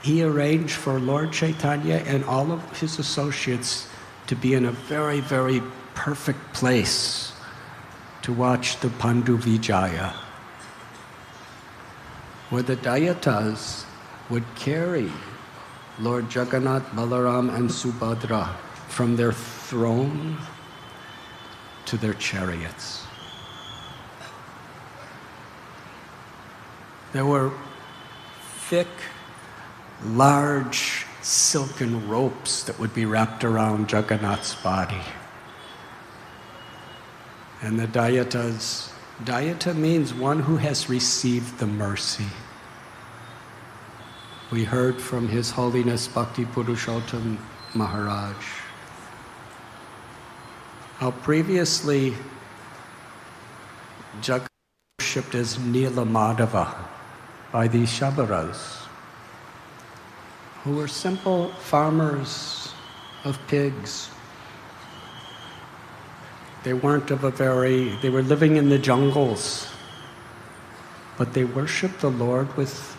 he arranged for Lord Chaitanya and all of his associates to be in a very, very perfect place to watch the Pandu Vijaya, where the Dayatas would carry Lord Jagannath, Balaram, and Subhadra from their throne to their chariots. There were thick, large silken ropes that would be wrapped around Jagannath's body. And the Dayatas, Dayata means one who has received the mercy. We heard from His Holiness Bhakti Purushottam Maharaj how previously Jagannath was worshipped as Nila Madhava by these Shabaras, who were simple farmers of pigs. They were living in the jungles, but they worshiped the Lord with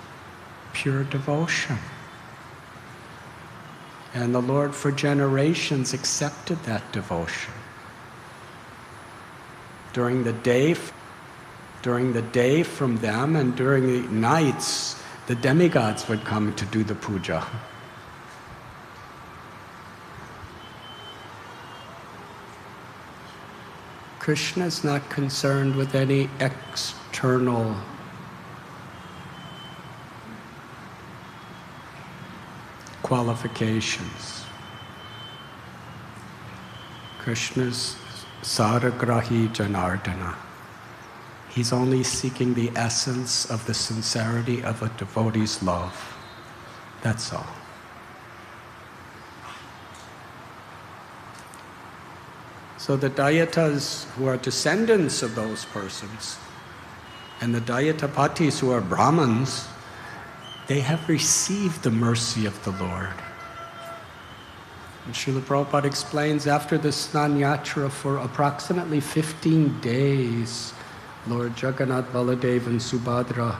pure devotion. And the Lord for generations accepted that devotion. During the day from them, and during the nights, the demigods would come to do the puja. Krishna is not concerned with any external qualifications. Krishna's Saragrahi Janardana. He's only seeking the essence of the sincerity of a devotee's love. That's all. So the Dayatas, who are descendants of those persons, and the Dayatapatis, who are Brahmins, they have received the mercy of the Lord. And Srila Prabhupada explains, after the Snan Yatra for approximately 15 days, Lord Jagannath, Baladev, and Subhadra,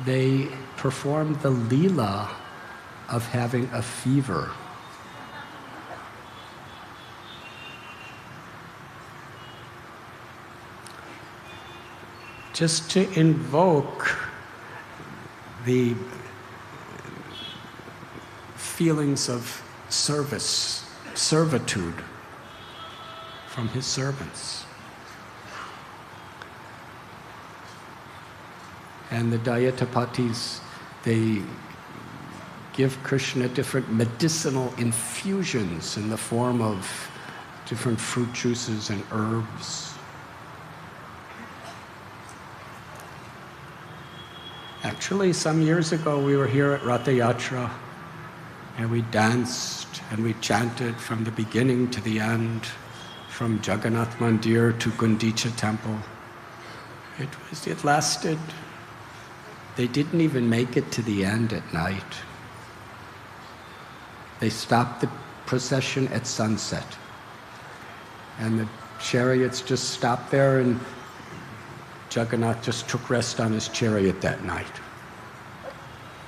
they performed the Leela of having a fever. Just to invoke the feelings of servitude from his servants. And the Dayatapatis, they give Krishna different medicinal infusions in the form of different fruit juices and herbs. Actually, some years ago, we were here at Ratha Yatra, and we danced and we chanted from the beginning to the end, from Jagannath Mandir to Gundicha Temple. It lasted. They didn't even make it to the end at night. They stopped the procession at sunset, and the chariots just stopped there, and Jagannath just took rest on his chariot that night.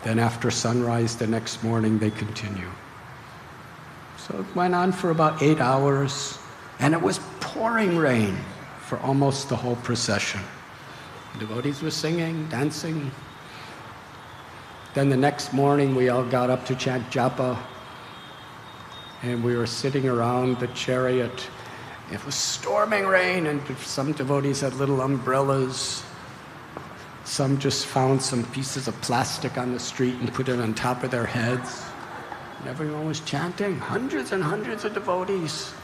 Then after sunrise the next morning, they continue. So it went on for about 8 hours, and it was pouring rain for almost the whole procession. The devotees were singing, dancing. Then the next morning, we all got up to chant japa, and we were sitting around the chariot. It was storming rain, and some devotees had little umbrellas. Some just found some pieces of plastic on the street and put it on top of their heads. And everyone was chanting, hundreds and hundreds of devotees.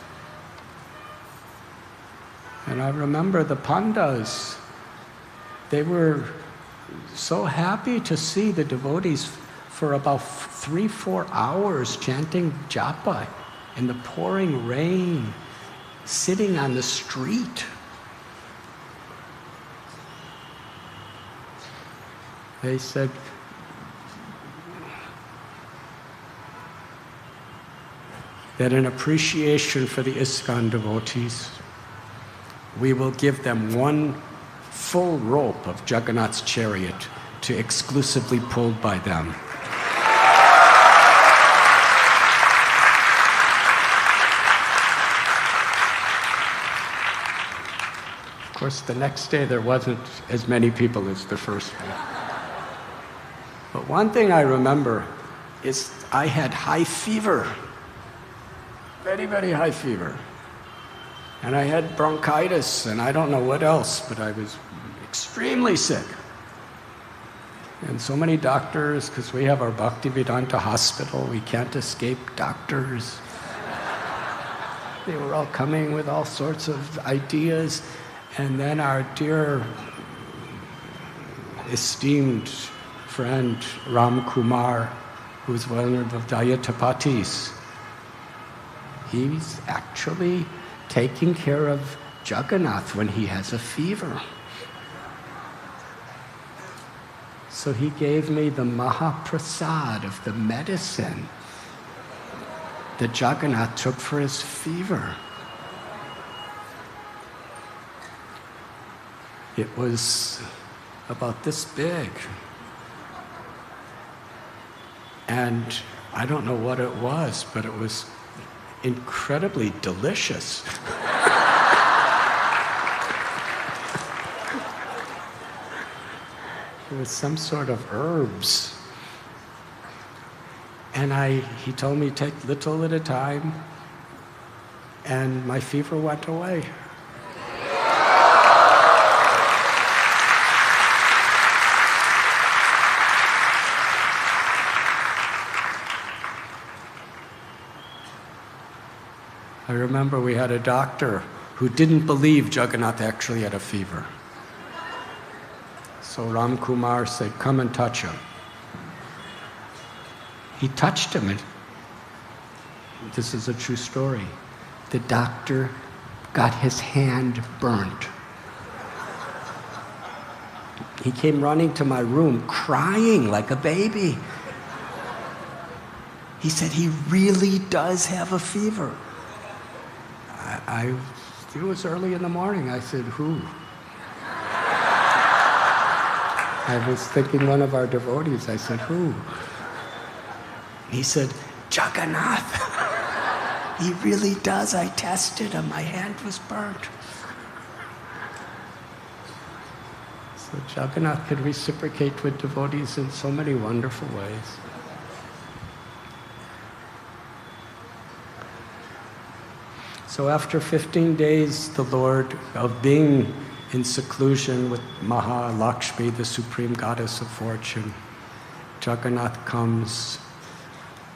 And I remember the pandas, they were so happy to see the devotees for about 3-4 hours chanting japa in the pouring rain, sitting on the street. They said, that in appreciation for the ISKCON devotees, we will give them one full rope of Jagannath's chariot to exclusively pulled by them. course, the next day there wasn't as many people as the first day. But one thing I remember is I had high fever. Very, very high fever. And I had bronchitis, and I don't know what else, but I was extremely sick. And so many doctors, because we have our Bhaktivedanta hospital, we can't escape doctors. They were all coming with all sorts of ideas. And then our dear, esteemed friend, Ram Kumar, who's one of the Jayatapatis, he's actually taking care of Jagannath when he has a fever. So he gave me the Mahaprasad of the medicine that Jagannath took for his fever. It was about this big. And I don't know what it was, but it was incredibly delicious. It was some sort of herbs. And he told me take little at a time, and my fever went away. I remember we had a doctor who didn't believe Jagannath actually had a fever. So Ram Kumar said, come and touch him. He touched him, and this is a true story. The doctor got his hand burnt. He came running to my room, crying like a baby. He said, he really does have a fever. It was early in the morning. I said, who? I was thinking one of our devotees. I said, who? He said, Jagannath. He really does. I tested him. My hand was burnt. So Jagannath could reciprocate with devotees in so many wonderful ways. So after 15 days, the Lord, of being in seclusion with Mahalakshmi, the supreme goddess of fortune, Jagannath comes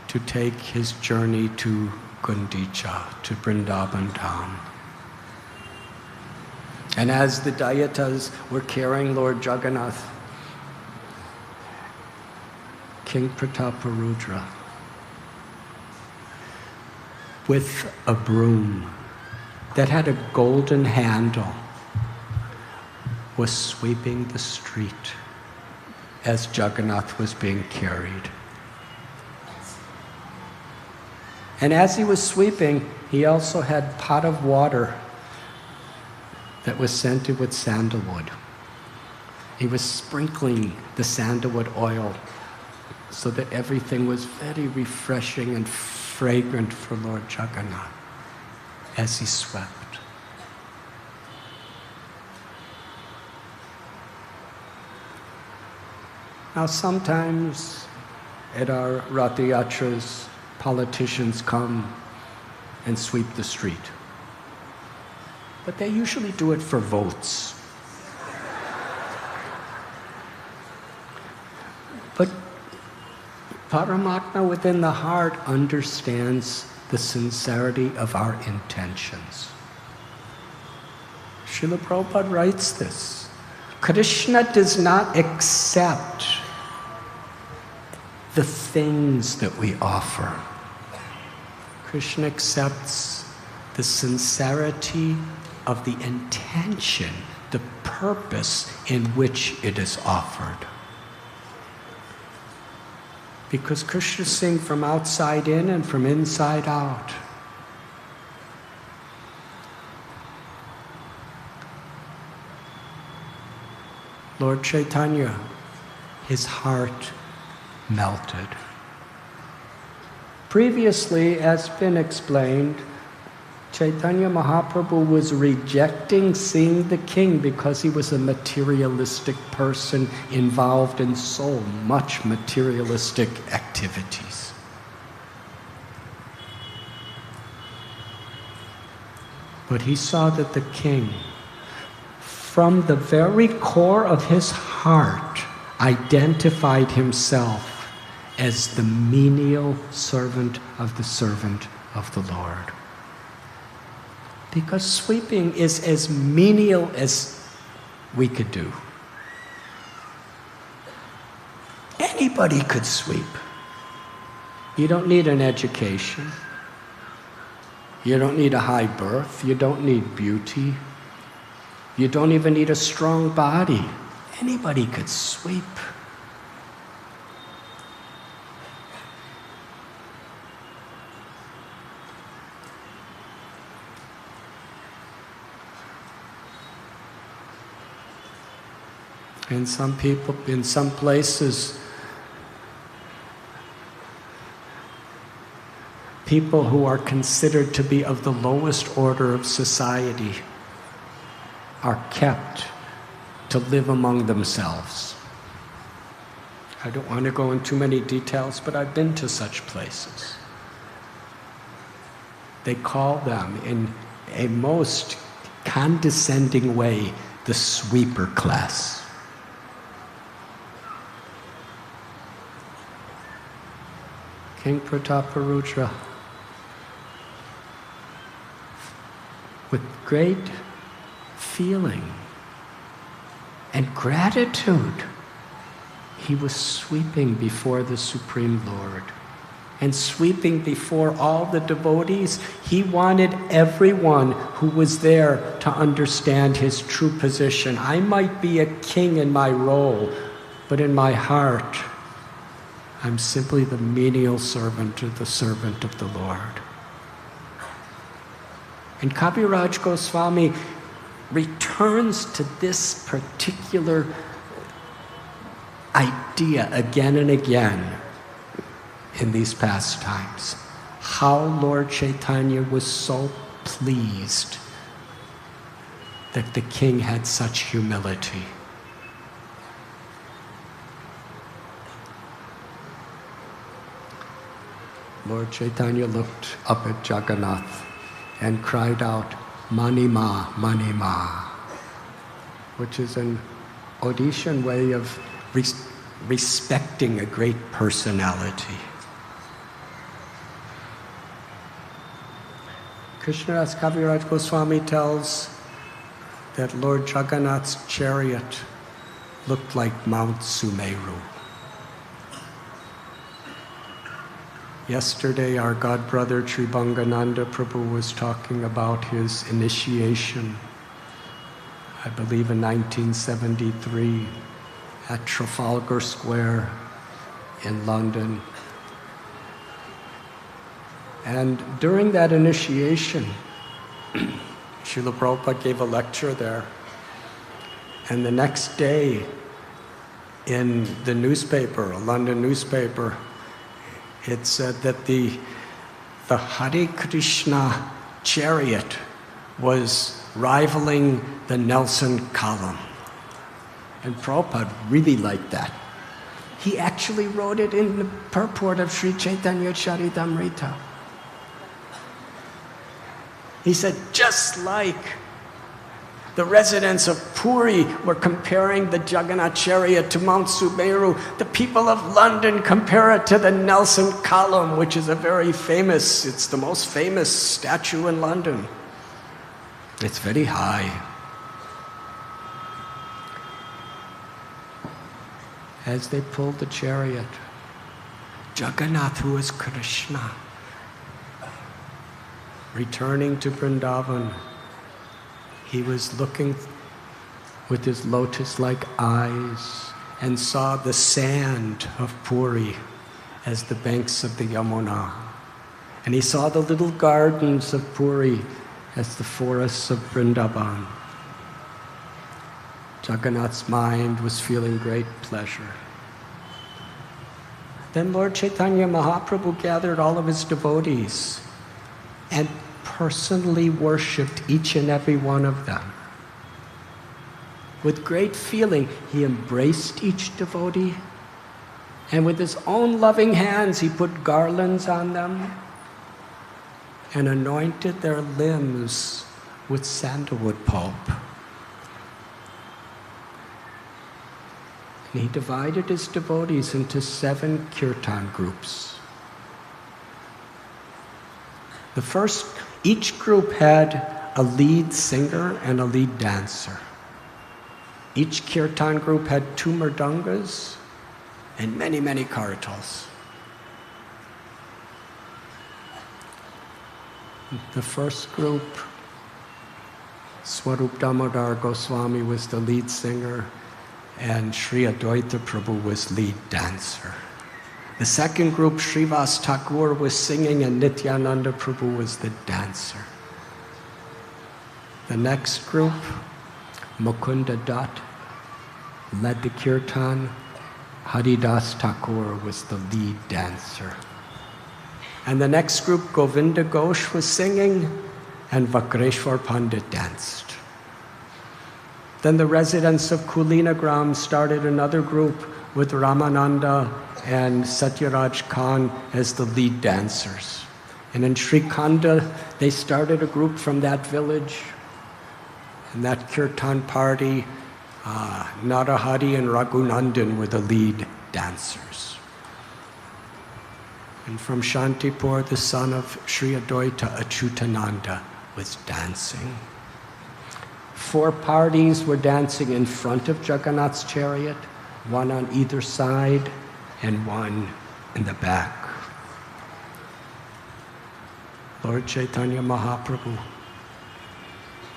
to take his journey to Gundicha, to Vrindavan Dham. And as the Dayatas were carrying Lord Jagannath, King Prataparudra, with a broom that had a golden handle, was sweeping the street as Jagannath was being carried. And as he was sweeping, he also had a pot of water that was scented with sandalwood. He was sprinkling the sandalwood oil so that everything was very refreshing and fragrant for Lord Jagannath as he swept. Now sometimes at our Ratha Yatras, politicians come and sweep the street. But they usually do it for votes. But Paramatma within the heart understands the sincerity of our intentions. Srila Prabhupada writes this. Krishna does not accept the things that we offer. Krishna accepts the sincerity of the intention, the purpose in which it is offered. Because Krishna is seeing from outside in and from inside out. Lord Chaitanya, his heart melted. Previously, as been explained, Chaitanya Mahaprabhu was rejecting seeing the king because he was a materialistic person involved in so much materialistic activities. But he saw that the king, from the very core of his heart, identified himself as the menial servant of the Lord. Because sweeping is as menial as we could do. Anybody could sweep. You don't need an education. You don't need a high birth. You don't need beauty. You don't even need a strong body. Anybody could sweep. And some people, in some places, people who are considered to be of the lowest order of society are kept to live among themselves. I don't want to go into too many details, but I've been to such places. They call them, in a most condescending way, the sweeper class. King Prataparudra, with great feeling and gratitude, he was sweeping before the Supreme Lord. And sweeping before all the devotees, he wanted everyone who was there to understand his true position. I might be a king in my role, but in my heart, I'm simply the menial servant or the servant of the Lord. And Kaviraj Goswami returns to this particular idea again and again in these pastimes. How Lord Chaitanya was so pleased that the king had such humility. Lord Chaitanya looked up at Jagannath and cried out, Manima, Manima, which is an Odishan way of respecting a great personality. Krishnadas Kaviraj Goswami tells that Lord Jagannath's chariot looked like Mount Sumeru. Yesterday, our godbrother Tribhangananda Prabhu was talking about his initiation, I believe in 1973, at Trafalgar Square in London. And during that initiation, Srila Prabhupada gave a lecture there. And the next day, in the newspaper, a London newspaper, it said that the Hare Krishna chariot was rivaling the Nelson column. And Prabhupada really liked that. He actually wrote it in the purport of Sri Chaitanya Charitamrita. He said, just like the residents of Puri were comparing the Jagannath chariot to Mount Sumeru, the people of London compare it to the Nelson column, which is it's the most famous statue in London. It's very high. As they pulled the chariot, Jagannath, who is Krishna, returning to Vrindavan, he was looking with his lotus-like eyes and saw the sand of Puri as the banks of the Yamuna. And he saw the little gardens of Puri as the forests of Vrindavan. Jagannath's mind was feeling great pleasure. Then Lord Chaitanya Mahaprabhu gathered all of his devotees and personally worshipped each and every one of them. With great feeling, he embraced each devotee, and with his own loving hands, he put garlands on them and anointed their limbs with sandalwood pulp. And he divided his devotees into 7 kirtan groups. Each group had a lead singer and a lead dancer. Each kirtan group had 2 mridangas and many, many kartals. The first group, Swarup Damodar Goswami was the lead singer, and Sri Advaita Prabhu was lead dancer. The second group, Srivas Thakur was singing, and Nityananda Prabhu was the dancer. The next group, Mukunda Dutt, led the kirtan. Haridas Thakur was the lead dancer. And the next group, Govinda Ghosh was singing, and Vakreshwar Pandit danced. Then the residents of Kulinagram started another group with Ramananda and Satyaraj Khan as the lead dancers. And in Srikhanda, they started a group from that village. And that kirtan party, Narahari and Raghunandan were the lead dancers. And from Shantipur, the son of Sri Advaita Achyutananda was dancing. 4 parties were dancing in front of Jagannath's chariot, 1 on either side and 1 in the back. Lord Chaitanya Mahaprabhu,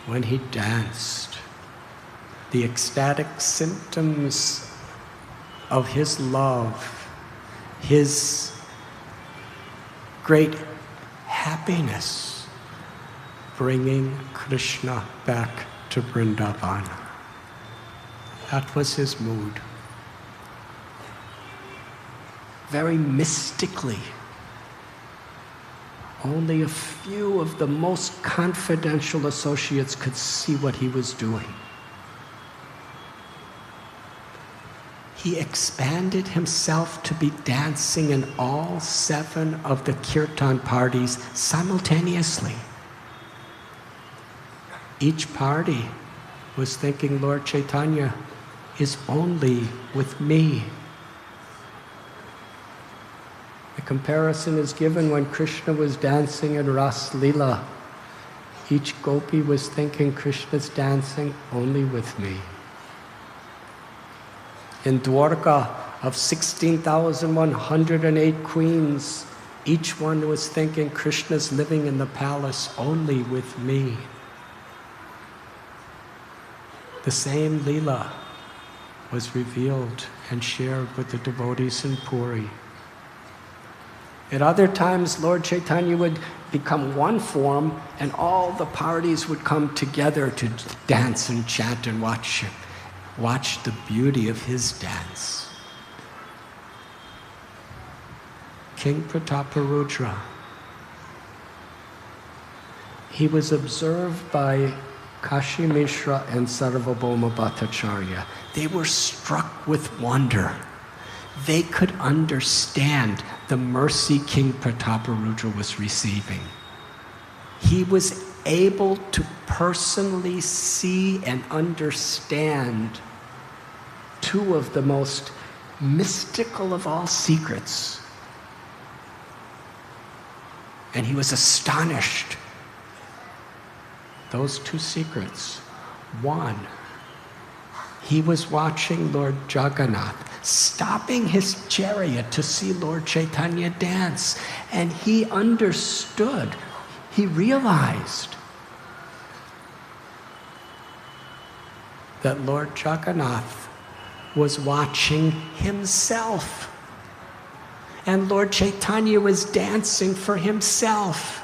when he danced, the ecstatic symptoms of his love, his great happiness, bringing Krishna back to Vrindavan. That was his mood. Very mystically, only a few of the most confidential associates could see what he was doing. He expanded himself to be dancing in all 7 of the kirtan parties simultaneously. Each party was thinking, Lord Chaitanya is only with me. The comparison is given when Krishna was dancing in Ras Leela. Each gopi was thinking, Krishna's dancing only with me. In Dwarka, of 16,108 queens, each one was thinking, Krishna's living in the palace only with me. The same Leela was revealed and shared with the devotees in Puri. At other times, Lord Chaitanya would become one form, and all the parties would come together to dance and chant and watch the beauty of his dance. King Prataparudra, he was observed by Kashi Mishra and Sarvabhauma Bhattacharya. They were struck with wonder. They could understand the mercy King Prataparudra was receiving. He was able to personally see and understand 2 of the most mystical of all secrets. And he was astonished. Those 2 secrets. 1, he was watching Lord Jagannath, stopping his chariot to see Lord Chaitanya dance. And he understood, he realized that Lord Jagannath was watching himself. And Lord Chaitanya was dancing for himself.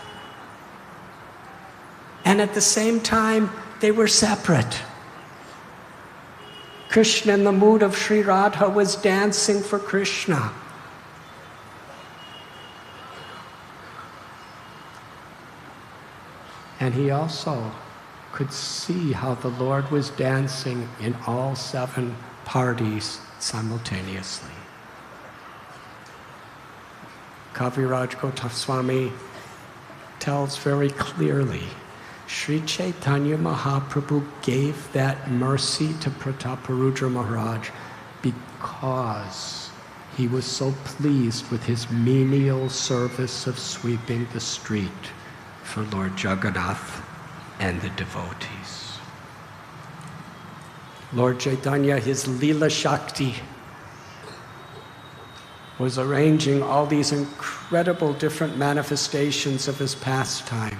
And at the same time, they were separate. Krishna, in the mood of Sri Radha, was dancing for Krishna. And he also could see how the Lord was dancing in all 7 parties simultaneously. Kaviraj Gopinath Swami tells very clearly, Sri Chaitanya Mahaprabhu gave that mercy to Prataparudra Maharaj because he was so pleased with his menial service of sweeping the street for Lord Jagannath and the devotees. Lord Chaitanya, his Leela Shakti, was arranging all these incredible different manifestations of his pastime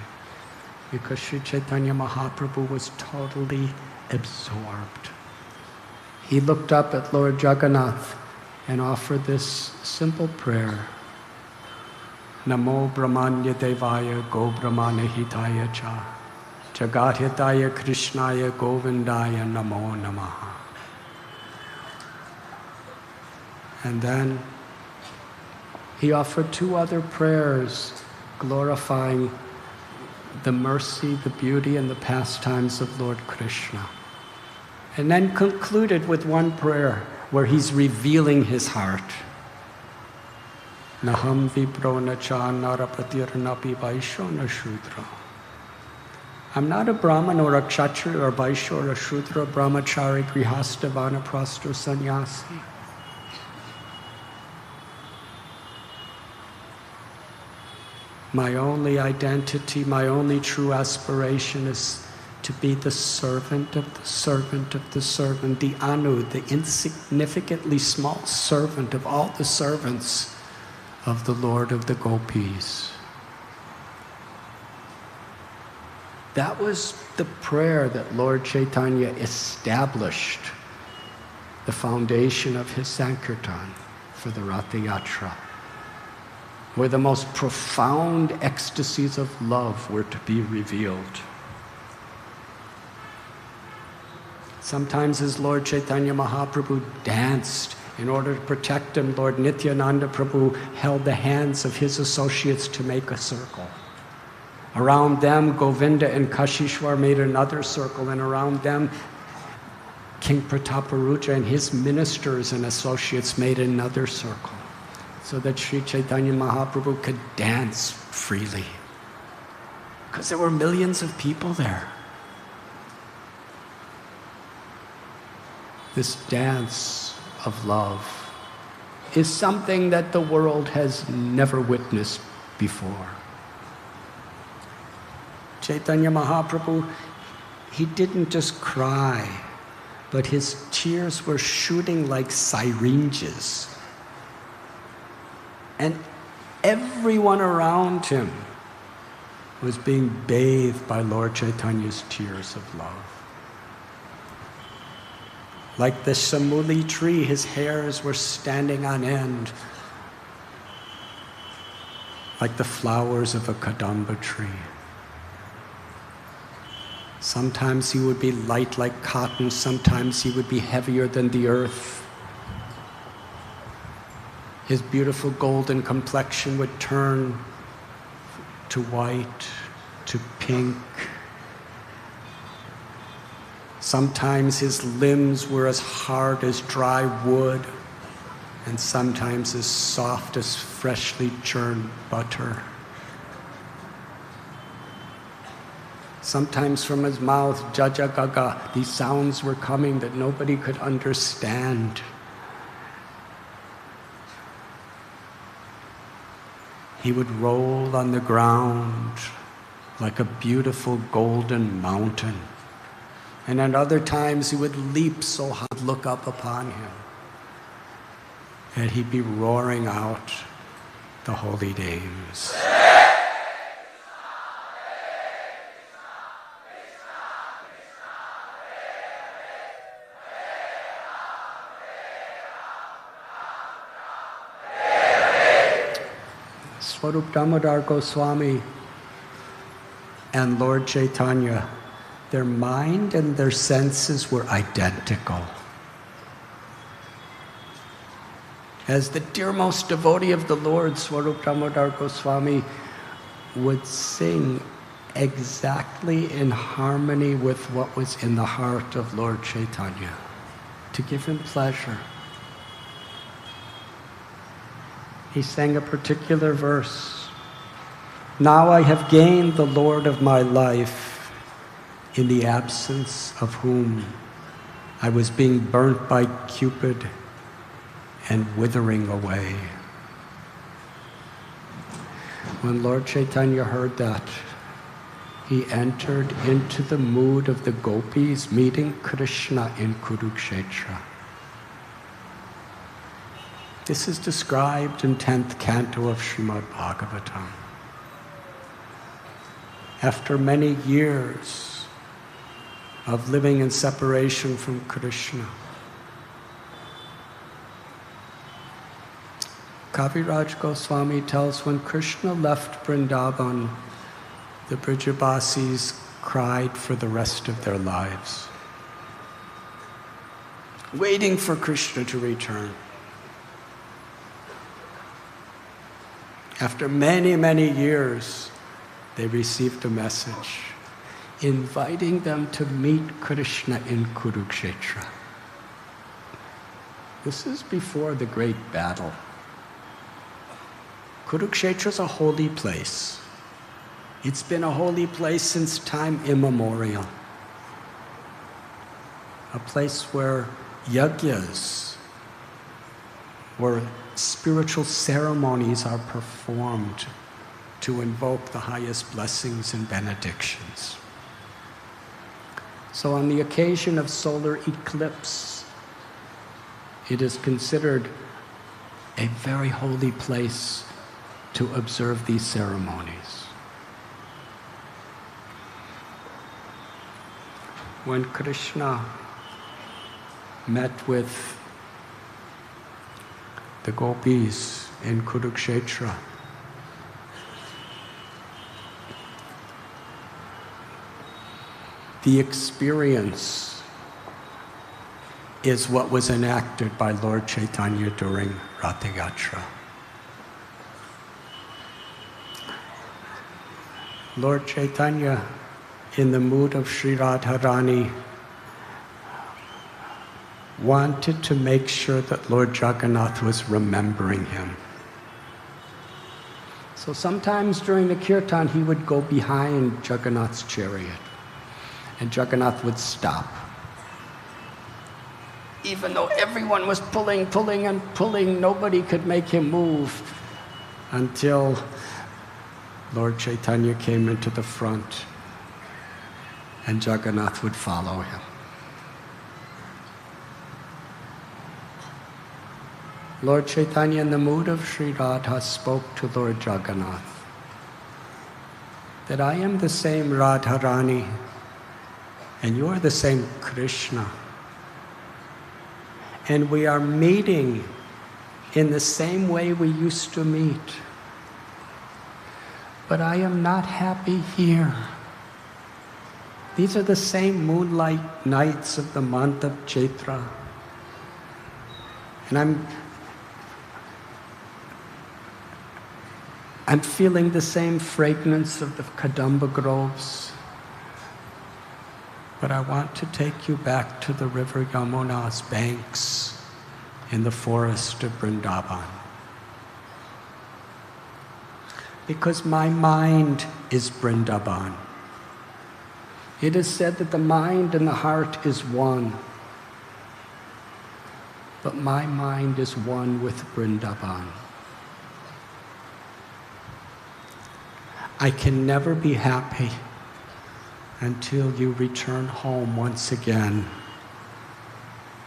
because Sri Chaitanya Mahaprabhu was totally absorbed. He looked up at Lord Jagannath and offered this simple prayer. Namo Brahmanya Devaya Go Brahmana Hitaya Cha Jagat Hitaya Krishnaya Govindaya Namo Namaha. And then he offered 2 other prayers glorifying the mercy, the beauty, and the pastimes of Lord Krishna. And then concluded with one prayer where he's revealing his heart. Naham viprona cha narapatirnapi vaishona shudra. I'm not a Brahman or a Kshatriya or Vaishya or a Shudra, Brahmachari, Grihastha, Vanaprastha, Sannyasi. My only identity, my only true aspiration is to be the servant of the servant of the servant, the Anu, the insignificantly small servant of all the servants of the Lord of the Gopis. That was the prayer that Lord Chaitanya established the foundation of his Sankirtan for the Ratha Yatra, where the most profound ecstasies of love were to be revealed. Sometimes as Lord Chaitanya Mahaprabhu danced, in order to protect him, Lord Nityananda Prabhu held the hands of his associates to make a circle. Around them, Govinda and Kashishwar made another circle, and around them, King Prataparudra and his ministers and associates made another circle, so that Sri Chaitanya Mahaprabhu could dance freely. Because there were millions of people there. This dance of love is something that the world has never witnessed before. Chaitanya Mahaprabhu, he didn't just cry, but his tears were shooting like syringes. And everyone around him was being bathed by Lord Chaitanya's tears of love. Like the Samuli tree, his hairs were standing on end, like the flowers of a Kadamba tree. Sometimes he would be light like cotton, sometimes he would be heavier than the earth. His beautiful golden complexion would turn to white, to pink. Sometimes his limbs were as hard as dry wood, and sometimes as soft as freshly churned butter. Sometimes from his mouth, jaja gaga, these sounds were coming that nobody could understand. He would roll on the ground like a beautiful golden mountain. And at other times he would leap so high, look up upon him, and he'd be roaring out the holy names. Swarup Damodar Goswami and Lord Chaitanya, their mind and their senses were identical. As the dearmost devotee of the Lord, Swarup Damodar Goswami would sing exactly in harmony with what was in the heart of Lord Chaitanya, to give him pleasure. He sang a particular verse. Now I have gained the Lord of my life, in the absence of whom I was being burnt by Cupid and withering away. When Lord Chaitanya heard that, he entered into the mood of the gopis meeting Krishna in Kurukshetra. This is described in 10th canto of Srimad Bhagavatam. After many years of living in separation from Krishna, Kaviraj Goswami tells when Krishna left Vrindavan, the Brijabasis cried for the rest of their lives, waiting for Krishna to return. After many, many years, they received a message inviting them to meet Krishna in Kurukshetra. This is before the great battle. Kurukshetra is a holy place. It's been a holy place since time immemorial. A place where yajnas, where spiritual ceremonies are performed to invoke the highest blessings and benedictions. So on the occasion of solar eclipse, it is considered a very holy place to observe these ceremonies. When Krishna met with the gopis in Kurukshetra, the experience is what was enacted by Lord Chaitanya during Ratha Yatra. Lord Chaitanya, in the mood of Sri Radharani, wanted to make sure that Lord Jagannath was remembering him. So sometimes during the kirtan, he would go behind Jagannath's chariot, and Jagannath would stop. Even though everyone was pulling, nobody could make him move until Lord Chaitanya came into the front and Jagannath would follow him. Lord Chaitanya, in the mood of Sri Radha, spoke to Lord Jagannath that I am the same Radharani and you are the same Krishna. And we are meeting in the same way we used to meet. But I am not happy here. These are the same moonlight nights of the month of Chaitra. And I'm feeling the same fragrance of the Kadamba groves. But I want to take you back to the river Yamuna's banks in the forest of Vrindavan. Because my mind is Vrindavan. It is said that the mind and the heart is one. But my mind is one with Vrindavan. I can never be happy until you return home once again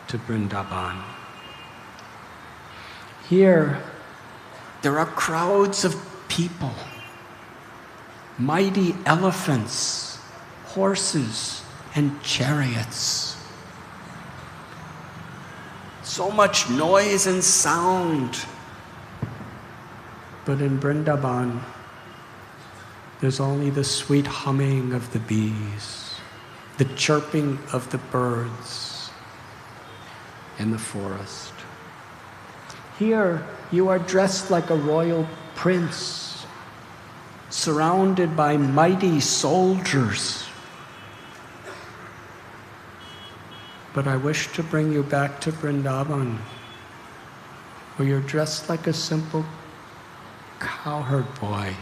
to Vrindavan. Here, there are crowds of people, mighty elephants, horses, and chariots. So much noise and sound. But in Vrindavan, there's only the sweet humming of the bees, the chirping of the birds in the forest. Here, you are dressed like a royal prince, surrounded by mighty soldiers. But I wish to bring you back to Vrindavan, where you're dressed like a simple cowherd boy,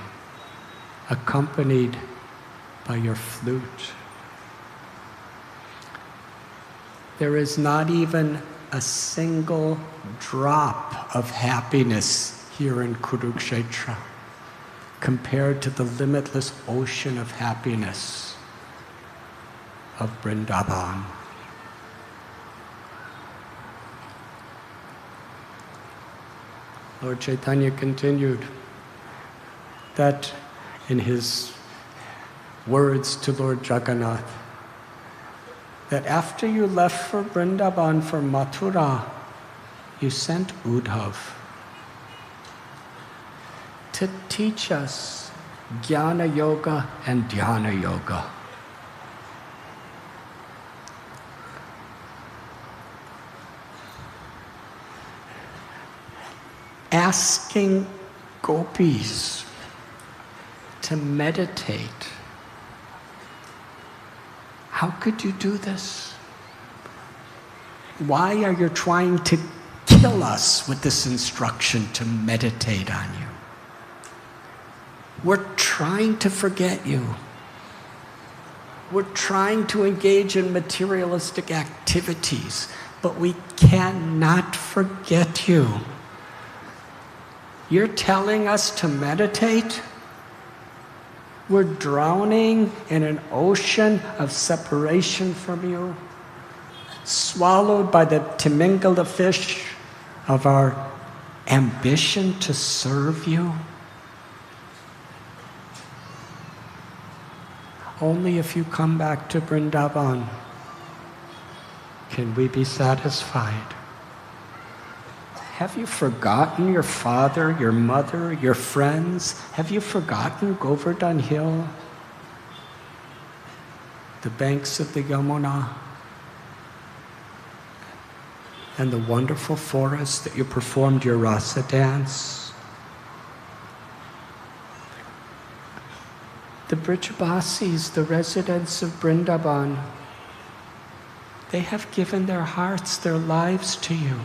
accompanied by your flute. There is not even a single drop of happiness here in Kurukshetra compared to the limitless ocean of happiness of Vrindavan. Lord Chaitanya continued that in his words to Lord Jagannath, that after you left for Vrindavan, for Mathura, you sent Uddhav to teach us Jnana Yoga and Dhyana Yoga. Asking gopis to meditate. How could you do this? Why are you trying to kill us with this instruction to meditate on you? We're trying to forget you. We're trying to engage in materialistic activities, but we cannot forget you. You're telling us to meditate? We're drowning in an ocean of separation from you, swallowed by the Timingala fish of our ambition to serve you. Only if you come back to Vrindavan can we be satisfied. Have you forgotten your father, your mother, your friends? Have you forgotten Govardhan Hill? The banks of the Yamuna? And the wonderful forest that you performed your rasa dance? The Brijabasis, the residents of Vrindavan, they have given their hearts, their lives to you.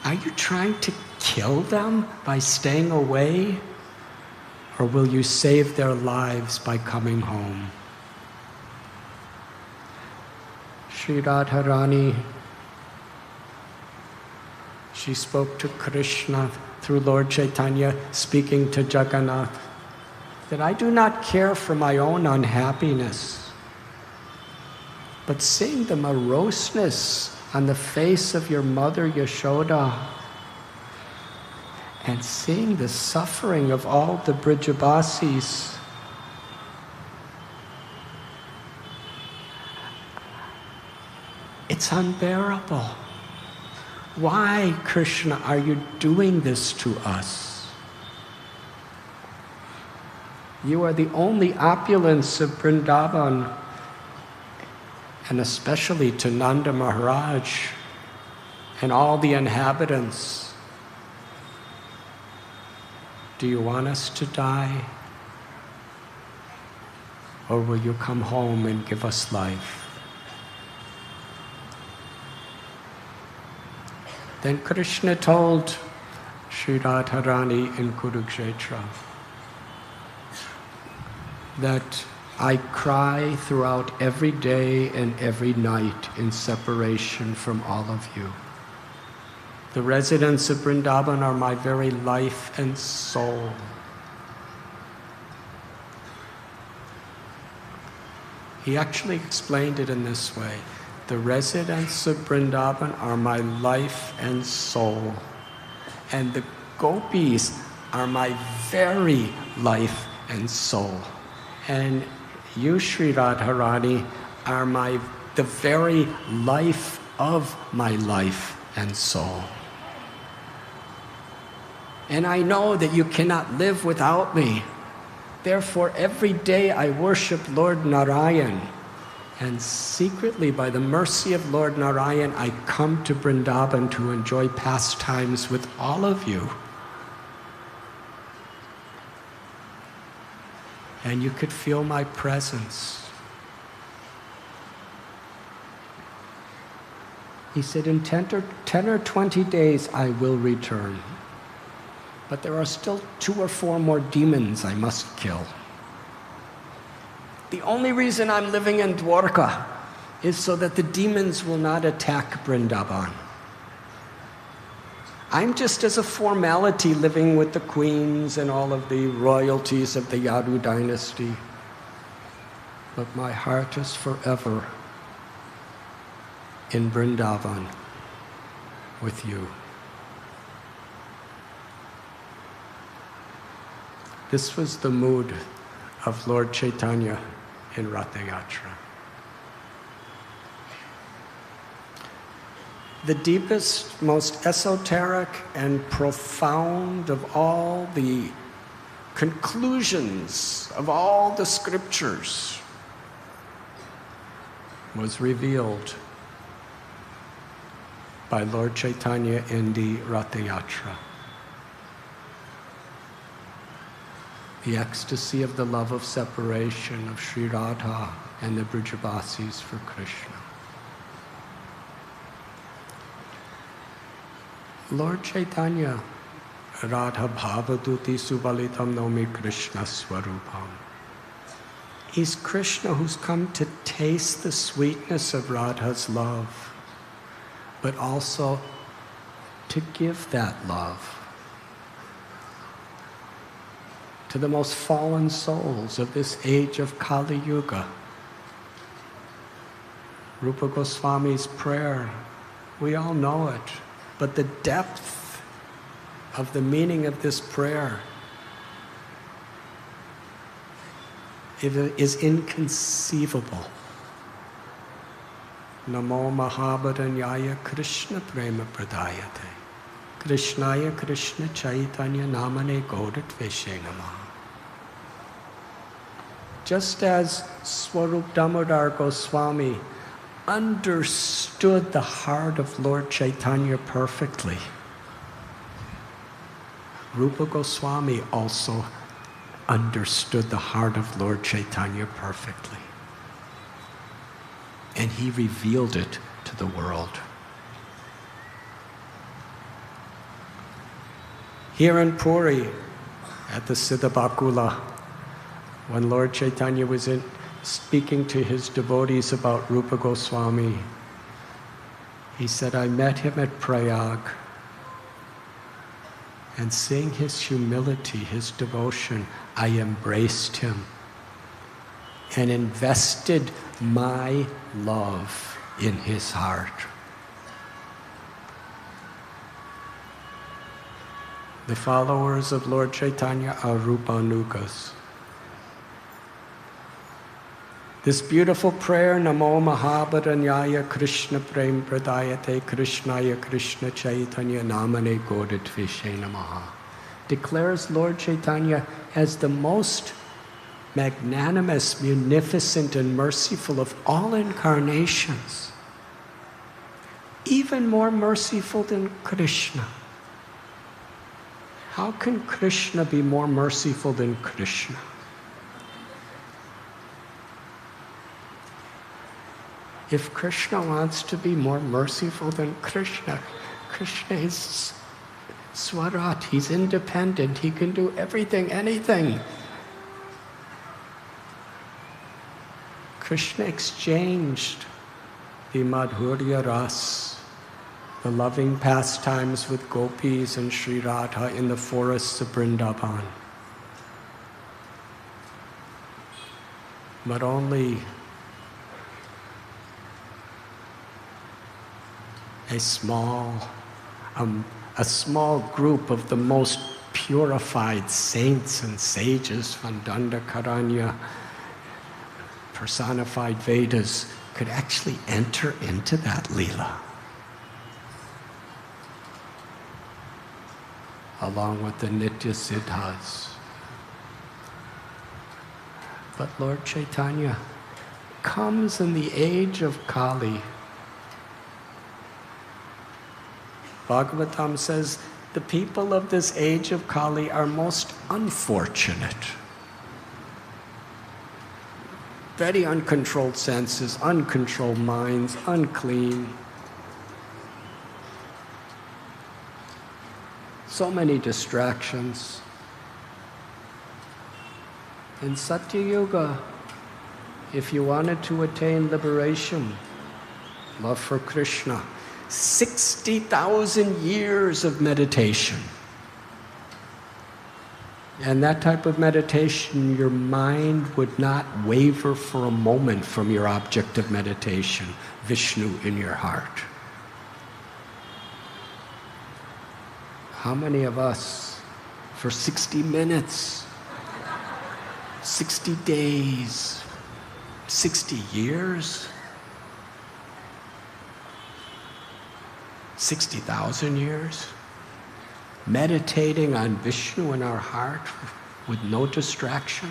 Are you trying to kill them by staying away? Or will you save their lives by coming home? Sri Radharani, she spoke to Krishna through Lord Chaitanya, speaking to Jagannath, that I do not care for my own unhappiness, but seeing the moroseness on the face of your mother Yashoda, and seeing the suffering of all the Brijabasis, it's unbearable. Why, Krishna, are you doing this to us? You are the only opulence of Vrindavan, and especially to Nanda Maharaj and all the inhabitants. Do you want us to die? Or will you come home and give us life? Then Krishna told Sri Radharani in Kurukshetra that I cry throughout every day and every night in separation from all of you. The residents of Vrindavan are my very life and soul. He actually explained it in this way. The residents of Vrindavan are my life and soul. And the gopis are my very life and soul. And you, Sri Radharani, are the very life of my life and soul. And I know that you cannot live without me. Therefore, every day I worship Lord Narayan. And secretly, by the mercy of Lord Narayan, I come to Vrindavan to enjoy pastimes with all of you. and you could feel my presence. He said, in 10 or 20 days I will return. But there are still 2 or 4 more demons I must kill. The only reason I'm living in Dwarka is so that the demons will not attack Vrindavan. I'm just as a formality living with the queens and all of the royalties of the Yadu dynasty. But my heart is forever in Vrindavan with you. This was the mood of Lord Chaitanya in Ratha Yatra. The deepest, most esoteric and profound of all the conclusions of all the scriptures was revealed by Lord Chaitanya in the Ratha Yatra. The ecstasy of the love of separation of Sri Radha and the Brajavasis for Krishna. Lord Chaitanya, Radha Bhavaduti Subalitam Nomi Krishna Swarupam. He's Krishna who's come to taste the sweetness of Radha's love, but also to give that love to the most fallen souls of this age of Kali Yuga. Rupa Goswami's prayer, we all know it, but the depth of the meaning of this prayer is inconceivable. Namo Mahabharanyaya Krishna Prema Pradayate. Krishnaya Krishna Chaitanya Namane Godatveshe Namaha. Just as Swarup Damodar Goswami understood the heart of Lord Chaitanya perfectly, Rupa Goswami also understood the heart of Lord Chaitanya perfectly. And he revealed it to the world. Here in Puri, at the Siddhabakula, when Lord Chaitanya was speaking to his devotees about Rupa Goswami, he said, I met him at Prayag, and seeing his humility, his devotion, I embraced him and invested my love in his heart. The followers of Lord Chaitanya are Rupanugas. This beautiful prayer, Namo Mahabharanyaya Krishna Prem Pradayate Krishnaya Krishna Chaitanya Namane Godatveshe Namaha, declares Lord Chaitanya as the most magnanimous, munificent, and merciful of all incarnations, even more merciful than Krishna. How can Krishna be more merciful than Krishna? If Krishna wants to be more merciful than Krishna, Krishna is Swarat, he's independent, he can do everything, anything. Krishna exchanged the Madhurya Ras, the loving pastimes with gopis and Sri Radha in the forests of Vrindavan. But only a small group of the most purified saints and sages from Dandakaranya, personified Vedas, could actually enter into that Leela, along with the Nitya Siddhas. But Lord Chaitanya comes in the age of Kali. Bhagavatam says, the people of this age of Kali are most unfortunate. very uncontrolled senses, uncontrolled minds, unclean. So many distractions. In Satya Yuga, if you wanted to attain liberation, love for Krishna, 60,000 years of meditation. And that type of meditation, your mind would not waver for a moment from your object of meditation, Vishnu in your heart. How many of us, for 60 minutes, 60 days, 60 years, 60,000 years, meditating on Vishnu in our heart with no distraction?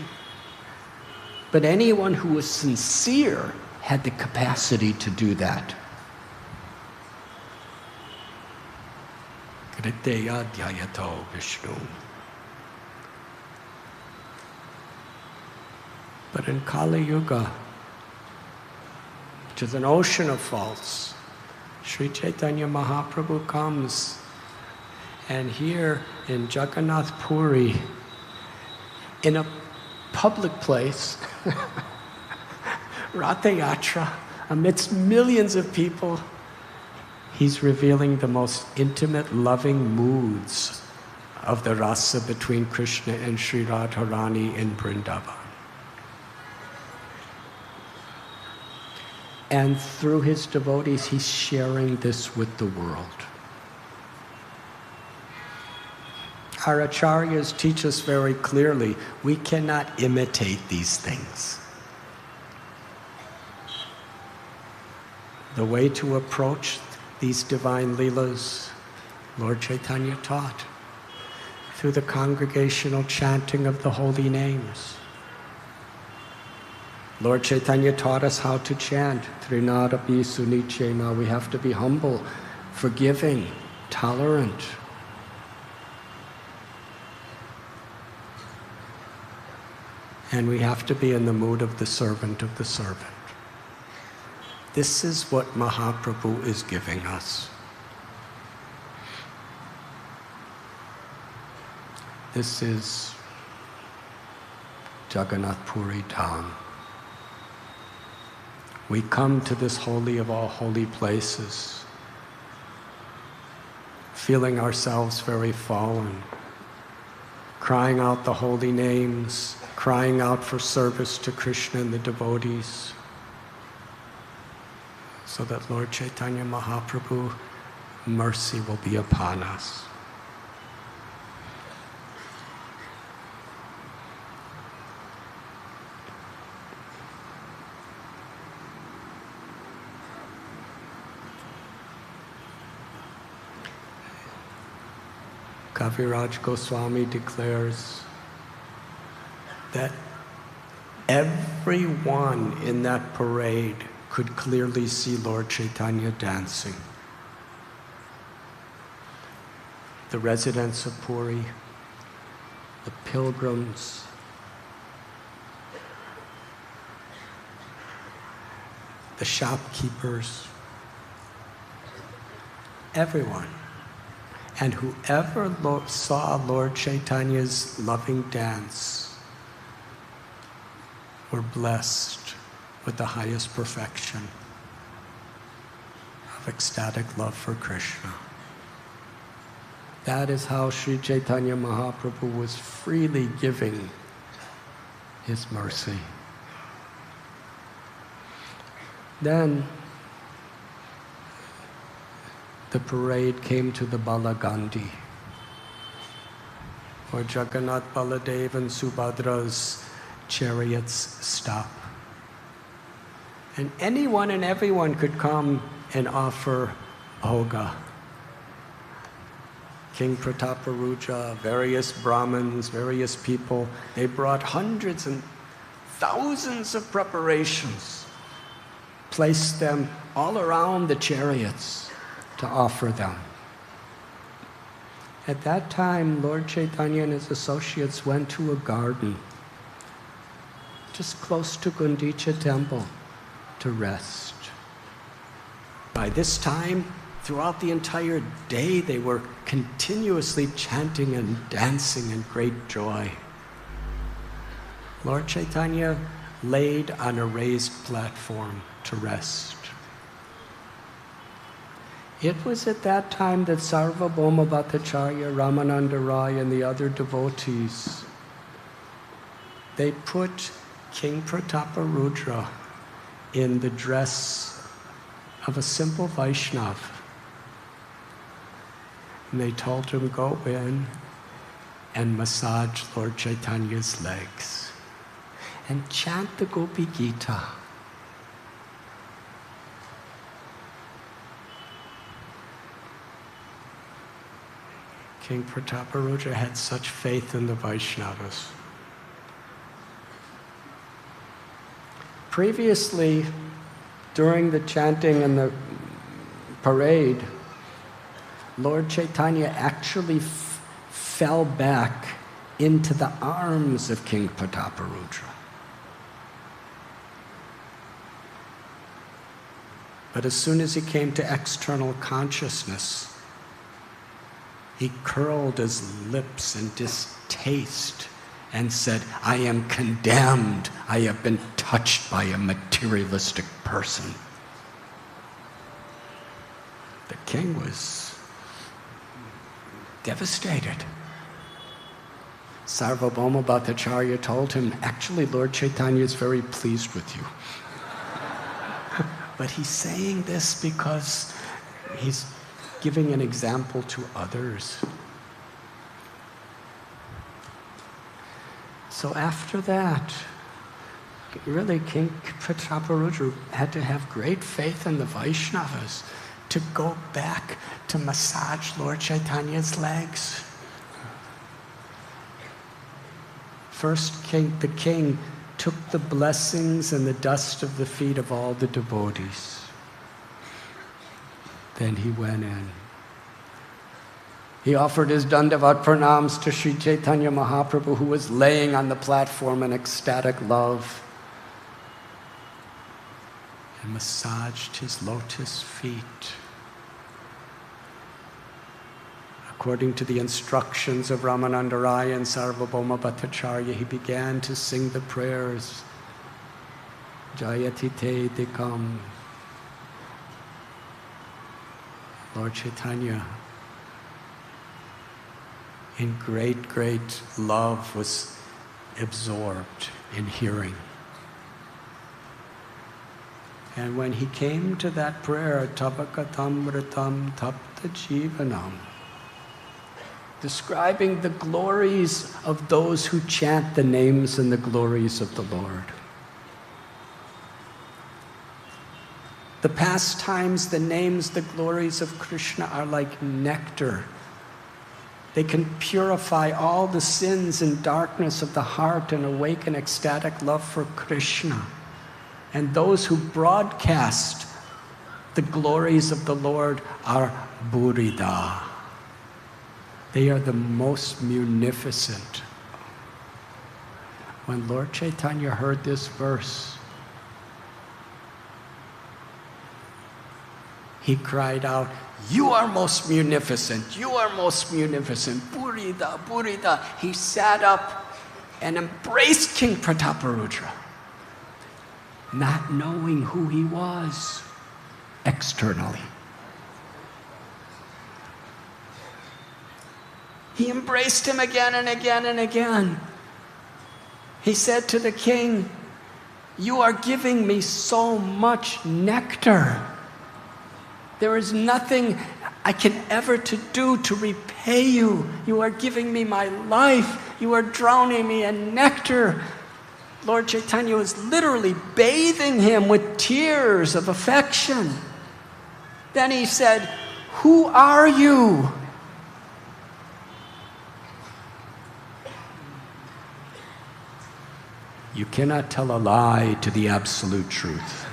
But anyone who was sincere had the capacity to do that. Kriteya dhyayato Vishnu. But in Kali Yuga, which is an ocean of faults, Sri Chaitanya Mahaprabhu comes, and here in Jagannath Puri, in a public place, Ratha Yatra, amidst millions of people, he's revealing the most intimate, loving moods of the rasa between Krishna and Sri Radharani in Vrindavan. And through his devotees, he's sharing this with the world. Our acharyas teach us very clearly, we cannot imitate these things. The way to approach these divine leelas, Lord Chaitanya taught through the congregational chanting of the holy names. Lord Chaitanya taught us how to chant, Trinadapi Sunichena. We have to be humble, forgiving, tolerant. And we have to be in the mood of the servant of the servant. This is what Mahaprabhu is giving us. This is Jagannath Puri Dham. We come to this holy of all holy places, feeling ourselves very fallen, crying out the holy names, crying out for service to Krishna and the devotees, so that Lord Chaitanya Mahaprabhu, mercy will be upon us. Kaviraj Goswami declares that everyone in that parade could clearly see Lord Chaitanya dancing. The residents of Puri, the pilgrims, the shopkeepers, everyone. And whoever saw Lord Chaitanya's loving dance were blessed with the highest perfection of ecstatic love for Krishna. That is how Sri Chaitanya Mahaprabhu was freely giving his mercy. Then the parade came to the Balagandhi, where Jagannath, Baladev and Subhadra's chariots stop. And anyone and everyone could come and offer bhoga. King Prataparuja, various Brahmins, various people, they brought hundreds and thousands of preparations, placed them all around the chariots to offer them. At that time, Lord Chaitanya and his associates went to a garden just close to Gundicha temple, to rest. By this time, throughout the entire day, they were continuously chanting and dancing in great joy. Lord Chaitanya laid on a raised platform to rest. It was at that time that Sarvabhauma Bhattacharya, Ramananda Rai, and the other devotees, they put King Prataparudra in the dress of a simple Vaishnava. And they told him, go in and massage Lord Chaitanya's legs and chant the Gopi Gita. King Prataparudra had such faith in the Vaishnavas. Previously, during the chanting and the parade, Lord Chaitanya actually fell back into the arms of King Prataparudra. But as soon as he came to external consciousness, he curled his lips in distaste and said, I am condemned. I have been touched by a materialistic person. The king was devastated. Sarvabhauma Bhattacharya told him, actually, Lord Chaitanya is very pleased with you. But he's saying this because he's giving an example to others. So after that, really King Prataparudra had to have great faith in the Vaishnavas to go back to massage Lord Chaitanya's legs. First, the king took the blessings and the dust of the feet of all the devotees. Then he went in. He offered his Dandavat pranams to Sri Chaitanya Mahaprabhu, who was laying on the platform in ecstatic love, and massaged his lotus feet. According to the instructions of Ramananda Rai and Sarvabhauma Bhattacharya, he began to sing the prayers, Jayati Te Dikam. Lord Chaitanya, in great, great love, was absorbed in hearing. And when he came to that prayer, Tapakatam Ritam Tapta Jivanam, describing the glories of those who chant the names and the glories of the Lord. The pastimes, the names, the glories of Krishna are like nectar. They can purify all the sins and darkness of the heart and awaken ecstatic love for Krishna. And those who broadcast the glories of the Lord are Burida. They are the most munificent. When Lord Chaitanya heard this verse, he cried out, you are most munificent, you are most munificent, Burida, Burida. He sat up and embraced King Prataparudra, not knowing who he was externally. He embraced him again and again and again. He said to the king, you are giving me so much nectar. There is nothing I can ever to do to repay you. You are giving me my life. You are drowning me in nectar. Lord Chaitanya was literally bathing him with tears of affection. Then he said, who are you? You cannot tell a lie to the absolute truth.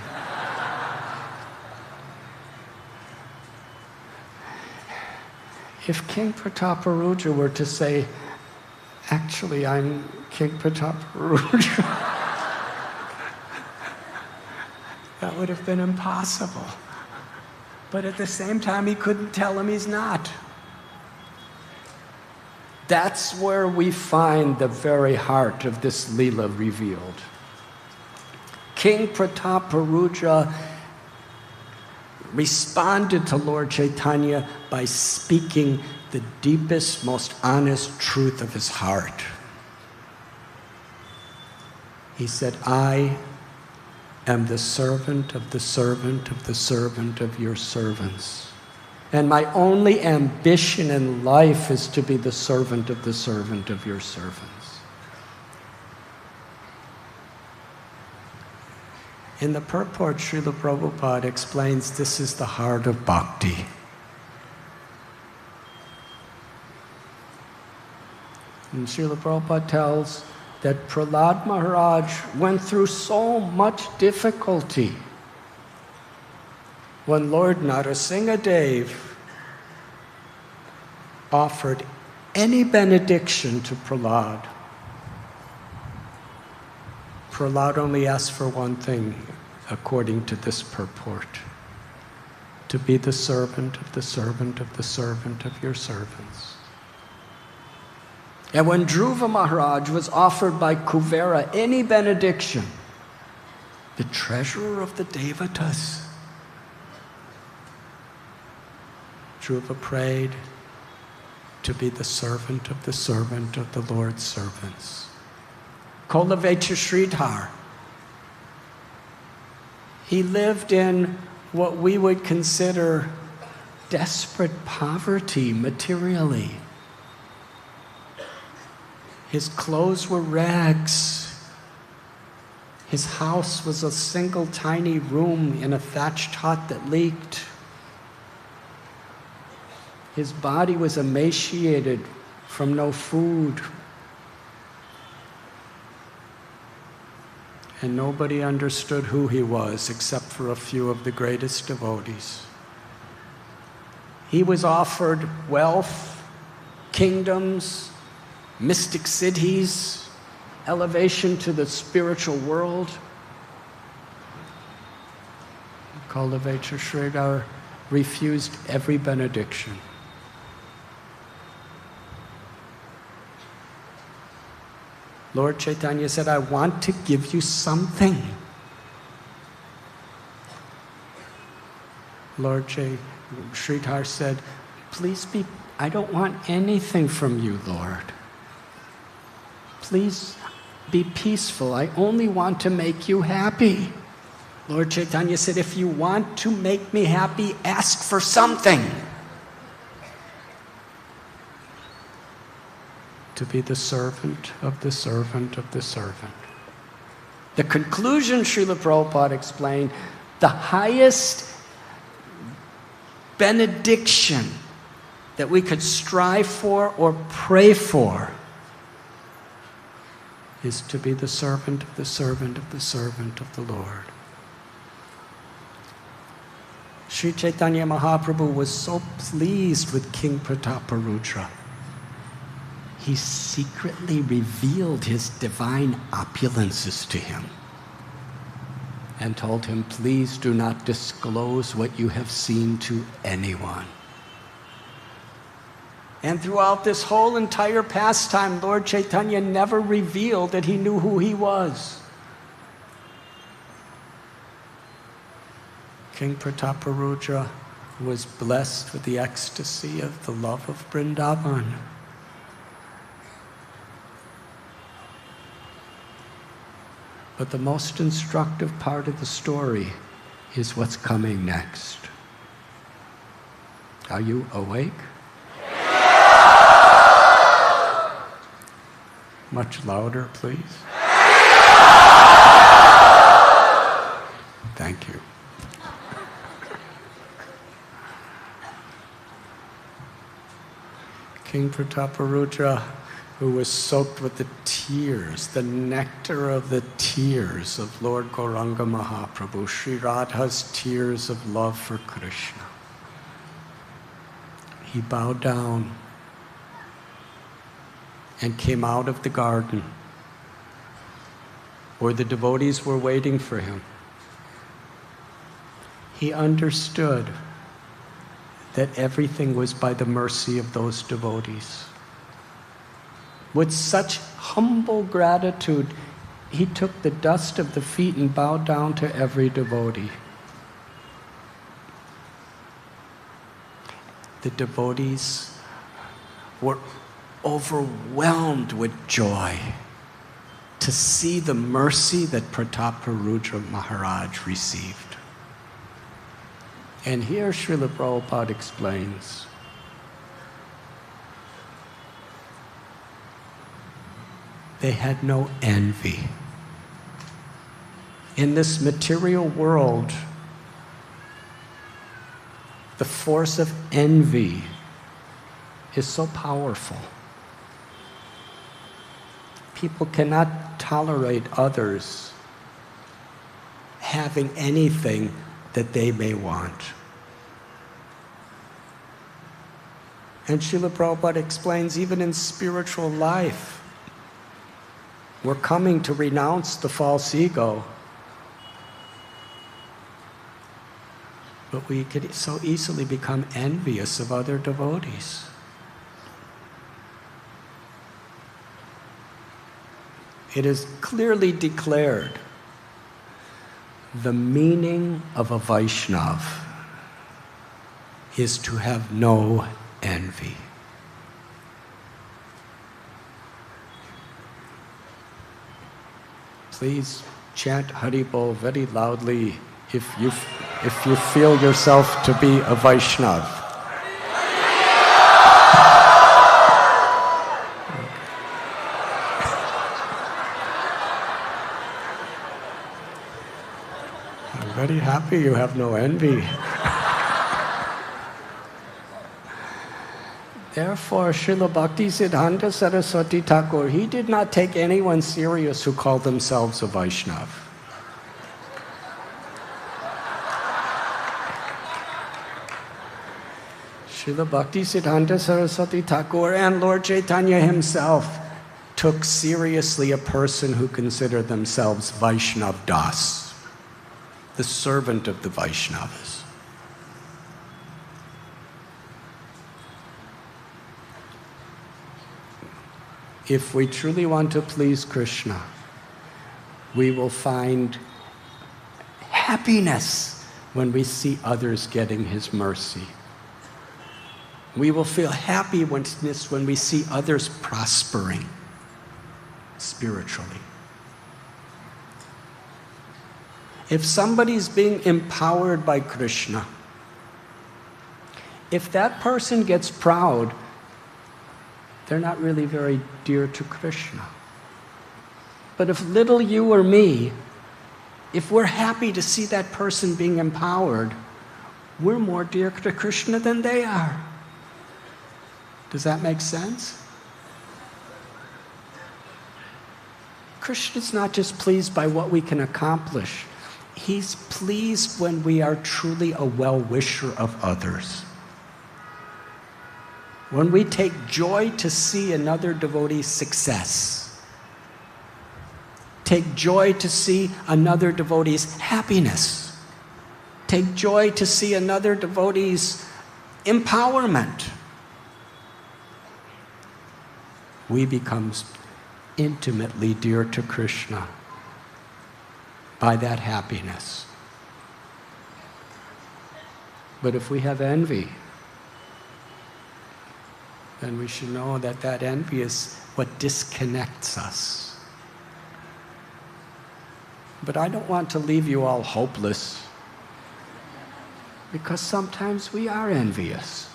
If King Prataparudra were to say, actually, I'm King Prataparudra, That would have been impossible. But at the same time, he couldn't tell him he's not. That's where we find the very heart of this Leela revealed. King Prataparudra responded to Lord Chaitanya by speaking the deepest, most honest truth of his heart. He said, I am the servant of the servant of the servant of your servants. And my only ambition in life is to be the servant of the servant of your servants. In the purport, Srila Prabhupada explains this is the heart of bhakti. And Srila Prabhupada tells that Prahlad Maharaj went through so much difficulty when Lord Narasimhadev offered any benediction to Prahlad. Prahlad only asked for one thing, according to this purport: to be the servant of the servant of the servant of your servants. And when Dhruva Maharaj was offered by Kuvera any benediction, the treasurer of the Devatas, Dhruva prayed to be the servant of the Lord's servants. Kolavecha Sridhar, he lived in what we would consider desperate poverty materially. His clothes were rags. His house was a single tiny room in a thatched hut that leaked. His body was emaciated from no food. And nobody understood who he was except for a few of the greatest devotees. He was offered wealth, kingdoms, mystic siddhis, elevation to the spiritual world. Kolavecha Sridhar refused every benediction. Lord Chaitanya said, I want to give you something. Lord Sridhar said, please I don't want anything from you, Lord. Please be peaceful. I only want to make you happy. Lord Chaitanya said, if you want to make me happy, ask for something. To be the servant of the servant of the servant. The conclusion, Srila Prabhupada explained, the highest benediction that we could strive for or pray for is to be the servant of the servant of the servant of the Lord. Sri Chaitanya Mahaprabhu was so pleased with King Prataparudra. He secretly revealed his divine opulences to him and told him, please do not disclose what you have seen to anyone. And throughout this whole entire pastime, Lord Chaitanya never revealed that he knew who he was. King Prataparudra was blessed with the ecstasy of the love of Vrindavan. But the most instructive part of the story is what's coming next. Are you awake? Much louder, please. Thank you. King Prataparudra, who was soaked with the tears, the nectar of the tears of Lord Gauranga Mahaprabhu, Sri Radha's tears of love for Krishna. He bowed down and came out of the garden where the devotees were waiting for him. he understood that everything was by the mercy of those devotees. With such humble gratitude, he took the dust of the feet and bowed down to every devotee. The devotees were overwhelmed with joy to see the mercy that Prataparudra Maharaj received. And here Srila Prabhupada explains, they had no envy. In this material world, the force of envy is so powerful. People cannot tolerate others having anything that they may want. And Srila Prabhupada explains, even in spiritual life, we're coming to renounce the false ego, but we could so easily become envious of other devotees. It is clearly declared the meaning of a Vaishnava is to have no envy. Please chant Hari Bol very loudly if you feel yourself to be a Vaishnava. I'm very happy you have no envy. Therefore, Srila Bhaktisiddhanta Saraswati Thakur, he did not take anyone serious who called themselves a Vaishnava. Srila Bhaktisiddhanta Saraswati Thakur and Lord Chaitanya himself took seriously a person who considered themselves Vaishnav Das, the servant of the Vaishnavas. If we truly want to please Krishna, we will find happiness when we see others getting his mercy. We will feel happiness when we see others prospering spiritually. If somebody's being empowered by Krishna, if that person gets proud, they're not really very dear to Krishna. But if little you or me, if we're happy to see that person being empowered, we're more dear to Krishna than they are. Does that make sense? Krishna's not just pleased by what we can accomplish. He's pleased when we are truly a well-wisher of others. When we take joy to see another devotee's success, take joy to see another devotee's happiness, take joy to see another devotee's empowerment, we become intimately dear to Krishna by that happiness. But if we have envy, then we should know that that envy is what disconnects us. But I don't want to leave you all hopeless, because sometimes we are envious.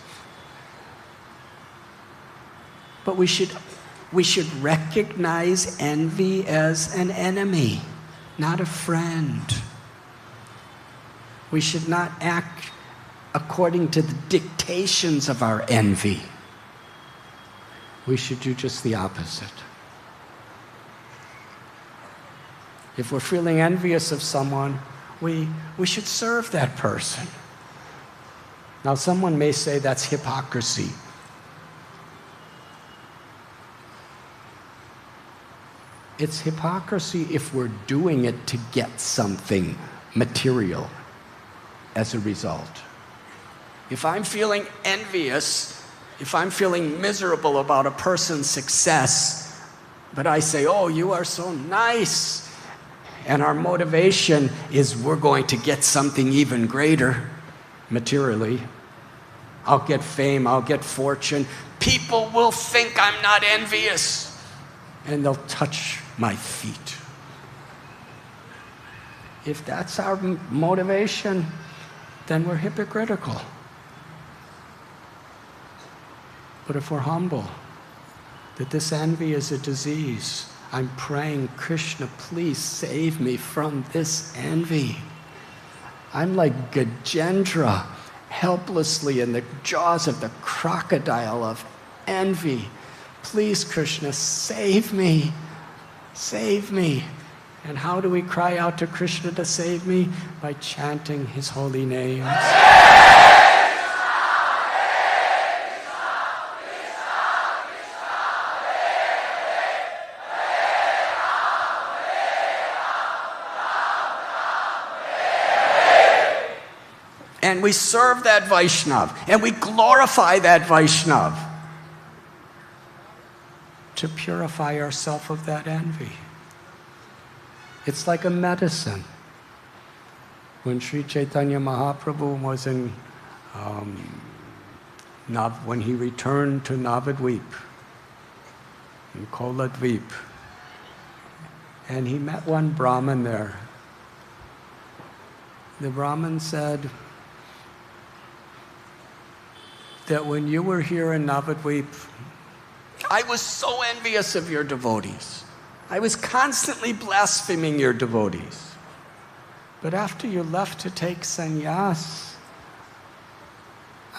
But we should recognize envy as an enemy, not a friend. We should not act according to the dictations of our envy. We should do just the opposite. If we're feeling envious of someone, we should serve that person. Now, someone may say that's hypocrisy. It's hypocrisy if we're doing it to get something material. as a result. If I'm feeling envious, if I'm feeling miserable about a person's success, but I say, oh, you are so nice, and our motivation is we're going to get something even greater materially. I'll get fame, I'll get fortune. People will think I'm not envious, and they'll touch my feet. If that's our motivation, then we're hypocritical. But if we're humble, that this envy is a disease, I'm praying, Krishna, please save me from this envy. I'm like Gajendra, helplessly in the jaws of the crocodile of envy. Please, Krishna, save me. Save me. And how do we cry out to Krishna to save me? By chanting his holy names. And we serve that Vaishnava, and we glorify that Vaishnava to purify ourselves of that envy. It's like a medicine. When Sri Chaitanya Mahaprabhu was in, when he returned to Navadvip, in Kolhapur, and he met one Brahmin there. The Brahmin said that when you were here in Navadvip, I was so envious of your devotees. I was constantly blaspheming your devotees. But after you left to take sannyas,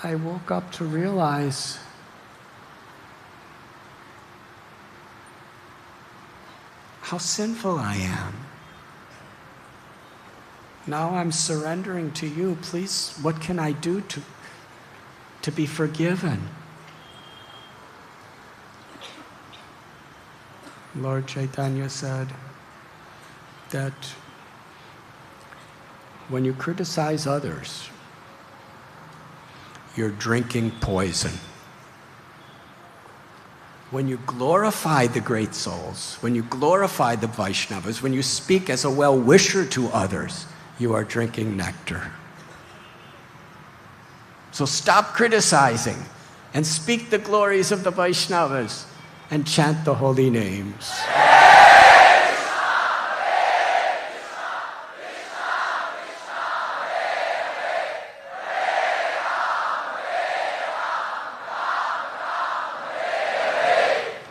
I woke up to realize how sinful I am. Now I'm surrendering to you. Please, what can I do to be forgiven? Lord Chaitanya said that when you criticize others, you're drinking poison. When you glorify the great souls, when you glorify the Vaishnavas, when you speak as a well-wisher to others, you are drinking nectar. So stop criticizing and speak the glories of the Vaishnavas and chant the holy names.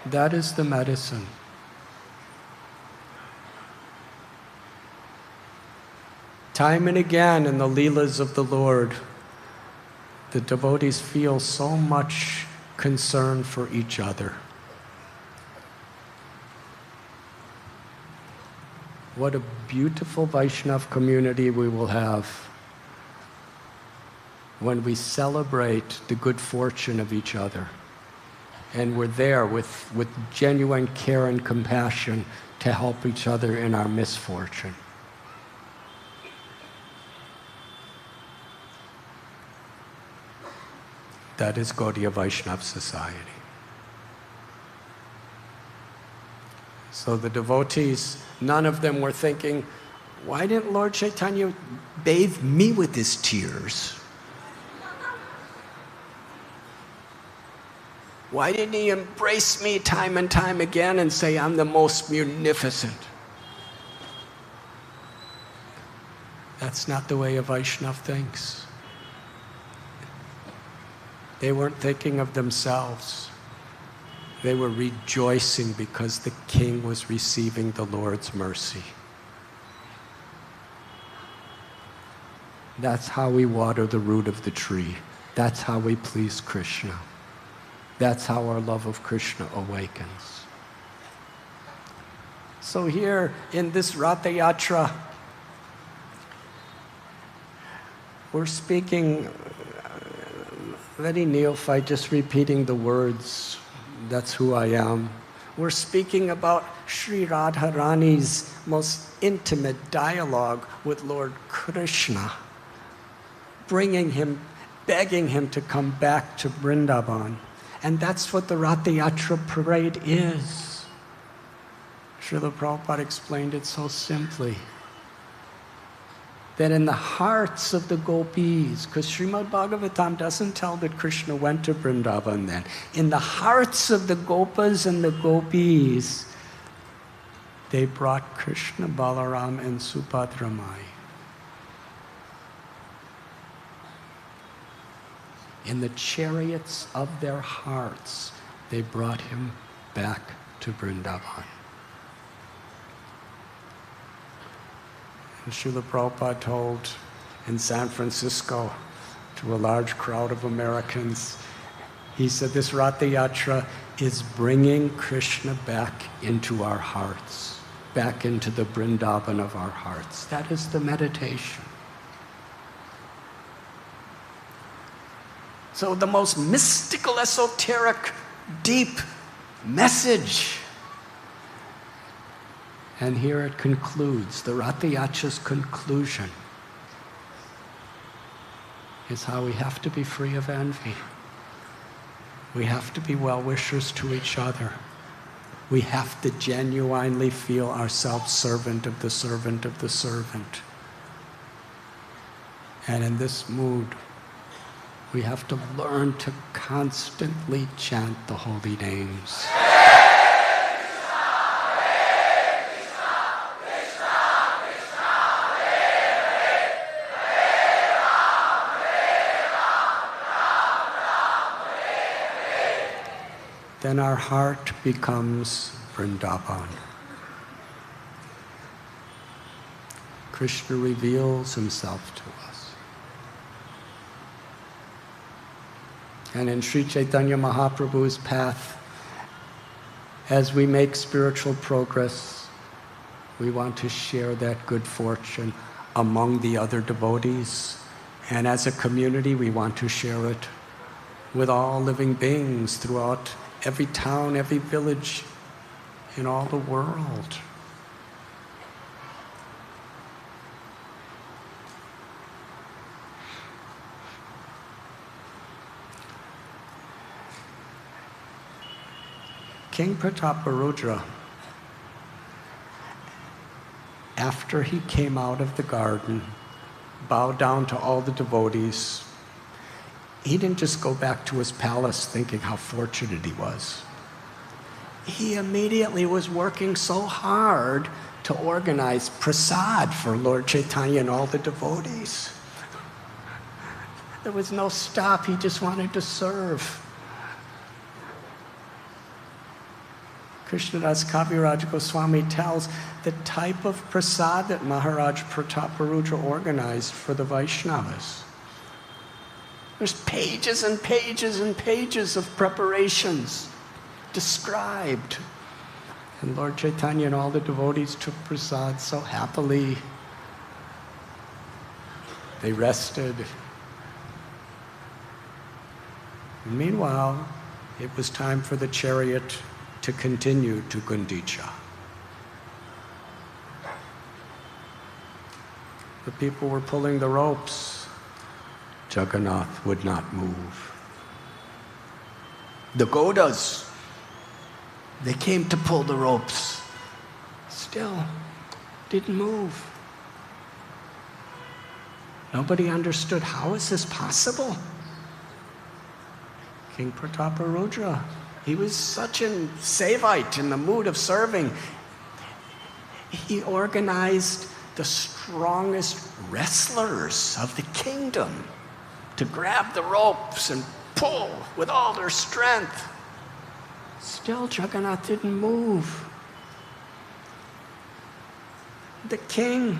That is the medicine. Time and again in the Leelas of the Lord, the devotees feel so much concern for each other. What a beautiful Vaishnava community we will have when we celebrate the good fortune of each other. And we're there with genuine care and compassion to help each other in our misfortune. That is Gaudiya Vaishnava society. So the devotees, none of them were thinking, why didn't Lord Chaitanya bathe me with his tears? Why didn't he embrace me time and time again and say, I'm the most munificent? That's not the way a Vaishnava thinks. They weren't thinking of themselves. They were rejoicing because the king was receiving the Lord's mercy. That's how we water the root of the tree. That's how we please Krishna. That's how our love of Krishna awakens. So here in this Ratha Yatra, we're speaking very neophyte, just repeating the words, that's who I am. We're speaking about Sri Radharani's most intimate dialogue with Lord Krishna. bringing him, begging him to come back to Vrindavan. And that's what the Ratha Yatra parade is. Srila Prabhupada explained it so simply. That in the hearts of the gopis, because Srimad Bhagavatam doesn't tell that Krishna went to Vrindavan then. In the hearts of the gopas and the gopis, they brought Krishna, Balaram, and Subhadramai. In the chariots of their hearts, they brought him back to Vrindavan. And Srila Prabhupada told in San Francisco to a large crowd of Americans, he said, this Ratha Yatra is bringing Krishna back into our hearts, back into the Vrindavan of our hearts. That is the meditation. So the most mystical, esoteric, deep message. And here it concludes, the Ratha Yatra's conclusion is how we have to be free of envy. We have to be well-wishers to each other. We have to genuinely feel ourselves servant of the servant of the servant. And in this mood, we have to learn to constantly chant the holy names. Then our heart becomes Vrindavan. Krishna reveals himself to us. And in Sri Chaitanya Mahaprabhu's path, as we make spiritual progress, we want to share that good fortune among the other devotees. And as a community, we want to share it with all living beings throughout every town, every village in all the world. King Prataparudra, after he came out of the garden, bowed down to all the devotees. He didn't just go back to his palace thinking how fortunate he was. He immediately was working so hard to organize prasad for Lord Chaitanya and all the devotees. There was no stop, he just wanted to serve. Krishnadas Kaviraj Goswami tells the type of prasad that Maharaj Prataparudra organized for the Vaishnavas. There's pages and pages and pages of preparations described. And Lord Chaitanya and all the devotees took prasad so happily. They rested. And meanwhile, it was time for the chariot to continue to Gundicha. The people were pulling the ropes. Jagannath would not move. The Godas, they came to pull the ropes. Still didn't move. Nobody understood, how is this possible? King Prataparudra, he was such a Sevite in the mood of serving. He organized the strongest wrestlers of the kingdom to grab the ropes and pull with all their strength. Still, Jagannath didn't move. The king,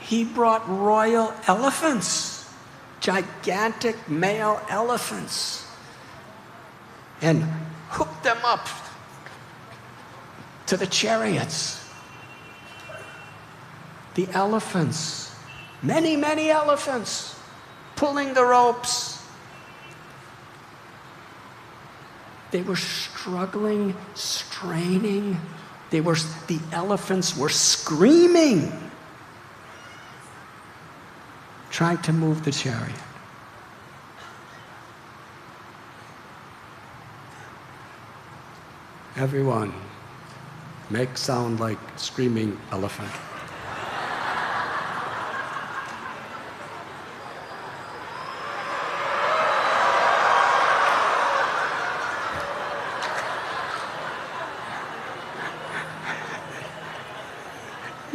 he brought royal elephants, gigantic male elephants, and hooked them up to the chariots. The elephants, many, many elephants, pulling the ropes. They were struggling, straining. The elephants were screaming, trying to move the chariot. Everyone, make sound like screaming elephant.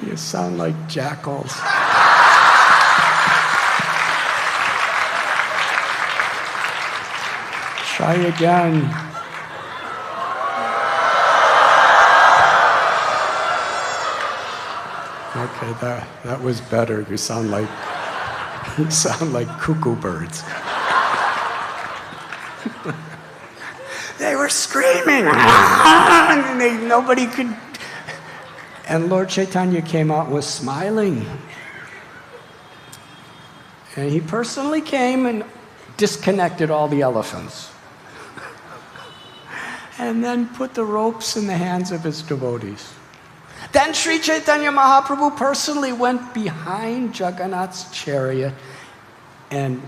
You sound like jackals. Try again. Okay, that was better. You sound like cuckoo birds. They were screaming, and nobody could. And Lord Chaitanya came out and was smiling. And he personally came and disconnected all the elephants. And then put the ropes in the hands of his devotees. Then Sri Chaitanya Mahaprabhu personally went behind Jagannath's chariot, and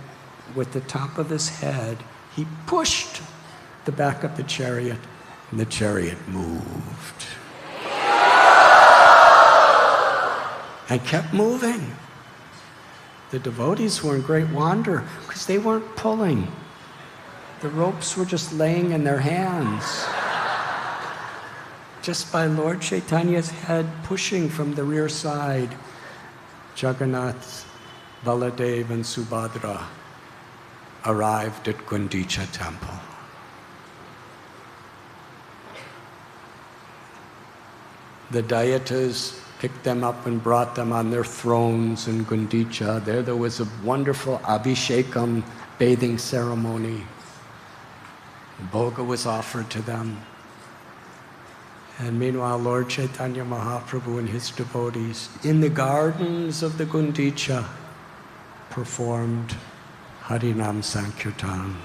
with the top of his head, he pushed the back of the chariot, and the chariot moved. And kept moving. The devotees were in great wonder because they weren't pulling. The ropes were just laying in their hands. Just by Lord Chaitanya's head pushing from the rear side, Jagannath, Baladev, and Subhadra arrived at Gundicha temple. The Dayatas picked them up and brought them on their thrones in Gundicha. There was a wonderful Abhishekam bathing ceremony. Bhoga was offered to them. And meanwhile, Lord Chaitanya Mahaprabhu and his devotees in the gardens of the Gundicha performed Harinam Sankirtan.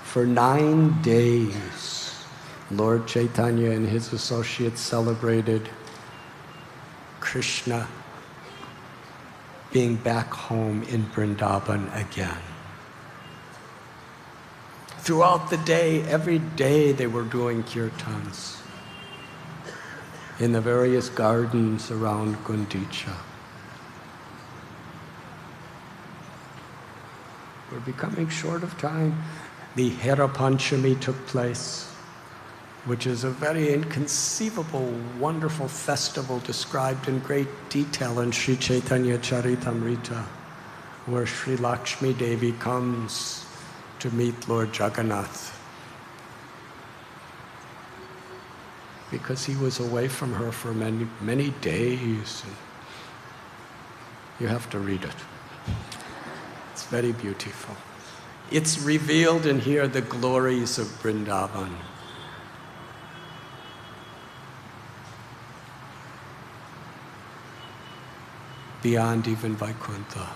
For 9 days, Lord Chaitanya and his associates celebrated Krishna being back home in Vrindavan again. Throughout the day, every day they were doing kirtans in the various gardens around Gundicha. We're becoming short of time. The Hera Panchami took place, which is a very inconceivable, wonderful festival described in great detail in Sri Chaitanya Charitamrita, where Sri Lakshmi Devi comes to meet Lord Jagannath because he was away from her for many, many days. You have to read it. It's very beautiful. It's revealed in here the glories of Vrindavan. Beyond even Vaikuntha.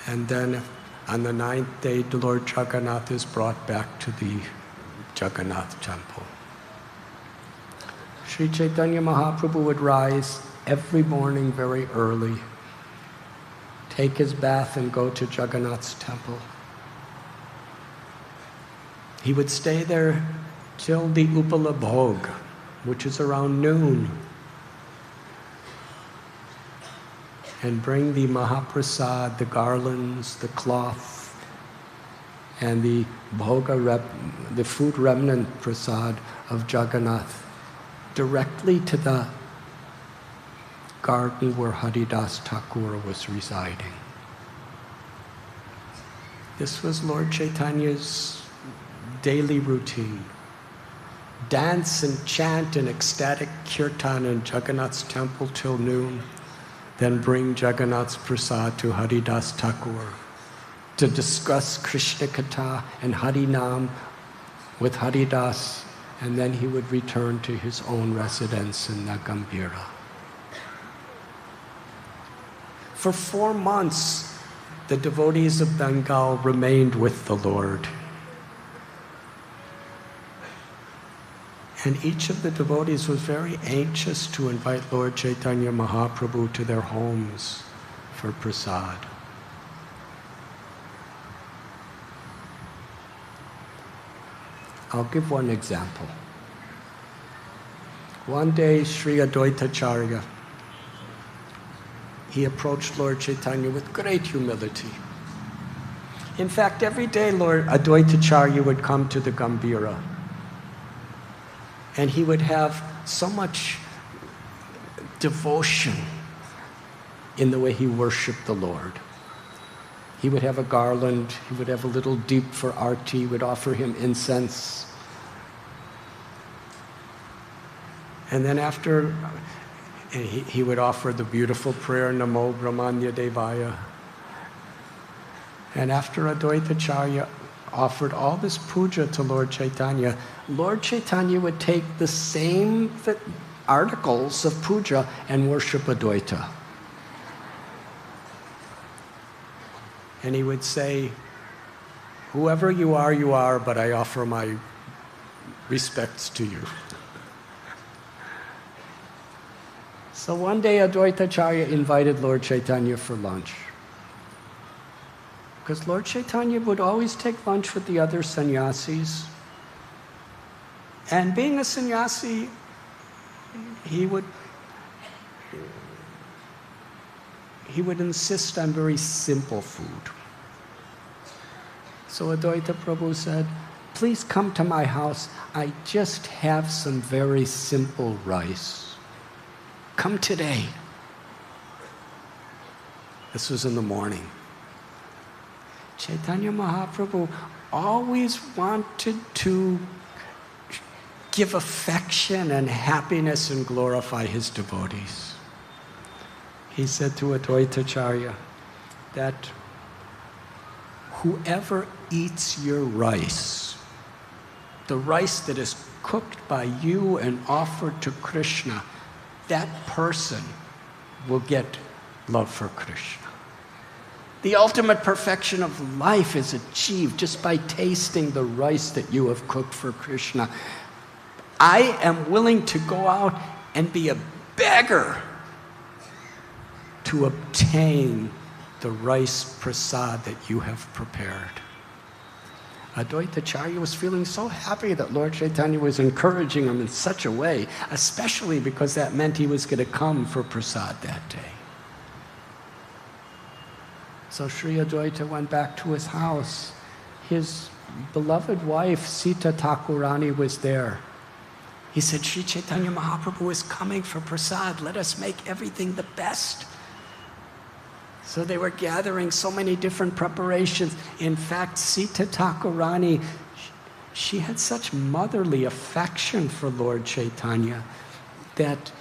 And then on the 9th day, Lord Jagannath is brought back to the Jagannath temple. Sri Chaitanya Mahaprabhu would rise every morning very early, take his bath and go to Jagannath's temple. He would stay there till the Upala Bhog, which is around noon, and bring the Mahaprasad, the garlands, the cloth, and the bhoga, the food remnant prasad of Jagannath directly to the garden where Haridas Thakur was residing. This was Lord Chaitanya's daily routine. Dance and chant and ecstatic kirtan in Jagannath's temple till noon, then bring Jagannath's prasad to Haridas Thakur to discuss Krishna Katha and Harinam with Haridas, and then he would return to his own residence in Nagambira. For 4 months, the devotees of Bengal remained with the Lord. And each of the devotees was very anxious to invite Lord Chaitanya Mahaprabhu to their homes for prasad. I'll give one example. One day, Sri Advaitacharya, he approached Lord Chaitanya with great humility. In fact, every day Lord Advaitacharya would come to the Gambhira, and he would have so much devotion in the way he worshiped the Lord. He would have a garland, he would have a little deep for arti, would offer him incense. And then after, he would offer the beautiful prayer, Namo Brahmanya Devaya. And after Advaitacharya offered all this puja to Lord Chaitanya, Lord Chaitanya would take the same articles of puja and worship Advaita. And he would say, whoever you are, but I offer my respects to you. So one day Advaitacharya invited Lord Chaitanya for lunch. Because Lord Chaitanya would always take lunch with the other sannyasis. And being a sannyasi, he would insist on very simple food. So Advaita Prabhu said, please come to my house. I just have some very simple rice. Come today. This was in the morning. Chaitanya Mahaprabhu always wanted to give affection and happiness and glorify his devotees. He said to Advaitacharya that whoever eats your rice, the rice that is cooked by you and offered to Krishna, that person will get love for Krishna. The ultimate perfection of life is achieved just by tasting the rice that you have cooked for Krishna. I am willing to go out and be a beggar to obtain the rice prasad that you have prepared. Advaitacharya was feeling so happy that Lord Chaitanya was encouraging him in such a way, especially because that meant he was going to come for prasad that day. So Sri Advaita went back to his house. His beloved wife, Sita Thakurani, was there. He said, Sri Chaitanya Mahaprabhu is coming for prasad. Let us make everything the best. So they were gathering so many different preparations. In fact, Sita Thakurani, she had such motherly affection for Lord Chaitanya that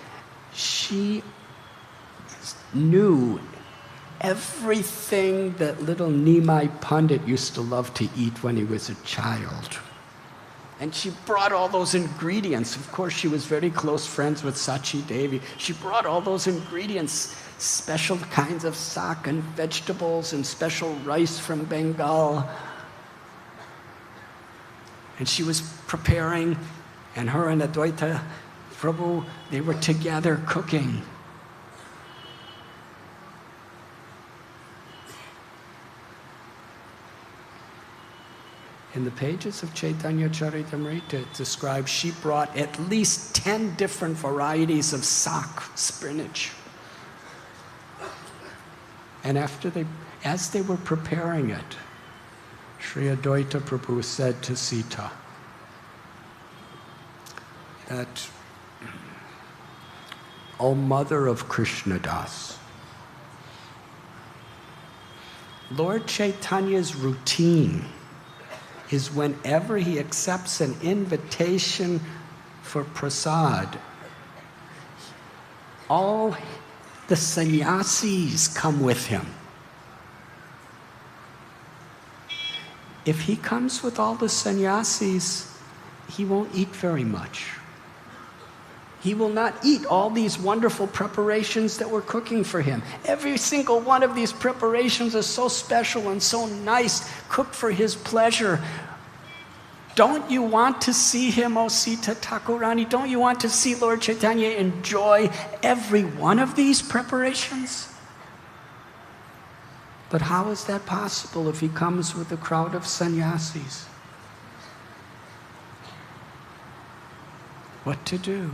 she knew everything that little Nimai Pandit used to love to eat when he was a child. And she brought all those ingredients. Of course, she was very close friends with Sachi Devi. She brought all those ingredients, special kinds of sak and vegetables and special rice from Bengal. And she was preparing, and her and Advaita Prabhu, they were together cooking. In the pages of Chaitanya Charitamrita, it describes she brought at least 10 different varieties of sak, spinach. And as they were preparing it, Sri Advaita Prabhu said to Sita that, O mother of Krishnadas, Lord Chaitanya's routine is whenever he accepts an invitation for prasad, all the sannyasis come with him. If he comes with all the sannyasis, he won't eat very much. He will not eat all these wonderful preparations that we're cooking for him. Every single one of these preparations is so special and so nice, cooked for his pleasure. Don't you want to see him, O Sita Thakurani? Don't you want to see Lord Chaitanya enjoy every one of these preparations? But how is that possible if he comes with a crowd of sannyasis? What to do?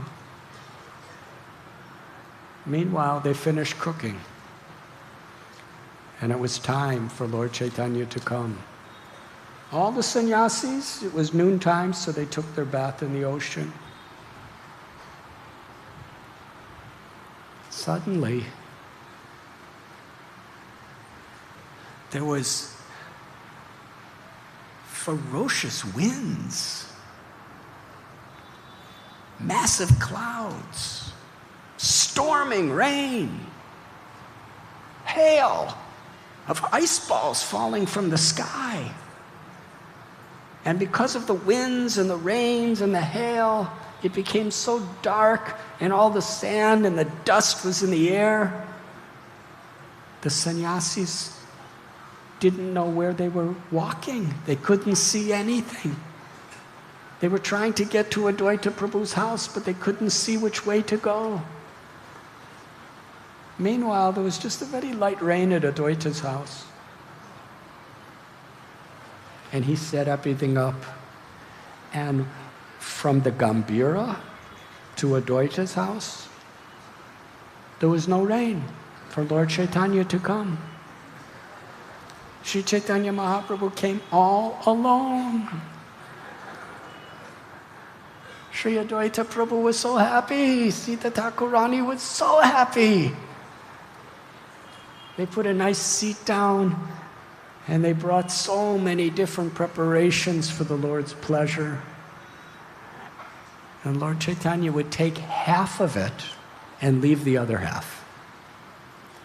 Meanwhile, they finished cooking. And it was time for Lord Chaitanya to come. All the sannyasis, it was noontime, so they took their bath in the ocean. Suddenly, there was ferocious winds, massive clouds, storming rain, hail of ice balls falling from the sky. And because of the winds and the rains and the hail, it became so dark, and all the sand and the dust was in the air. The sannyasis didn't know where they were walking. They couldn't see anything. They were trying to get to Advaita Prabhu's house, but they couldn't see which way to go. Meanwhile, there was just a very light rain at Advaita's house. And he set everything up. And from the Gambhira to Advaita's house, there was no rain for Lord Chaitanya to come. Sri Chaitanya Mahaprabhu came all alone. Sri Advaita Prabhu was so happy. Sita Thakurani was so happy. They put a nice seat down, and they brought so many different preparations for the Lord's pleasure. And Lord Chaitanya would take half of it and leave the other half.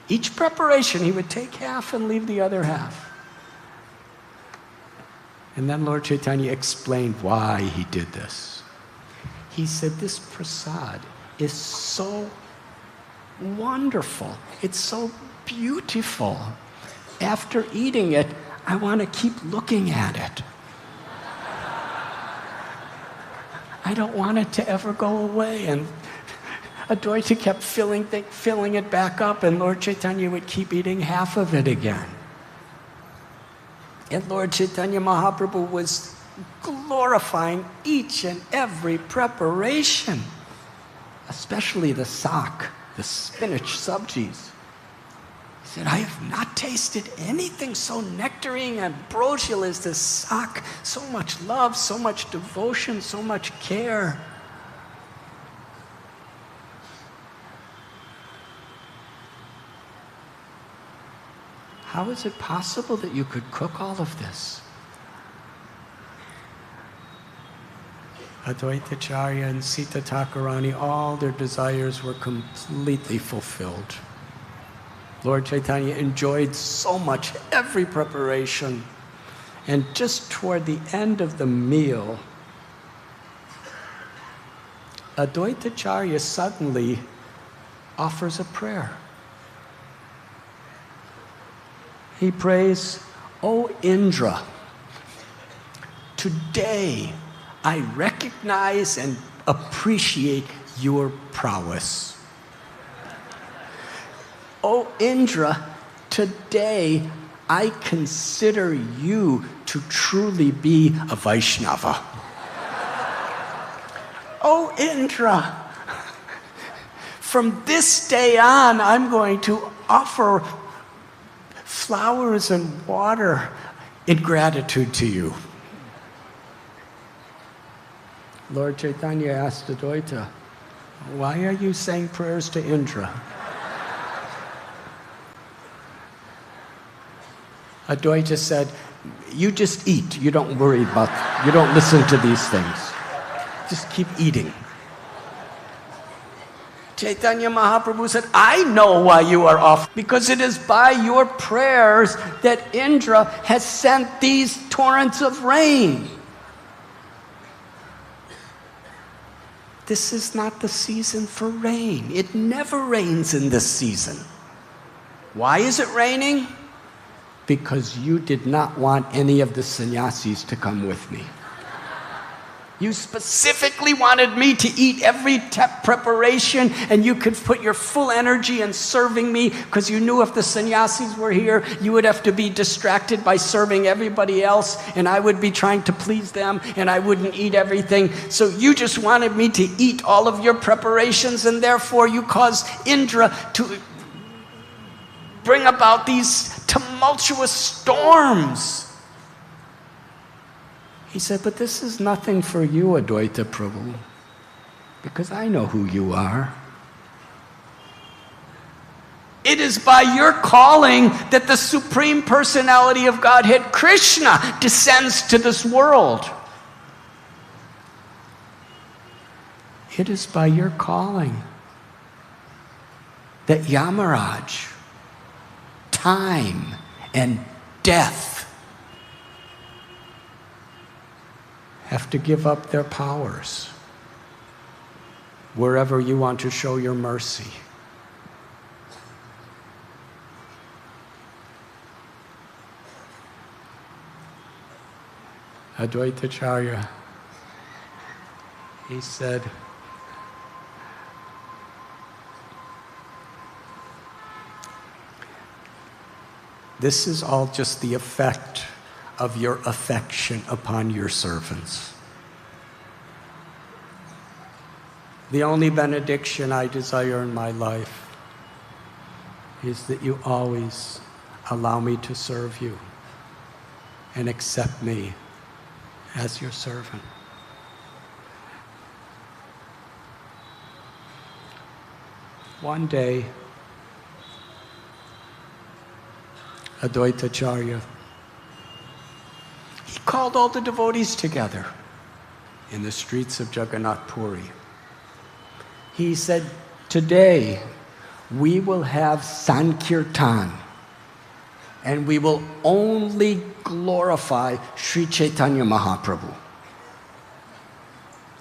Each preparation, he would take half and leave the other half. And then Lord Chaitanya explained why he did this. He said, this prasad is so wonderful. It's so beautiful. After eating it, I want to keep looking at it. I don't want it to ever go away. And Advaita kept filling it back up, and Lord Chaitanya would keep eating half of it again. And Lord Chaitanya Mahaprabhu was glorifying each and every preparation, especially the sak, the spinach sabjis. He said, I have not tasted anything so nectarine and ambrosial as this sak. So much love, so much devotion, so much care. How is it possible that you could cook all of this? Advaitacharya and Sita Thakurani, all their desires were completely fulfilled. Lord Chaitanya enjoyed so much every preparation. And just toward the end of the meal, Advaitacharya suddenly offers a prayer. He prays, O Indra, today I recognize and appreciate your prowess. O Indra, today I consider you to truly be a Vaishnava. O Indra, from this day on I'm going to offer flowers and water in gratitude to you. Lord Chaitanya asked Advaita, why are you saying prayers to Indra? Advaita said, you just eat. You don't worry about, you don't listen to these things. Just keep eating. Chaitanya Mahaprabhu said, I know why you are off, because it is by your prayers that Indra has sent these torrents of rain. This is not the season for rain. It never rains in this season. Why is it raining? Because you did not want any of the sannyasis to come with me. You specifically wanted me to eat every preparation, and you could put your full energy in serving me because you knew if the sannyasis were here, you would have to be distracted by serving everybody else, and I would be trying to please them, and I wouldn't eat everything. So you just wanted me to eat all of your preparations, and therefore you caused Indra to bring about these tumultuous storms. He said, but this is nothing for you, Advaita Prabhu, because I know who you are. It is by your calling that the Supreme Personality of Godhead, Krishna, descends to this world. It is by your calling that Yamaraj, time, and death have to give up their powers wherever you want to show your mercy. Advaitacharya, he said, this is all just the effect of your affection upon your servants. The only benediction I desire in my life is that you always allow me to serve you and accept me as your servant. One day, Advaitacharya, he called all the devotees together in the streets of Jagannath Puri. He said, today we will have Sankirtan, and we will only glorify Sri Chaitanya Mahaprabhu.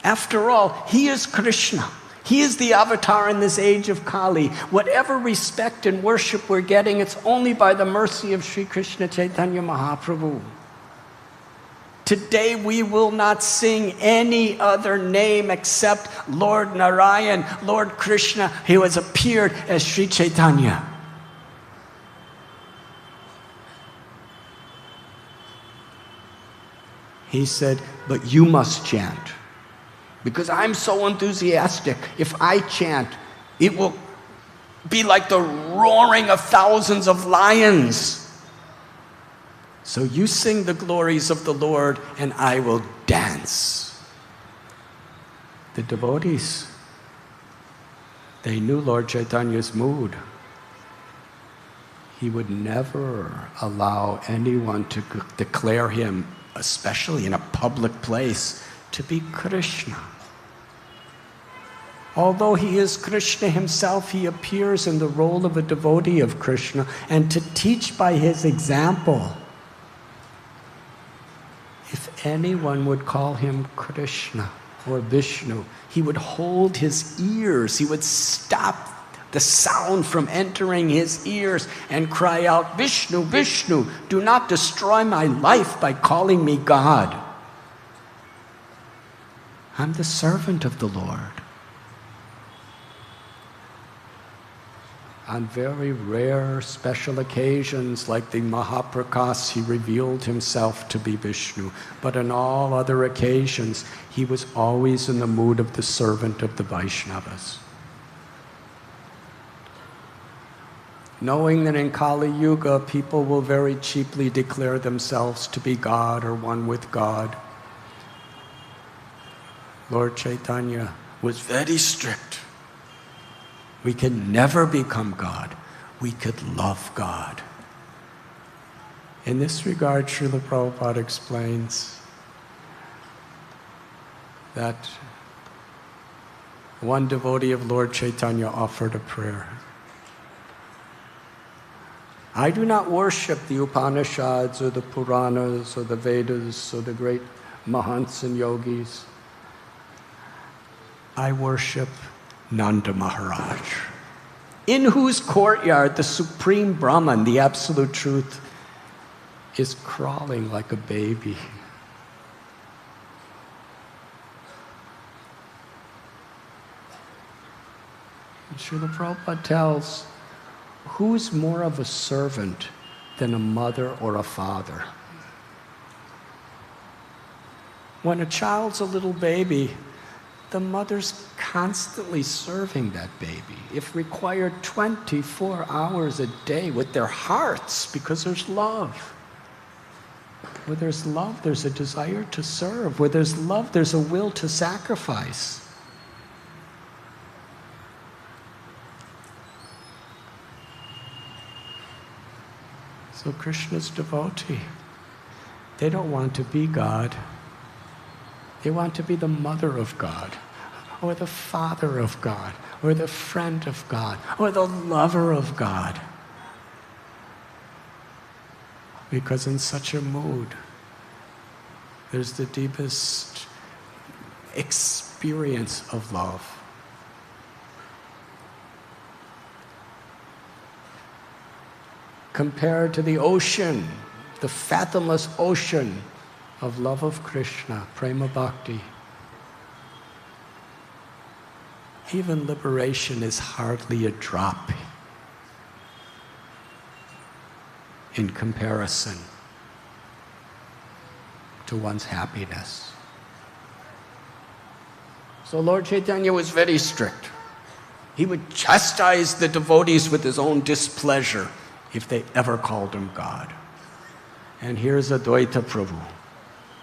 After all, he is Krishna. He is the avatar in this age of Kali. Whatever respect and worship we're getting, it's only by the mercy of Sri Krishna Chaitanya Mahaprabhu. Today we will not sing any other name except Lord Narayan, Lord Krishna, who has appeared as Sri Chaitanya. He said, but you must chant. Because I'm so enthusiastic, if I chant, it will be like the roaring of thousands of lions. So you sing the glories of the Lord, and I will dance. The devotees, they knew Lord Chaitanya's mood. He would never allow anyone to declare him, especially in a public place, to be Krishna. Although he is Krishna himself, he appears in the role of a devotee of Krishna, and to teach by his example. If anyone would call him Krishna or Vishnu, he would hold his ears, he would stop the sound from entering his ears and cry out, Vishnu, Vishnu, do not destroy my life by calling me God. I'm the servant of the Lord. On very rare special occasions like the Mahaprakas, he revealed himself to be Vishnu. But on all other occasions, he was always in the mood of the servant of the Vaishnavas. Knowing that in Kali Yuga, people will very cheaply declare themselves to be God or one with God, Lord Chaitanya was very strict. We can never become God. We could love God. In this regard, Srila Prabhupada explains that one devotee of Lord Chaitanya offered a prayer. I do not worship the Upanishads or the Puranas or the Vedas or the great Mahants and Yogis. I worship Nanda Maharaj, in whose courtyard the Supreme Brahman, the Absolute Truth, is crawling like a baby. Srila Prabhupada tells, who's more of a servant than a mother or a father? When a child's a little baby, the mother's constantly serving that baby, if required 24 hours a day with their hearts, because there's love. Where there's love, there's a desire to serve. Where there's love, there's a will to sacrifice. So Krishna's devotee, they don't want to be God. They want to be the mother of God, or the father of God, or the friend of God, or the lover of God. Because in such a mood, there's the deepest experience of love. Compared to the ocean, the fathomless ocean of love of Krishna, prema bhakti, even liberation is hardly a drop in comparison to one's happiness. So Lord Chaitanya was very strict. He would chastise the devotees with his own displeasure if they ever called him God. And here's Advaita Prabhu.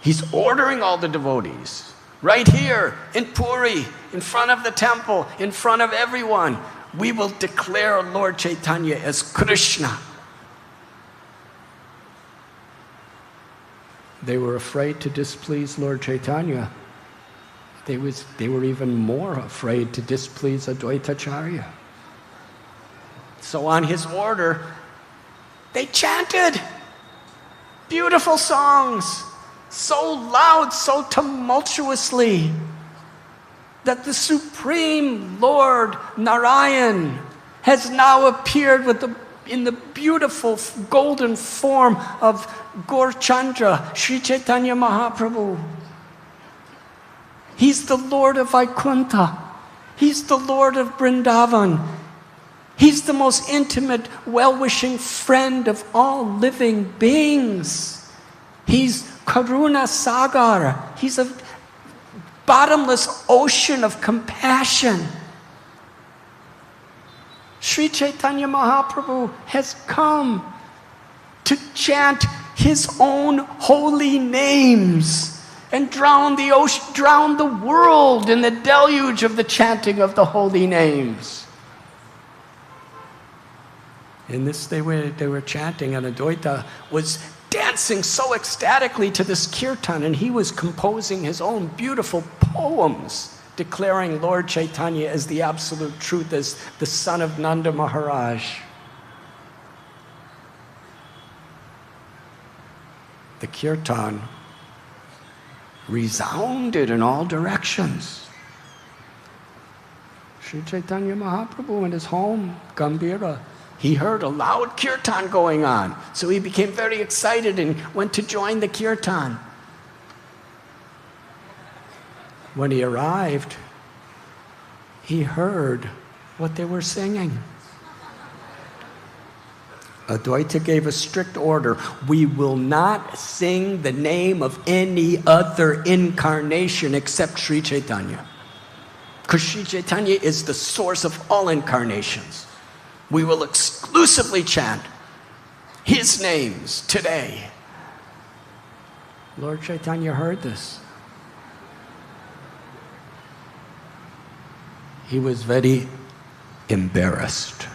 He's ordering all the devotees, right here in Puri, in front of the temple, in front of everyone. We will declare Lord Chaitanya as Krishna. They were afraid to displease Lord Chaitanya. They were even more afraid to displease Advaitacharya. So on his order, they chanted beautiful songs, so loud, so tumultuously, that the Supreme Lord Narayan has now appeared in the beautiful golden form of Gaurchandra, Sri Chaitanya Mahaprabhu. He's the Lord of Vaikuntha. He's the Lord of Vrindavan. He's the most intimate, well-wishing friend of all living beings. He's Karuna Sagar. He's a bottomless ocean of compassion. Sri Chaitanya Mahaprabhu has come to chant his own holy names and drown the world in the deluge of the chanting of the holy names. In this they were chanting, and Advaita was dancing so ecstatically to this kirtan, and he was composing his own beautiful poems, declaring Lord Chaitanya as the absolute truth, as the son of Nanda Maharaj. The kirtan resounded in all directions. Sri Chaitanya Mahaprabhu in his home, Gambhira, he heard a loud kirtan going on. So he became very excited and went to join the kirtan. When he arrived, he heard what they were singing. Advaita gave a strict order: we will not sing the name of any other incarnation except Sri Chaitanya. Because Sri Chaitanya is the source of all incarnations. We will exclusively chant his names today. Lord Chaitanya heard this. He was very embarrassed.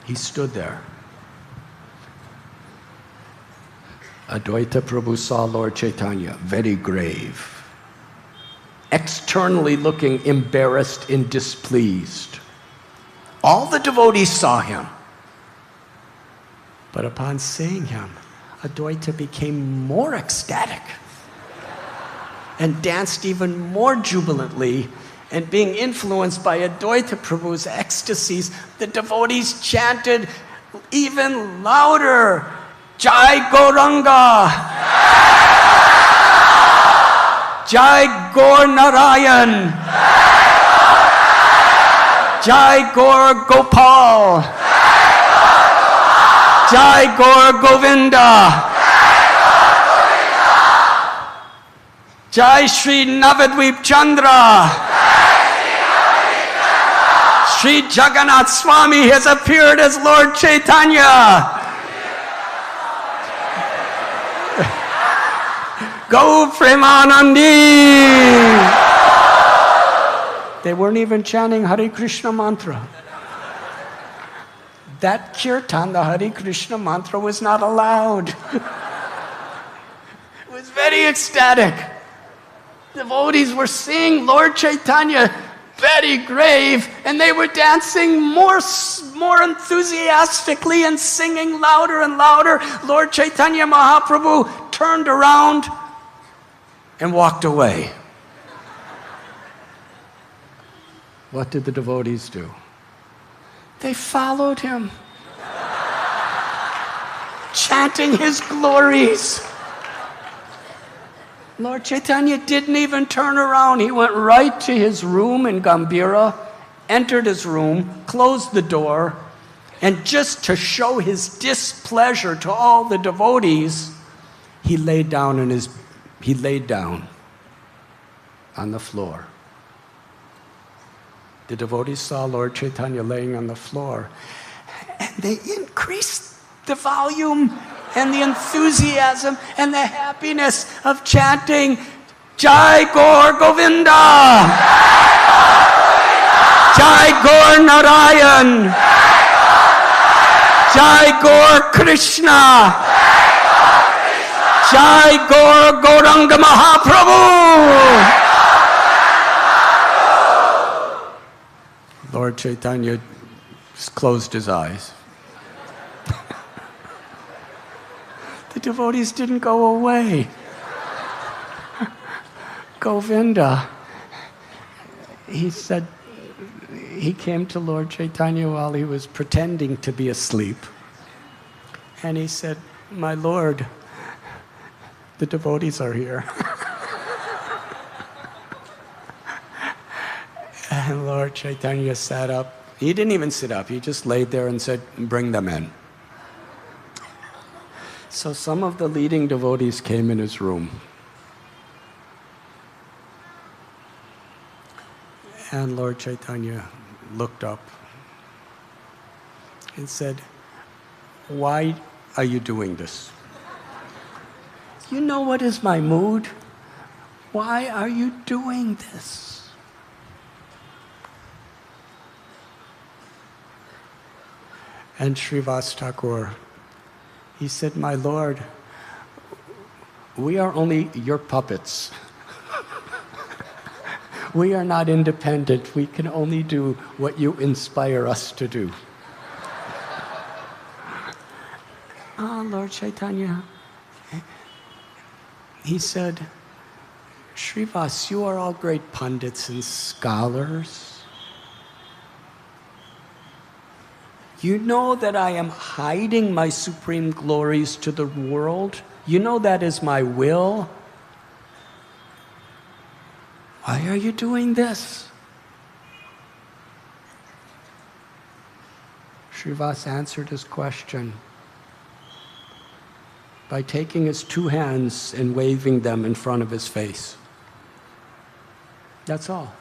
He stood there. Advaita Prabhu saw Lord Chaitanya, very grave, externally looking embarrassed and displeased. All the devotees saw him. But upon seeing him, Advaita became more ecstatic and danced even more jubilantly. And being influenced by Advaita Prabhu's ecstasies, the devotees chanted even louder, Jai Gauranga, Jai Gaur Narayan, Jai Gaur Gopal. Jai Gaur Govinda. Jai Shri Navadvip Chandra. Shri Jagannath Swami has appeared as Lord Chaitanya. Go Premanandi. They weren't even chanting Hare Krishna mantra. That kirtan, the Hare Krishna mantra, was not allowed. It was very ecstatic. Devotees were seeing Lord Chaitanya very grave, and they were dancing more enthusiastically and singing louder and louder. Lord Chaitanya Mahaprabhu turned around and walked away. What did the devotees do? They followed him, chanting his glories. Lord Chaitanya didn't even turn around. He went right to his room in Gambhira, entered his room, closed the door, and just to show his displeasure to all the devotees, he laid down on the floor. The devotees saw Lord Chaitanya laying on the floor, and they increased the volume and the enthusiasm and the happiness of chanting Jai Gaur Govinda, Jai Gaur Narayan, Jai Gaur Krishna, Jai Gaur Gauranga Mahaprabhu. Lord Chaitanya closed his eyes. The devotees didn't go away. Govinda, he said, he came to Lord Chaitanya while he was pretending to be asleep. And he said, "My Lord, the devotees are here." And Lord Chaitanya sat up. He didn't even sit up. He just laid there and said, "Bring them in." So some of the leading devotees came in his room. And Lord Chaitanya looked up and said, "Why are you doing this? You know what is my mood? Why are you doing this?" And Srivas Thakur, he said, "My Lord, we are only your puppets. We are not independent. We can only do what you inspire us to do." Lord Chaitanya, he said, "Srivas, you are all great pundits and scholars. You know that I am hiding my supreme glories to the world. You know that is my will. Why are you doing this?" Srivas answered his question by taking his two hands and waving them in front of his face. That's all.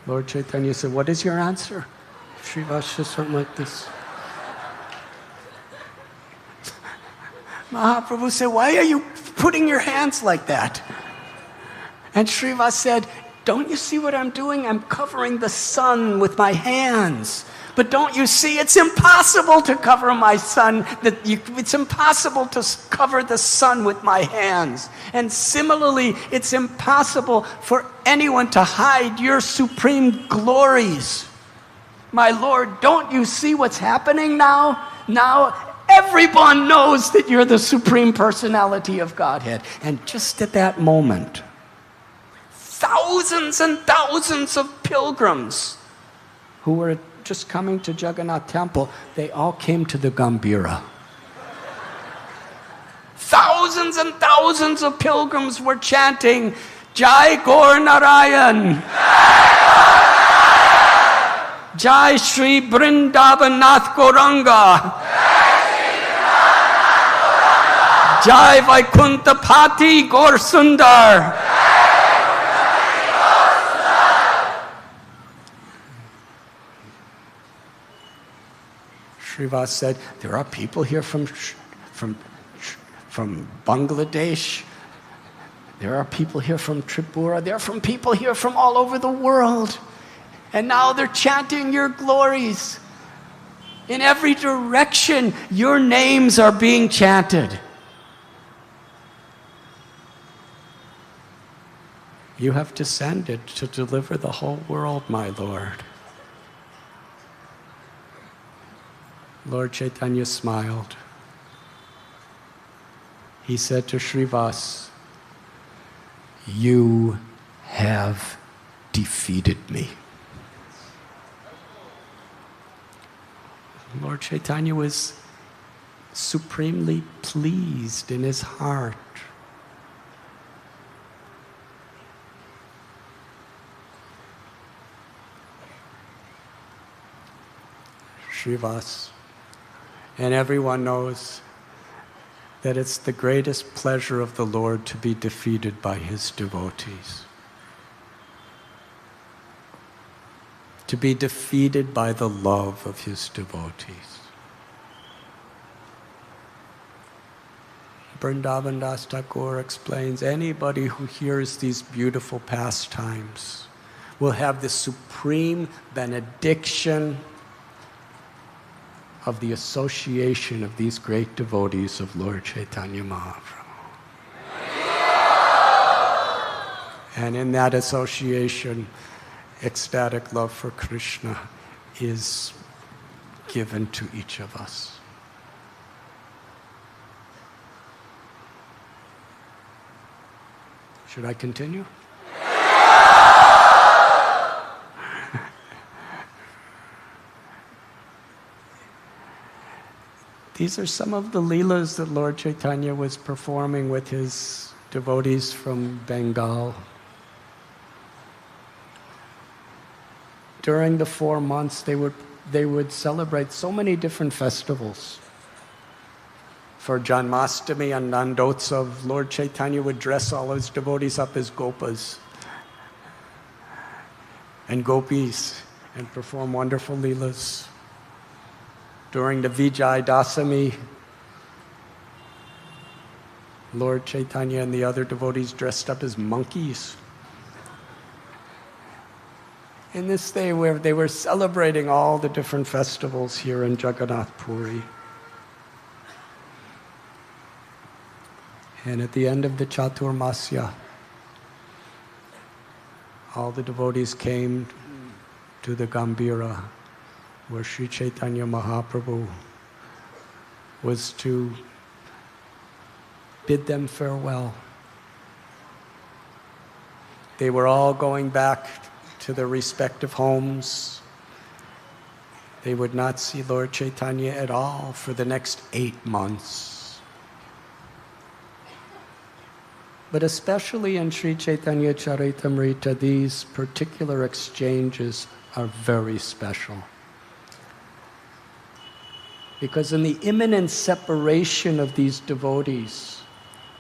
Lord Chaitanya said, "What is your answer?" Srivas said something like this. Mahaprabhu said, "Why are you putting your hands like that?" And Srivas said, "Don't you see what I'm doing? I'm covering the sun with my hands. But don't you see, it's impossible to cover my sun. It's impossible to cover the sun with my hands. And similarly, it's impossible for anyone to hide your supreme glories. My Lord, don't you see what's happening now? Now everyone knows that you're the Supreme Personality of Godhead." And just at that moment, thousands and thousands of pilgrims who were just coming to Jagannath Temple, they all came to the Gambhira. Thousands and thousands of pilgrims were chanting Jai Gaur Narayan. Jai Shri Vrindavan Nath Gauranga. Jai Vaikuntapati Gaur Sundar. Srivas said, there are people here from Bangladesh. There are people here from Tripura. There are people here from all over the world. And now they're chanting your glories. In every direction, your names are being chanted. You have descended to deliver the whole world, my Lord. Lord Chaitanya smiled. He said to Srivas, you have defeated me. Lord Chaitanya was supremely pleased in his heart. Srivas, and everyone knows that it's the greatest pleasure of the Lord to be defeated by his devotees. To be defeated by the love of his devotees. Vrindavan Das Thakur explains, anybody who hears these beautiful pastimes will have the supreme benediction of the association of these great devotees of Lord Chaitanya Mahaprabhu. And in that association, ecstatic love for Krishna is given to each of us. Should I continue? These are some of the leelas that Lord Chaitanya was performing with his devotees from Bengal. During the 4 months, they would celebrate so many different festivals. For Janmashtami and Nandotsav, Lord Chaitanya would dress all his devotees up as gopas and gopis and perform wonderful leelas. During the Vijay Dasami, Lord Chaitanya and the other devotees dressed up as monkeys. In this day where they were celebrating all the different festivals here in Jagannath Puri. And at the end of the Chaturmasya, all the devotees came to the Gambhira, where Sri Chaitanya Mahaprabhu was to bid them farewell. They were all going back to their respective homes. They would not see Lord Chaitanya at all for the next 8 months. But especially in Sri Chaitanya Charitamrita, these particular exchanges are very special. Because in the imminent separation of these devotees,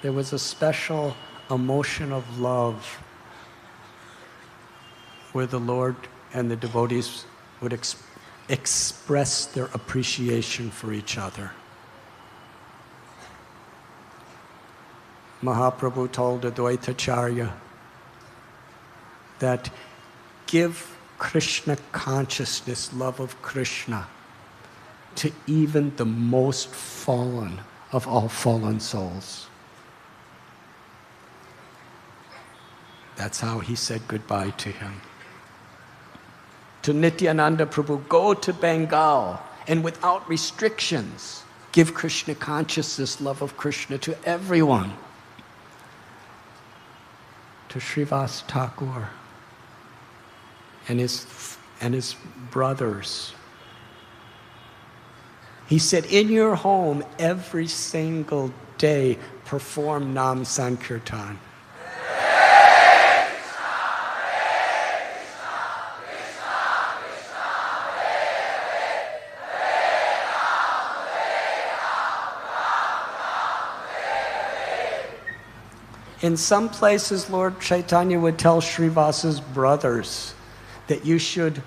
there was a special emotion of love where the Lord and the devotees would express their appreciation for each other. Mahaprabhu told Advaitacharya that give Krishna consciousness, love of Krishna, to even the most fallen of all fallen souls. That's how he said goodbye to him. To Nityananda Prabhu, go to Bengal and without restrictions, give Krishna consciousness, love of Krishna to everyone. To Srivas Thakur and his brothers, he said, in your home every single day perform Nam Sankirtan. In some places, Lord Chaitanya would tell Srivasa's brothers that you should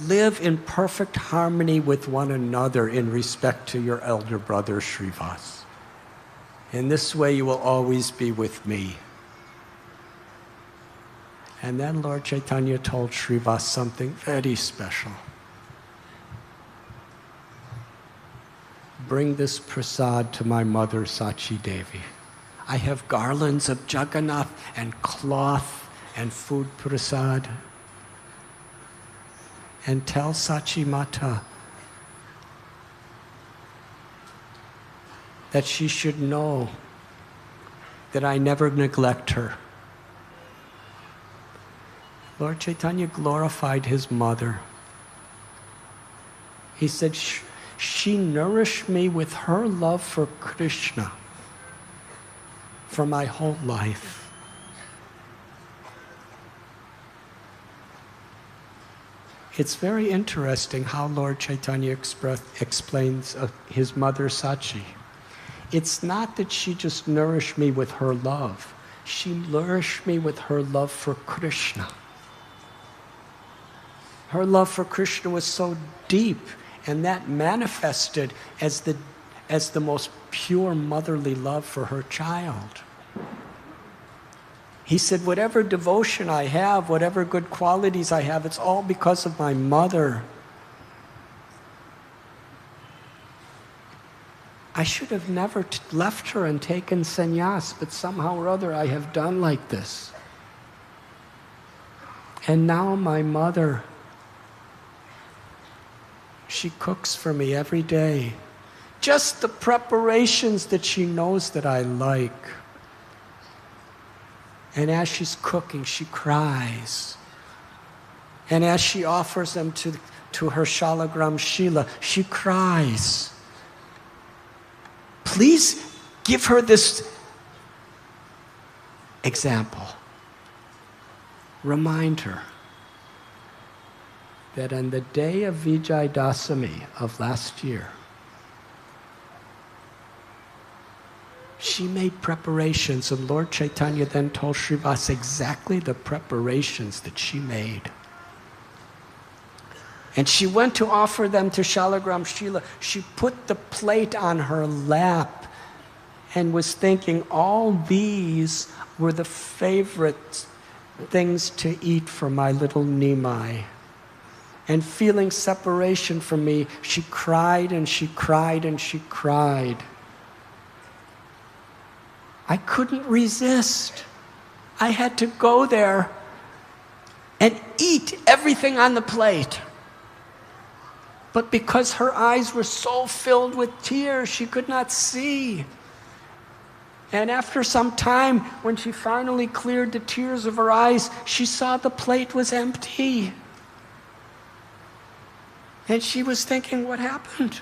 live in perfect harmony with one another in respect to your elder brother Srivas. In this way you will always be with me. And then Lord Chaitanya told Srivas something very special. Bring this prasad to my mother Sachi Devi. I have garlands of Jagannath and cloth and food prasad. And tell Sachi Mata that she should know that I never neglect her. Lord Chaitanya glorified his mother. He said, she nourished me with her love for Krishna for my whole life. It's very interesting how Lord Chaitanya explains his mother Sachi. It's not that she just nourished me with her love. She nourished me with her love for Krishna. Her love for Krishna was so deep, and that manifested as the most pure motherly love for her child. He said, whatever devotion I have, whatever good qualities I have, it's all because of my mother. I should have never left her and taken sannyas, but somehow or other I have done like this. And now my mother, she cooks for me every day. Just the preparations that she knows that I like. And as she's cooking, she cries. And as she offers them to her Shalagram Shila, she cries. Please give her this example. Remind her that on the day of Vijay Dasami of last year, she made preparations, and Lord Chaitanya then told Srivas exactly the preparations that she made. And she went to offer them to Shalagram Shila. She put the plate on her lap and was thinking all these were the favorite things to eat for my little Nimai. And feeling separation from me, she cried and she cried and she cried. I couldn't resist. I had to go there and eat everything on the plate. But because her eyes were so filled with tears, she could not see. And after some time, when she finally cleared the tears of her eyes, she saw the plate was empty. And she was thinking, what happened?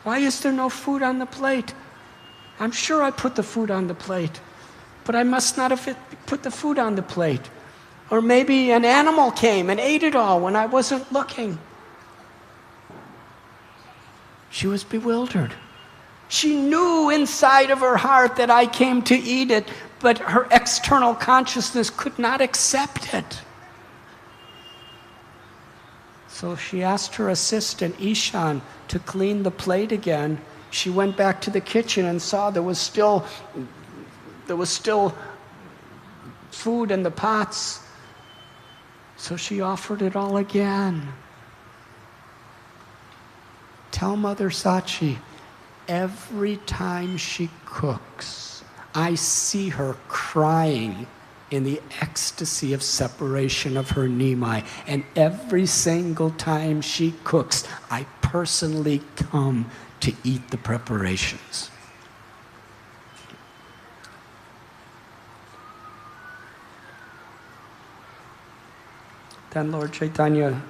Why is there no food on the plate? I'm sure I put the food on the plate, but I must not have put the food on the plate. Or maybe an animal came and ate it all when I wasn't looking. She was bewildered. She knew inside of her heart that I came to eat it, but her external consciousness could not accept it. So she asked her assistant, Ishan, to clean the plate again. She went back to the kitchen and saw there was still food in the pots. So she offered it all again. Tell Mother Sachi, every time she cooks, I see her crying in the ecstasy of separation of her Nimai. And every single time she cooks, I personally come to eat the preparations. Then Lord Chaitanya,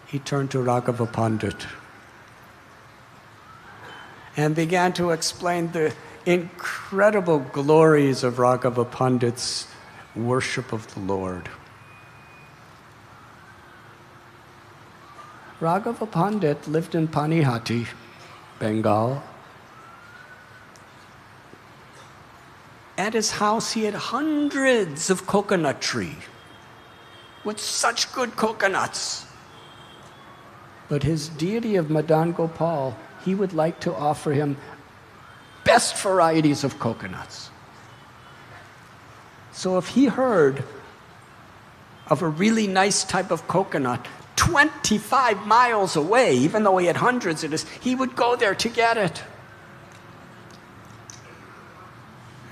he turned to Raghava Pandit and began to explain the incredible glories of Raghava Pandit's worship of the Lord. Raghava Pandit lived in Panihati, Bengal, At his house, he had hundreds of coconut trees with such good coconuts. But his deity of Madan Gopal, he would like to offer him best varieties of coconuts. So if he heard of a really nice type of coconut 25 miles away, even though he had hundreds of this, he would go there to get it.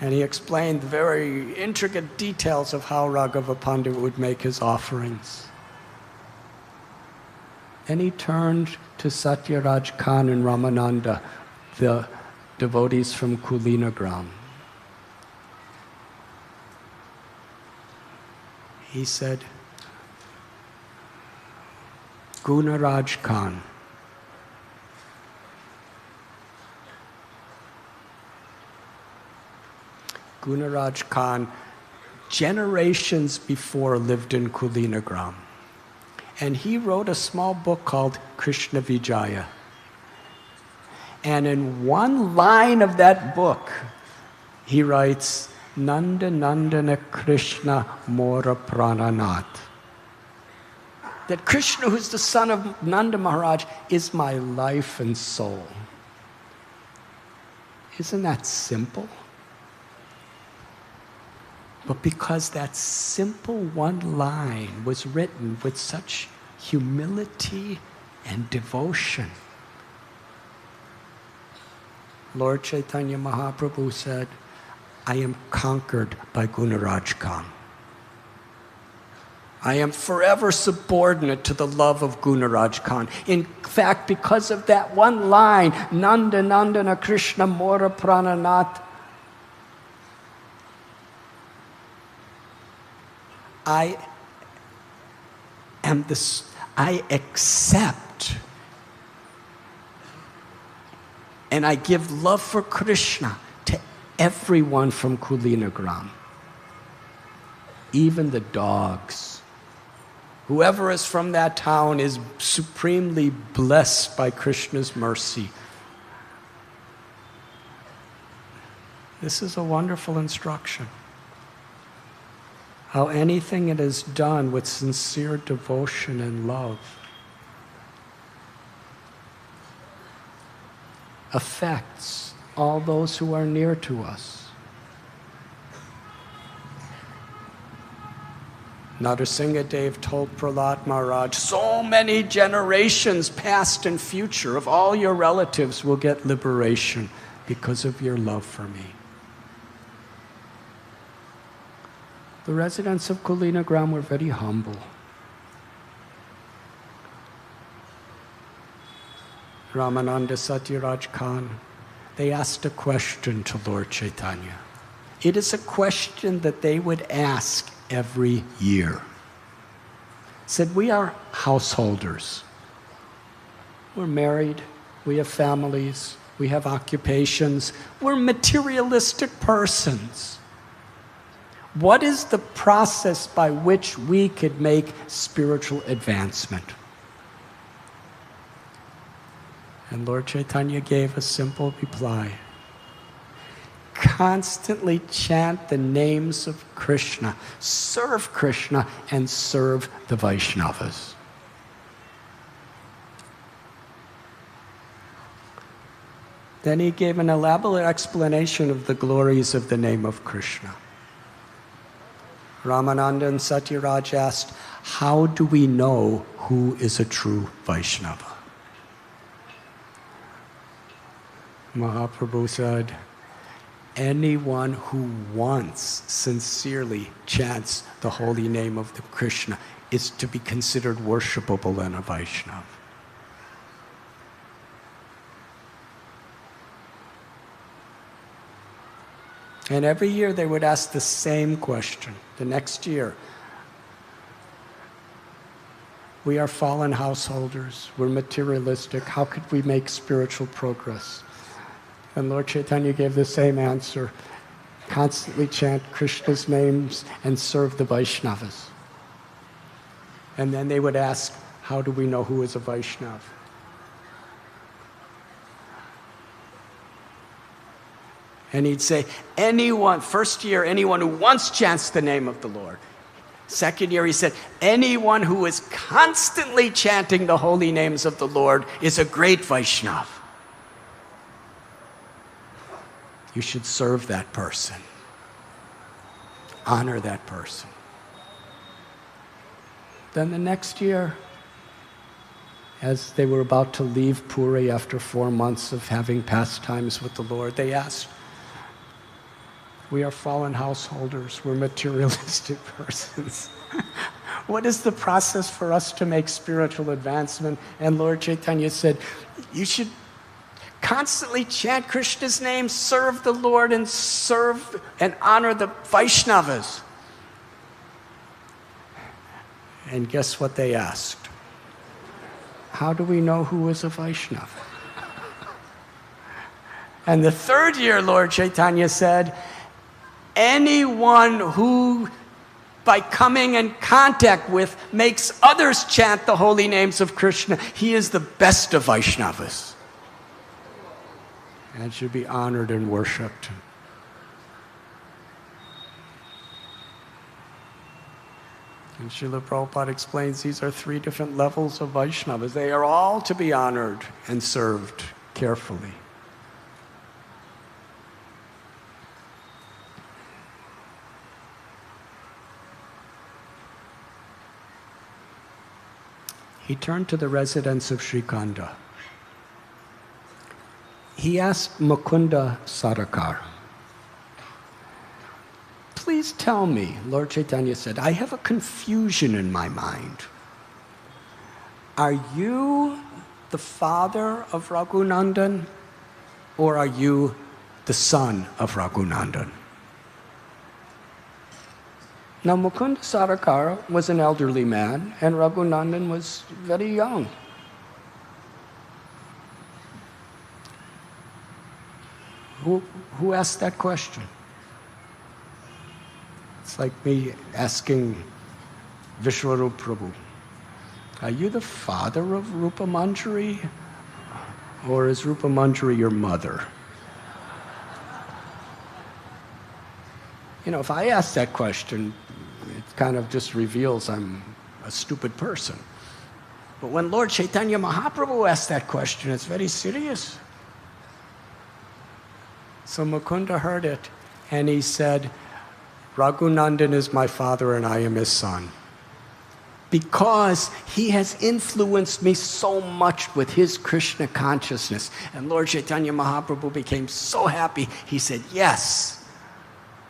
And he explained the very intricate details of how Raghava Pandit would make his offerings. Then he turned to Satyaraj Khan and Ramananda, the devotees from Kulinagram. He said, Gunaraj Khan, Gunaraj Khan, generations before, lived in Kulinagram. And he wrote a small book called Krishna Vijaya. And in one line of that book, he writes, Nanda Nandana Krishna Mora Prananath. That Krishna, who's the son of Nanda Maharaj, is my life and soul. Isn't that simple? But because that simple one line was written with such humility and devotion, Lord Chaitanya Mahaprabhu said, I am conquered by Gunaraj Khan. I am forever subordinate to the love of Gunaraj Khan. In fact, because of that one line, Nanda Nandana Krishna Mora Prananath, I accept and I give love for Krishna to everyone from Kulinagram, even the dogs. Whoever is from that town is supremely blessed by Krishna's mercy. This is a wonderful instruction. How anything that is done with sincere devotion and love affects all those who are near to us. Narsingha Dev told Prahlad Maharaj, so many generations past and future of all your relatives will get liberation because of your love for me. The residents of Kulinagram were very humble. Ramananda Satyaraj Khan, they asked a question to Lord Chaitanya. It is a question that they would ask every year. Said, we are householders. We're married, we have families, we have occupations, we're materialistic persons. What is the process by which we could make spiritual advancement? And Lord Chaitanya gave a simple reply. Constantly chant the names of Krishna, serve Krishna, and serve the Vaishnavas. Then he gave an elaborate explanation of the glories of the name of Krishna. Ramananda and Satyaraj asked, how do we know who is a true Vaishnava? Mahaprabhu said, anyone who once sincerely chants the holy name of the Krishna is to be considered worshipable and a Vaishnava. And every year they would ask the same question. The next year, we are fallen householders, we're materialistic, how could we make spiritual progress? And Lord Chaitanya gave the same answer. Constantly chant Krishna's names and serve the Vaishnavas. And then they would ask, how do we know who is a Vaishnava? And he'd say, anyone, first year, anyone who once chants the name of the Lord. Second year, he said, anyone who is constantly chanting the holy names of the Lord is a great Vaishnava. You should serve that person. Honor that person. Then the next year, as they were about to leave Puri after 4 months of having pastimes with the Lord, they asked, we are fallen householders, we're materialistic persons. What is the process for us to make spiritual advancement? And Lord Chaitanya said, you should constantly chant Krishna's name, serve the Lord, and serve and honor the Vaishnavas. And guess what they asked? How do we know who is a Vaishnava? And the third year, Lord Chaitanya said, anyone who, by coming in contact with, makes others chant the holy names of Krishna, he is the best of Vaishnavas. And should be honored and worshipped. And Srila Prabhupada explains these are 3 different levels of Vaishnavas. They are all to be honored and served carefully. He turned to the residents of Srikhanda. He asked Mukunda Sarakar, please tell me, Lord Chaitanya said, I have a confusion in my mind. Are you the father of Raghunandan, or are you the son of Raghunandan? Now, Mukunda Sarakar was an elderly man, and Raghunandan was very young. Who asked that question? It's like me asking Vishwarup Prabhu, are you the father of Rupa Manjari, or is Rupa Manjari your mother? You know, if I ask that question, it kind of just reveals I'm a stupid person. But when Lord Chaitanya Mahaprabhu asked that question, it's very serious. So Mukunda heard it, and he said, Raghunandan is my father and I am his son. Because he has influenced me so much with his Krishna consciousness. And Lord Chaitanya Mahaprabhu became so happy, he said, yes,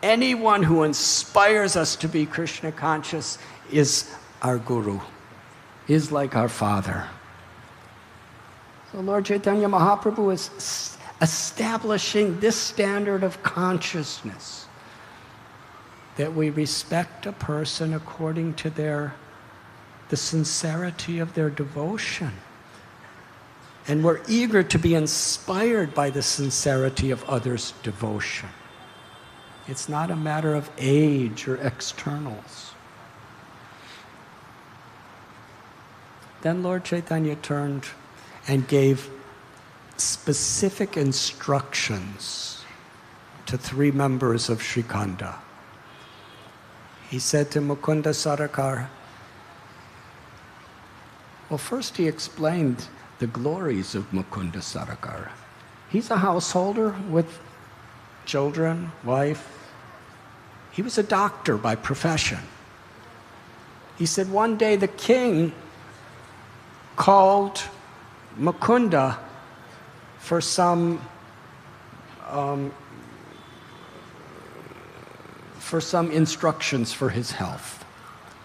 anyone who inspires us to be Krishna conscious is our guru, is like our father. So Lord Chaitanya Mahaprabhu is establishing this standard of consciousness, that we respect a person according to the sincerity of their devotion. And we're eager to be inspired by the sincerity of others' devotion. It's not a matter of age or externals. Then Lord Chaitanya turned and gave specific instructions to 3 members of Srikhanda. He said to Mukunda Sarakar, well, first he explained the glories of Mukunda Sarakar. He's a householder with children, wife. He was a doctor by profession. He said one day the king called Mukunda for some instructions for his health.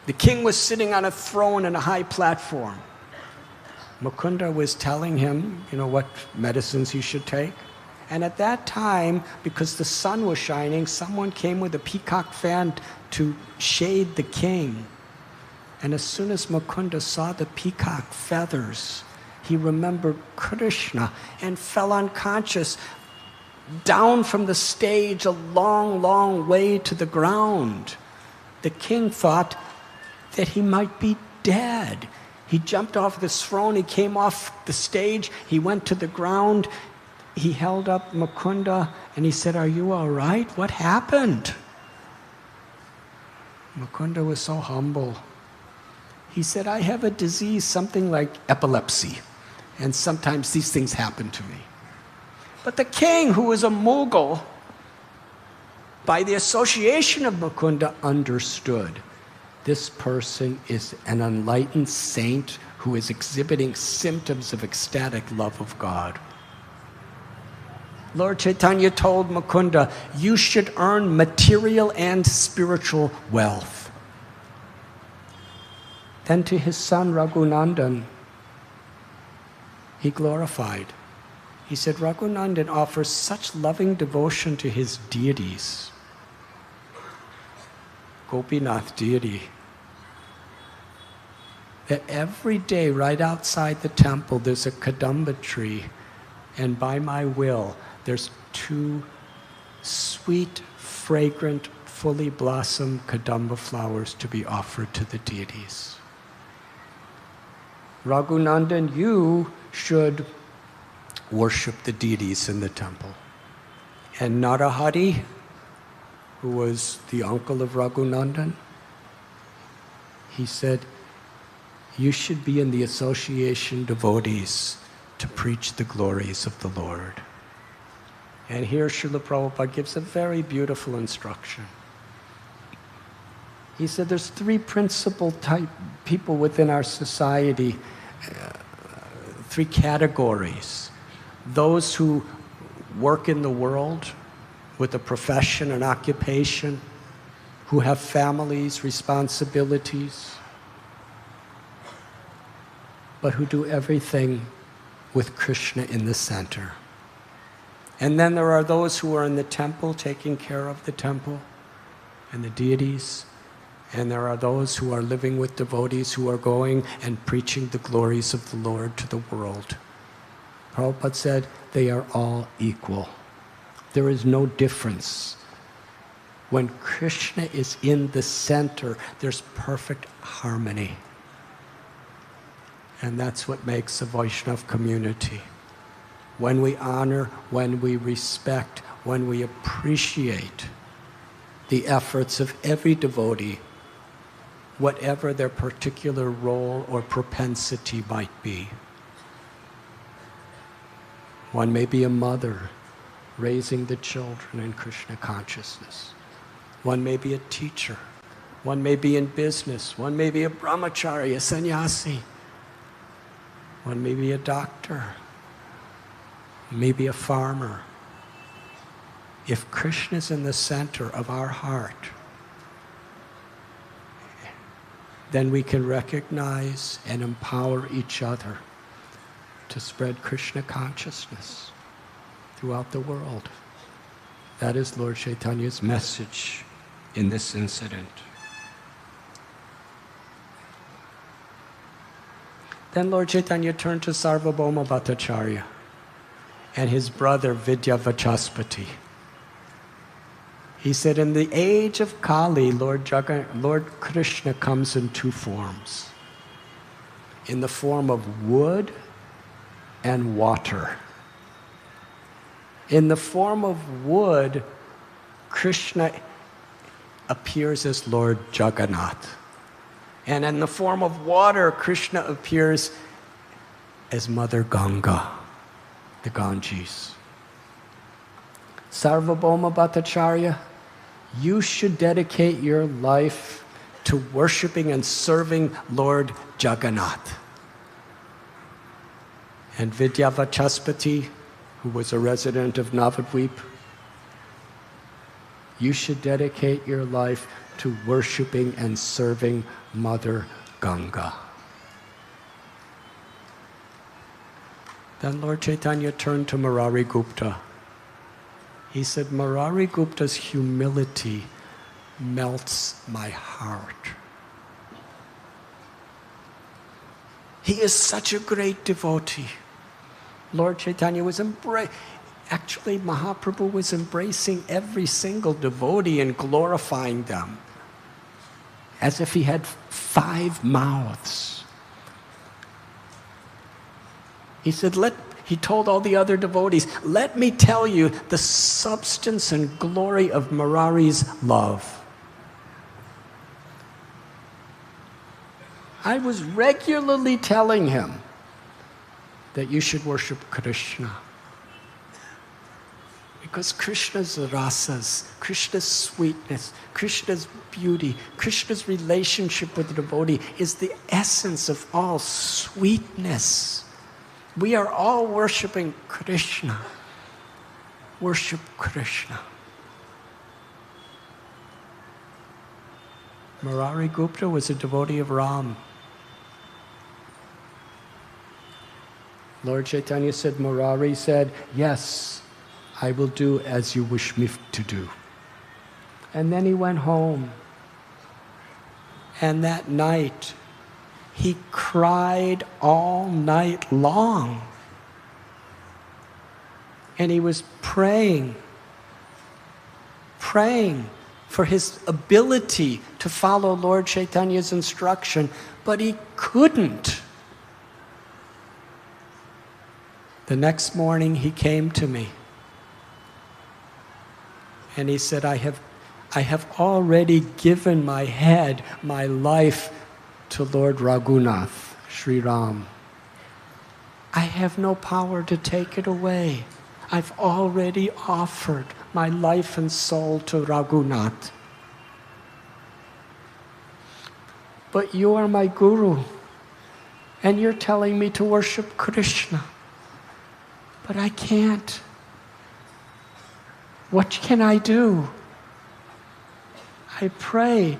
The king was sitting on a throne in a high platform. Mukunda was telling him, what medicines he should take. And at that time, because the sun was shining, someone came with a peacock fan to shade the king. And as soon as Mukunda saw the peacock feathers, he remembered Krishna and fell unconscious down from the stage a long, long way to the ground. The king thought that he might be dead. He jumped off the throne, he came off the stage, he went to the ground, he held up Mukunda And he said, "Are you all right? What happened?" Mukunda was so humble. He said, "I have a disease, something like epilepsy, and sometimes these things happen to me." But the king, who was a Mughal, by the association of Mukunda, understood this person is an enlightened saint who is exhibiting symptoms of ecstatic love of God. Lord Chaitanya told Mukunda, "You should earn material and spiritual wealth." Then to his son Raghunandan, he glorified. He said, "Raghunandan offers such loving devotion to his deities." Gopinath deity. That every day right outside the temple there's a kadamba tree, and by my will there's 2 sweet, fragrant, fully blossomed kadamba flowers to be offered to the deities. Raghunandan, you should worship the deities in the temple. And Narahari, who was the uncle of Raghunandan, he said, "You should be in the association devotees to preach the glories of the Lord." And here Srila Prabhupada gives a very beautiful instruction. He said there's 3 principal type people within our society, 3 categories. Those who work in the world with a profession, an occupation, who have families, responsibilities, but who do everything with Krishna in the center. And then there are those who are in the temple, taking care of the temple and the deities. And there are those who are living with devotees who are going and preaching the glories of the Lord to the world. Prabhupada said they are all equal. There is no difference. When Krishna is in the center, there's perfect harmony. And that's what makes a Vaishnava community. When we honor, when we respect, when we appreciate the efforts of every devotee, whatever their particular role or propensity might be. One may be a mother raising the children in Krishna consciousness. One may be a teacher. One may be in business. One may be a brahmachari, a sannyasi. One may be a doctor. Maybe a farmer. If Krishna is in the center of our heart, then we can recognize and empower each other to spread Krishna consciousness throughout the world. That is Lord Chaitanya's message in this incident. Then Lord Chaitanya turned to Sarvabhauma Bhattacharya and his brother Vidyavachaspati. He said, in the age of Kali, Lord Krishna comes in 2 forms. In the form of wood and water. In the form of wood, Krishna appears as Lord Jagannath. And in the form of water, Krishna appears as Mother Ganga, the Ganges. Sarvabhauma Bhattacharya, you should dedicate your life to worshiping and serving Lord Jagannath. And Vidyavachaspati, who was a resident of Navadvip, you should dedicate your life to worshiping and serving Mother Ganga. Then Lord Chaitanya turned to Murari Gupta. He said, Murari Gupta's humility melts my heart. He is such a great devotee. Lord Chaitanya was actually Mahaprabhu was embracing every single devotee and glorifying them as if he had 5 mouths. He said, He told all the other devotees, let me tell you the substance and glory of Murari's love. I was regularly telling him that you should worship Krishna. Because Krishna's rasas, Krishna's sweetness, Krishna's beauty, Krishna's relationship with the devotee is the essence of all sweetness. We are all worshiping Krishna. Worship Krishna. Murari Gupta was a devotee of Ram. Lord Chaitanya said, Murari said, yes, I will do as you wish me to do. And then he went home. And that night, he cried all night long. And he was praying for his ability to follow Lord Chaitanya's instruction, but he couldn't. The next morning he came to me and he said, I have already given my head, my life to Lord Raghunath, Sri Ram. I have no power to take it away. I've already offered my life and soul to Raghunath. But you are my guru, and you're telling me to worship Krishna. But I can't. What can I do? I pray.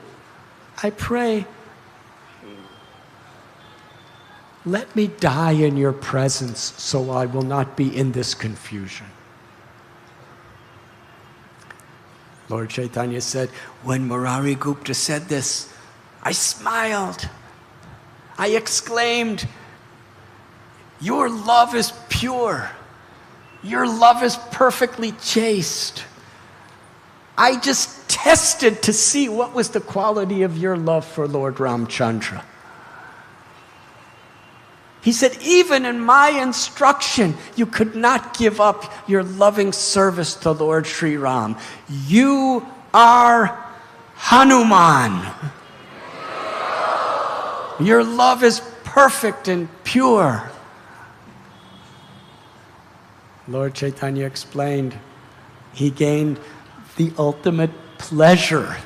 Let me die in your presence so I will not be in this confusion. Lord Chaitanya said, when Murari Gupta said this, I smiled. I exclaimed, your love is pure. Your love is perfectly chaste. I just tested to see what was the quality of your love for Lord Ramchandra. He said, even in my instruction, you could not give up your loving service to Lord Sri Ram. You are Hanuman. Your love is perfect and pure. Lord Chaitanya explained, he gained the ultimate pleasure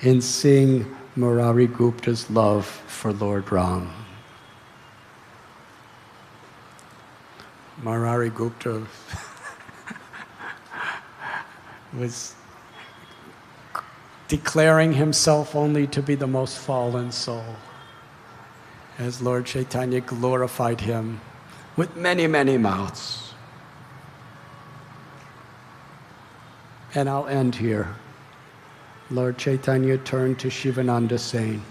in seeing Murari Gupta's love for Lord Ram. Murari Gupta was declaring himself only to be the most fallen soul, as Lord Chaitanya glorified him with many, many mouths. And I'll end here. Lord Chaitanya turned to Shivananda saying,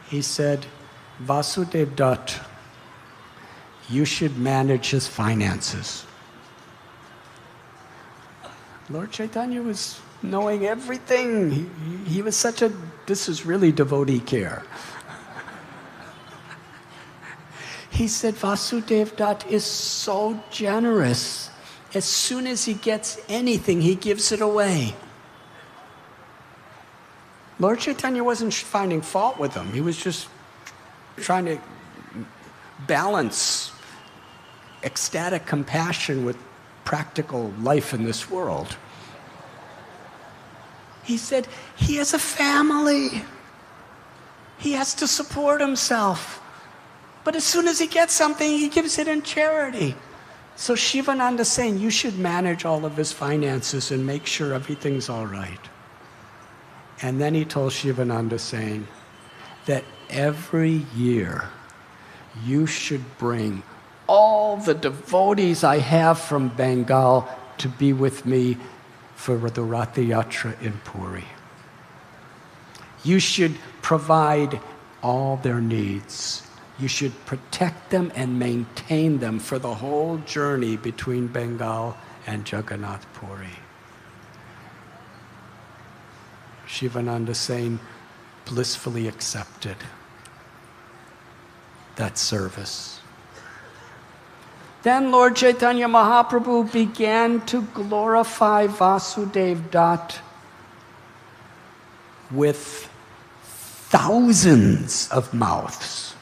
he said, Vasudev Dutt, you should manage his finances. Lord Chaitanya was knowing everything. He was such a, this is really devotee care. He said, Vasudev Dutt is so generous. As soon as he gets anything, he gives it away. Lord Chaitanya wasn't finding fault with him. He was just trying to balance ecstatic compassion with practical life in this world. He said, he has a family. He has to support himself. But as soon as he gets something, he gives it in charity. So Shivananda is saying, you should manage all of his finances and make sure everything's all right. And then he told Shivananda saying that every year you should bring all the devotees I have from Bengal to be with me for the Ratha Yatra in Puri. You should provide all their needs. You should protect them and maintain them for the whole journey between Bengal and Jagannath Puri. Shivananda saying, blissfully accepted. that service. Then Lord Chaitanya Mahaprabhu began to glorify Vasudev Dutt with thousands of mouths.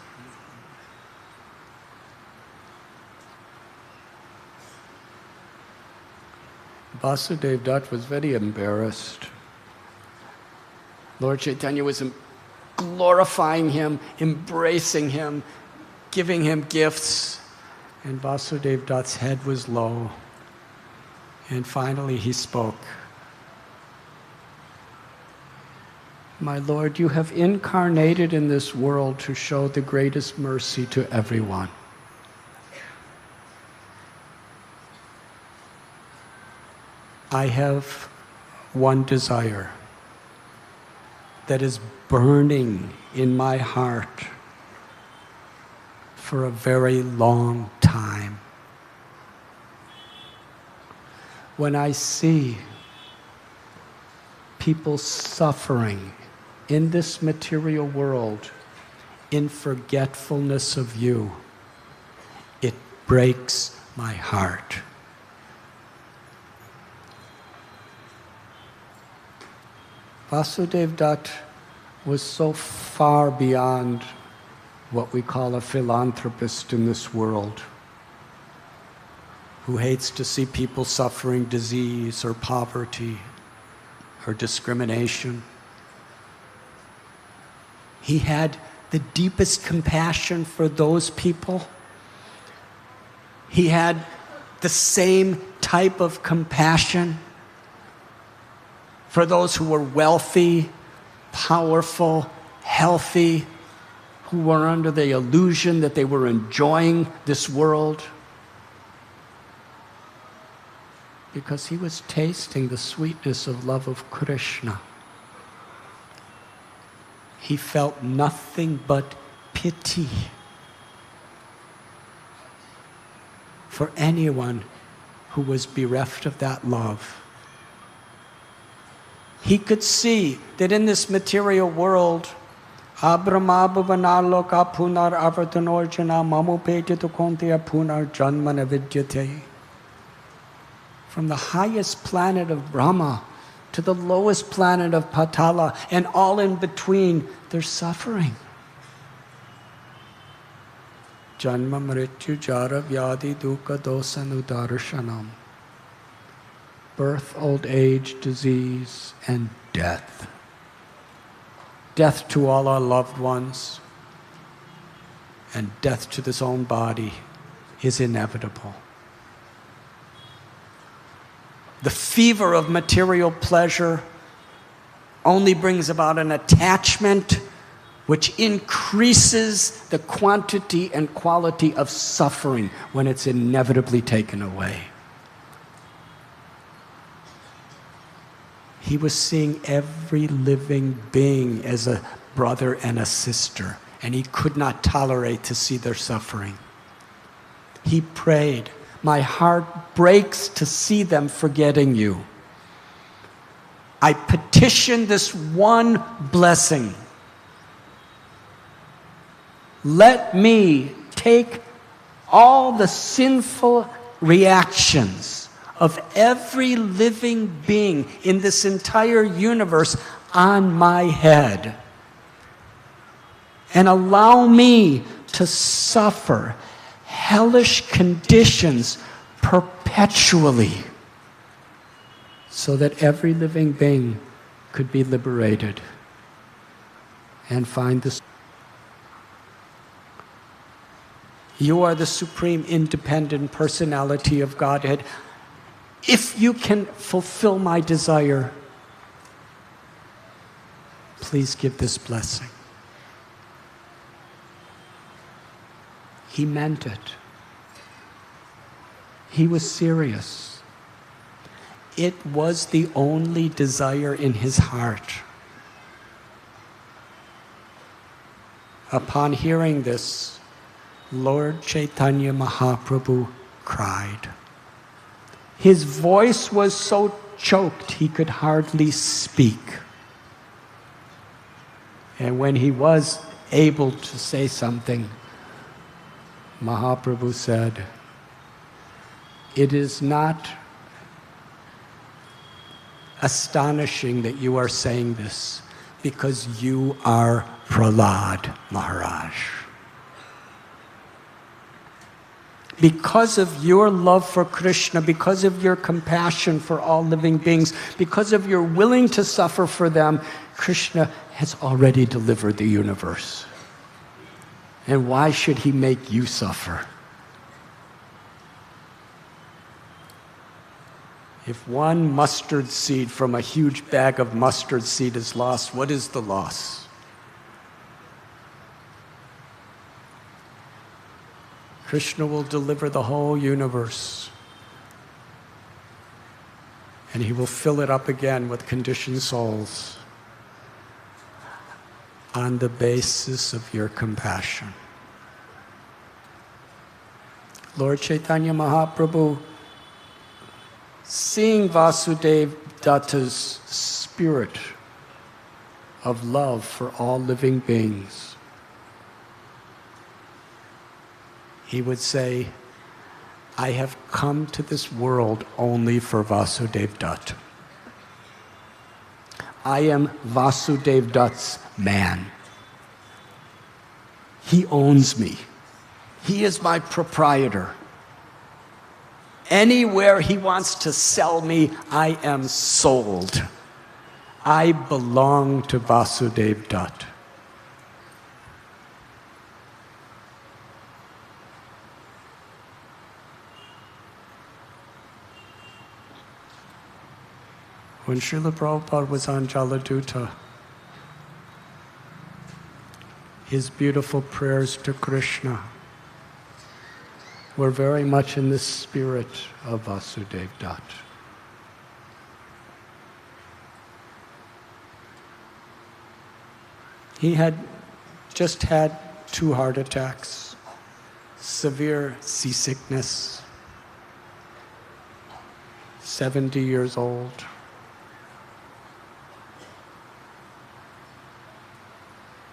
Vasudev Dutt was very embarrassed. Lord Chaitanya was glorifying him, embracing him, giving him gifts, and Vasudev Dutt's head was low. And finally he spoke. My Lord, you have incarnated in this world to show the greatest mercy to everyone. I have one desire that is burning in my heart for a very long time. When I see people suffering in this material world in forgetfulness of you, it breaks my heart. Vasudev Dutt was so far beyond what we call a philanthropist in this world, who hates to see people suffering disease or poverty or discrimination. He had the deepest compassion for those people. He had the same type of compassion for those who were wealthy, powerful, healthy, who were under the illusion that they were enjoying this world. Because he was tasting the sweetness of love of Krishna. He felt nothing but pity for anyone who was bereft of that love. He could see that in this material world, from the highest planet of Brahma to the lowest planet of Patala, and all in between, there's suffering. Janma mrityu jara vyadi dukkha dosanudarshanam. Birth, old age, disease, and death. Death to all our loved ones, and death to this own body is inevitable. The fever of material pleasure only brings about an attachment which increases the quantity and quality of suffering when it's inevitably taken away. He was seeing every living being as a brother and a sister, and he could not tolerate to see their suffering. He prayed, my heart breaks to see them forgetting you. I petition this one blessing. Let me take all the sinful reactions of every living being in this entire universe on my head, and allow me to suffer hellish conditions perpetually so that every living being could be liberated and find this. You are the supreme independent personality of Godhead. If you can fulfill my desire, please give this blessing. He meant it. He was serious. It was the only desire in his heart. Upon hearing this, Lord Chaitanya Mahaprabhu cried. His voice was so choked he could hardly speak. And when he was able to say something, Mahaprabhu said, "It is not astonishing that you are saying this, because you are Prahlad Maharaj. Because of your love for Krishna, because of your compassion for all living beings, because of your willing to suffer for them, Krishna has already delivered the universe. And why should he make you suffer? If one mustard seed from a huge bag of mustard seed is lost, what is the loss? Krishna will deliver the whole universe, and he will fill it up again with conditioned souls on the basis of your compassion." Lord Chaitanya Mahaprabhu, seeing Vasudeva Datta's spirit of love for all living beings, he would say, "I have come to this world only for Vasudeva Datta. I am Vasudeva Datta's man. He owns me. He is my proprietor. Anywhere he wants to sell me, I am sold. I belong to Vasudeva Datta." When Srila Prabhupada was on Jaladuta, his beautiful prayers to Krishna were very much in the spirit of Vasudeva Datta. He had just had 2 heart attacks, severe seasickness, 70 years old.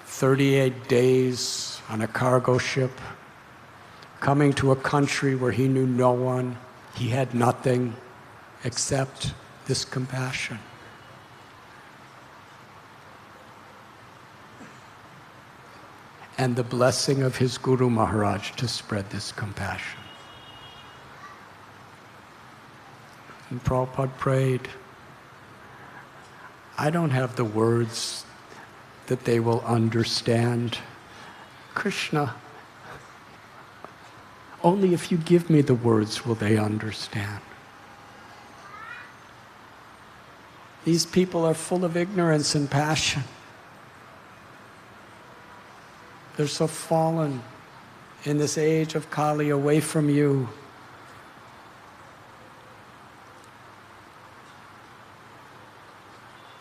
"38 days on a cargo ship, coming to a country where he knew no one. He had nothing except this compassion." And the blessing of his Guru Maharaj to spread this compassion. And Prabhupada prayed, "I don't have the words that they will understand. Krishna, only if you give me the words will they understand. These people are full of ignorance and passion. They're so fallen in this age of Kali, away from you.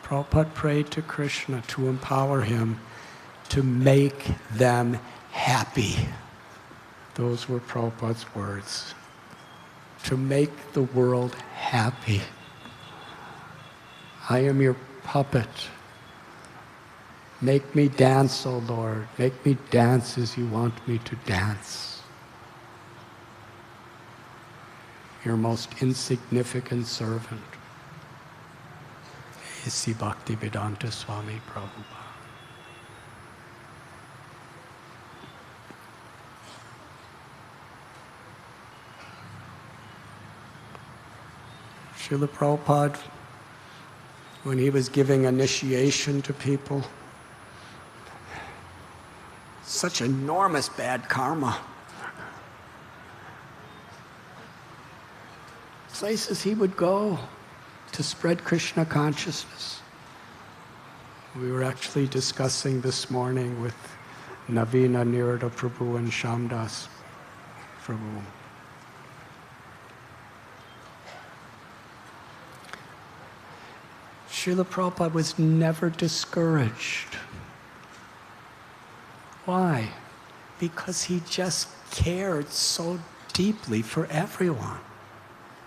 Prabhupada prayed to Krishna to empower him to make them happy. Those were Prabhupada's words. To make the world happy. I am your puppet. Make me dance, O Lord. Make me dance as you want me to dance. Your most insignificant servant. A.C. Bhaktivedanta Swami Prabhupada. Srila Prabhupada, when he was giving initiation to people, such enormous bad karma. Places he would go to spread Krishna consciousness. We were actually discussing this morning with Navina Nirada Prabhu and Shamdas Prabhu. Srila Prabhupada was never discouraged. Why? Because he just cared so deeply for everyone.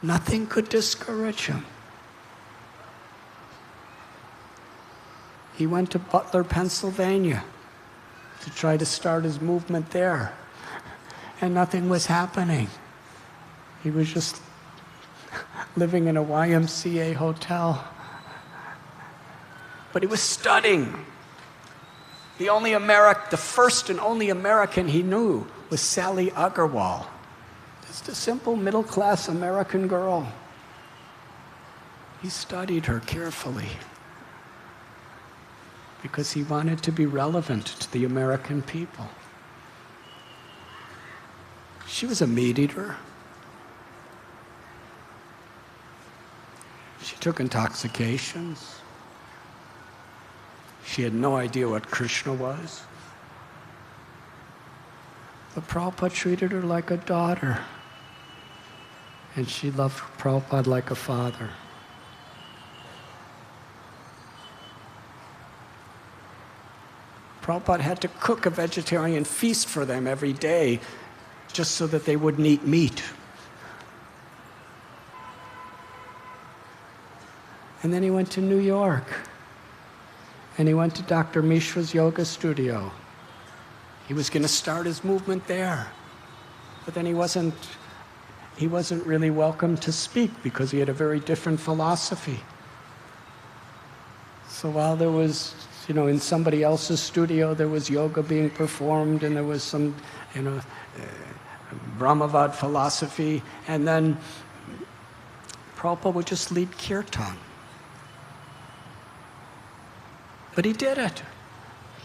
Nothing could discourage him. He went to Butler, Pennsylvania to try to start his movement there. and nothing was happening. He was just living in a YMCA hotel. But he was studying. The first and only American he knew was Sally Agarwal. Just a simple middle-class American girl. He studied her carefully because he wanted to be relevant to the American people. She was a meat eater. She took intoxications. She had no idea what Krishna was. But Prabhupada treated her like a daughter. And she loved Prabhupada like a father. Prabhupada had to cook a vegetarian feast for them every day just so that they wouldn't eat meat. And then he went to New York. And he went to Dr. Mishra's yoga studio. He was going to start his movement there. But then he wasn't really welcome to speak because he had a very different philosophy. So while there was, in somebody else's studio, there was yoga being performed and there was some, Brahmavad philosophy, and then Prabhupada would just lead kirtan. But he did it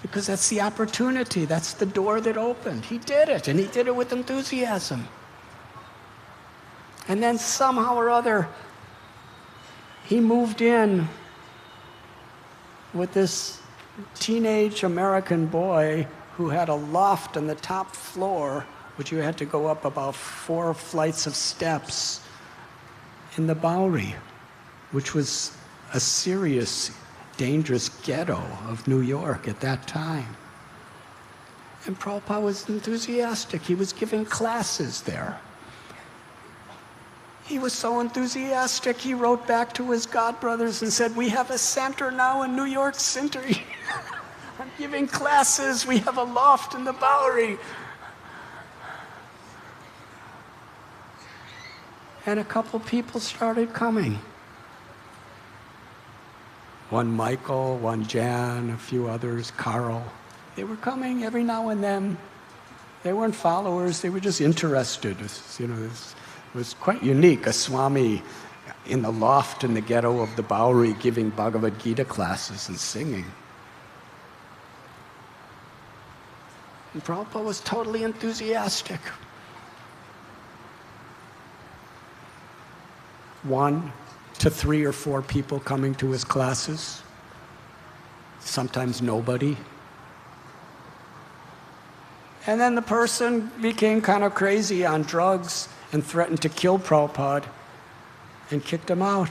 because that's the opportunity, that's the door that opened. He did it, and he did it with enthusiasm. And then somehow or other, he moved in with this teenage American boy who had a loft on the top floor, which you had to go up about 4 flights of steps in the Bowery, which was a serious, dangerous ghetto of New York at that time. And Prabhupada was enthusiastic. He was giving classes there. He was so enthusiastic, he wrote back to his godbrothers and said, "We have a center now in New York City. I'm giving classes. We have a loft in the Bowery." And a couple people started coming. One Michael, one Jan, a few others, Carl. They were coming every now and then. They weren't followers, they were just interested. It was quite unique, a Swami in the loft in the ghetto of the Bowery giving Bhagavad Gita classes and singing. And Prabhupada was totally enthusiastic. 1 to 3 or 4 people coming to his classes, sometimes nobody. And then the person became kind of crazy on drugs and threatened to kill Prabhupada and kicked him out.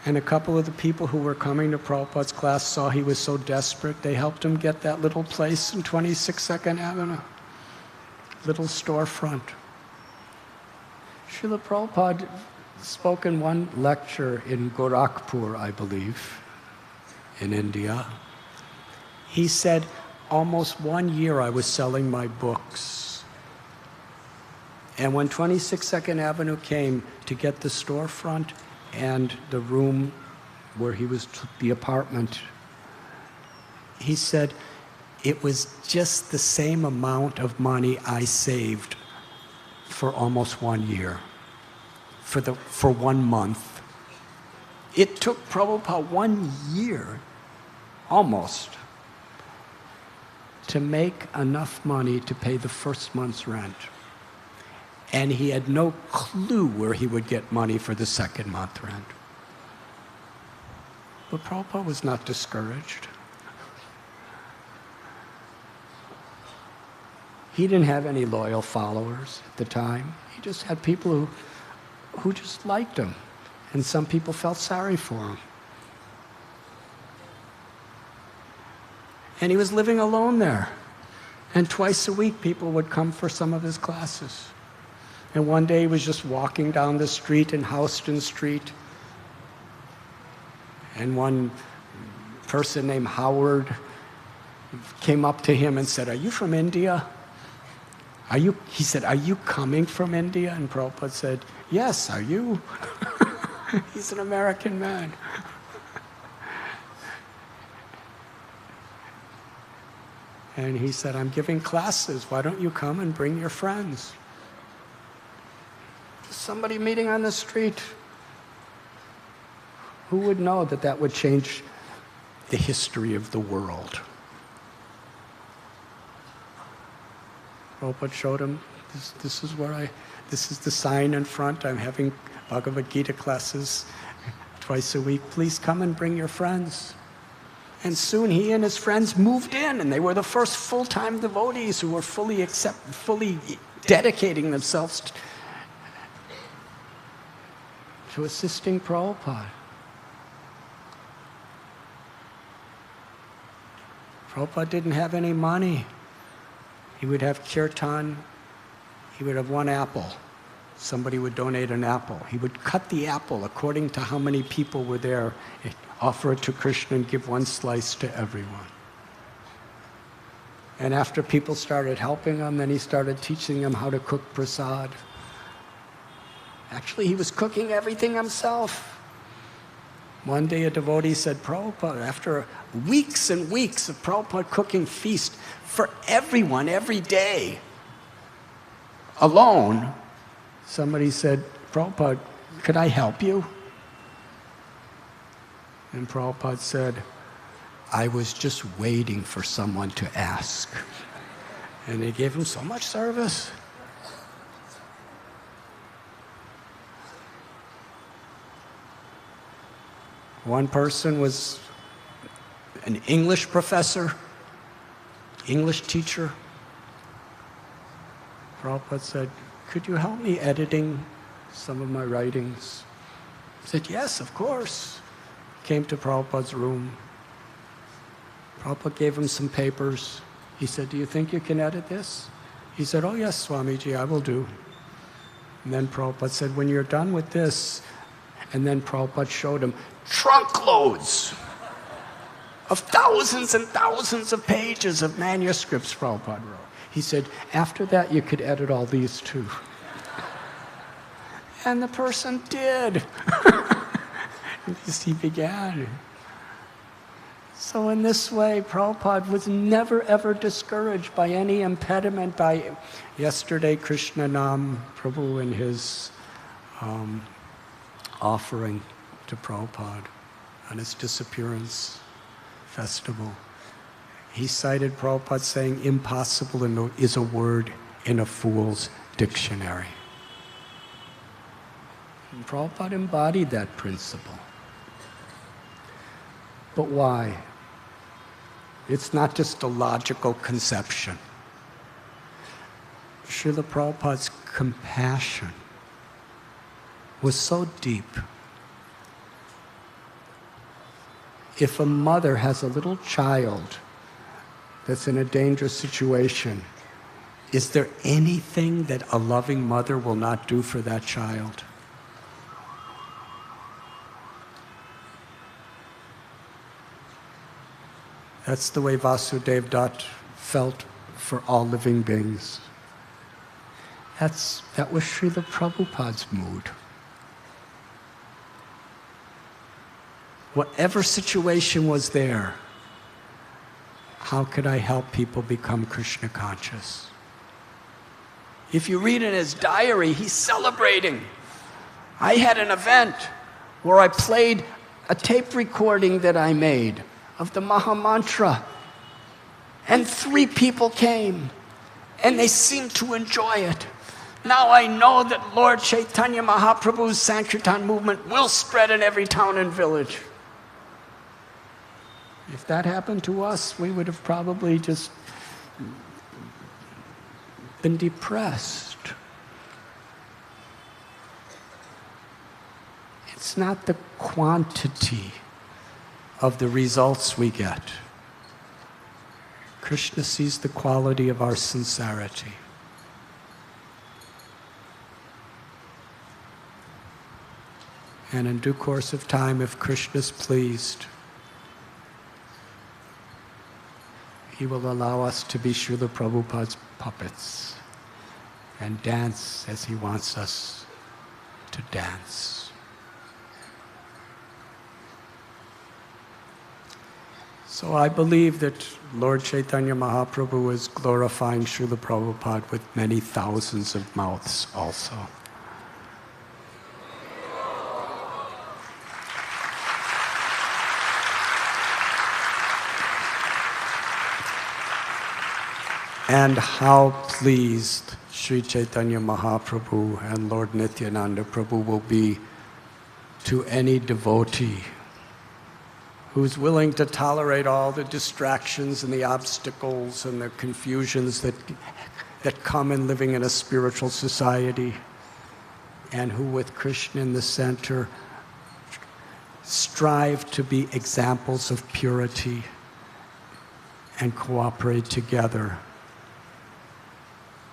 And a couple of the people who were coming to Prabhupada's class saw he was so desperate, they helped him get that little place in 26 Second Avenue, little storefront. Srila Prabhupada spoke in one lecture in Gorakhpur, I believe, in India. He said, almost 1 year I was selling my books. And when 26 Second Avenue came to get the storefront and the room where he was, the apartment, he said, it was just the same amount of money I saved for almost 1 year, for 1 month. It took Prabhupada 1 year, almost, to make enough money to pay the first month's rent. And he had no clue where he would get money for the second month rent. But Prabhupada was not discouraged. He didn't have any loyal followers at the time. He just had people who just liked him. And some people felt sorry for him. And he was living alone there. And twice a week, people would come for some of his classes. And one day he was just walking down the street in Houston Street. And one person named Howard came up to him and said, "Are you from India?" He said, "Are you coming from India?" And Prabhupada said, "Yes, are you?" He's an American man. And he said, "I'm giving classes. Why don't you come and bring your friends?" Somebody meeting on the street. Who would know that that would change the history of the world? Prabhupada showed him, this is the sign in front. I'm having Bhagavad Gita classes twice a week. Please come and bring your friends. And soon he and his friends moved in, and they were the first full-time devotees who were fully dedicating themselves to assisting Prabhupada. Prabhupada didn't have any money. He would have kirtan, he would have one apple. Somebody would donate an apple. He would cut the apple according to how many people were there, offer it to Krishna and give one slice to everyone. And after people started helping him, then he started teaching them how to cook prasad. Actually, he was cooking everything himself. One day a devotee said, "Prabhupada," after weeks and weeks of Prabhupada cooking feast for everyone every day, alone, somebody said, "Prabhupada, could I help you?" And Prabhupada said, "I was just waiting for someone to ask." And they gave him so much service. One person was an English professor, English teacher. Prabhupada said, "Could you help me editing some of my writings?" He said, "Yes, of course." Came to Prabhupada's room. Prabhupada gave him some papers. He said, "Do you think you can edit this?" He said, "Oh yes, Swamiji, I will do." And then Prabhupada said, "When you're done with this," and then Prabhupada showed him trunkloads of thousands and thousands of pages of manuscripts Prabhupada wrote. He said, "After that, you could edit all these too." And the person did. He began. So in this way, Prabhupada was never ever discouraged by any impediment. By yesterday, Krishna Nam Prabhu in his offering to Prabhupada on his disappearance festival, he cited Prabhupada saying, "Impossible is a word in a fool's dictionary." And Prabhupada embodied that principle. But why? It's not just a logical conception. Srila Prabhupada's compassion was so deep. If a mother has a little child that's in a dangerous situation, is there anything that a loving mother will not do for that child? That's the way Vasudev Dutt felt for all living beings. That was Srila Prabhupada's mood. Whatever situation was there, how could I help people become Krishna conscious? If you read in his diary, he's celebrating. I had an event where I played a tape recording that I made of the Maha Mantra, and 3 people came, and they seemed to enjoy it. Now I know that Lord Chaitanya Mahaprabhu's Sankirtan movement will spread in every town and village. If that happened to us, we would have probably just been depressed. It's not the quantity of the results we get. Krishna sees the quality of our sincerity. And in due course of time, if Krishna's pleased, He will allow us to be Srila Prabhupada's puppets and dance as He wants us to dance. So I believe that Lord Chaitanya Mahaprabhu is glorifying Srila Prabhupada with many thousands of mouths also. And how pleased Sri Chaitanya Mahaprabhu and Lord Nityananda Prabhu will be to any devotee who's willing to tolerate all the distractions and the obstacles and the confusions that come in living in a spiritual society, and who, with Krishna in the center, strive to be examples of purity and cooperate together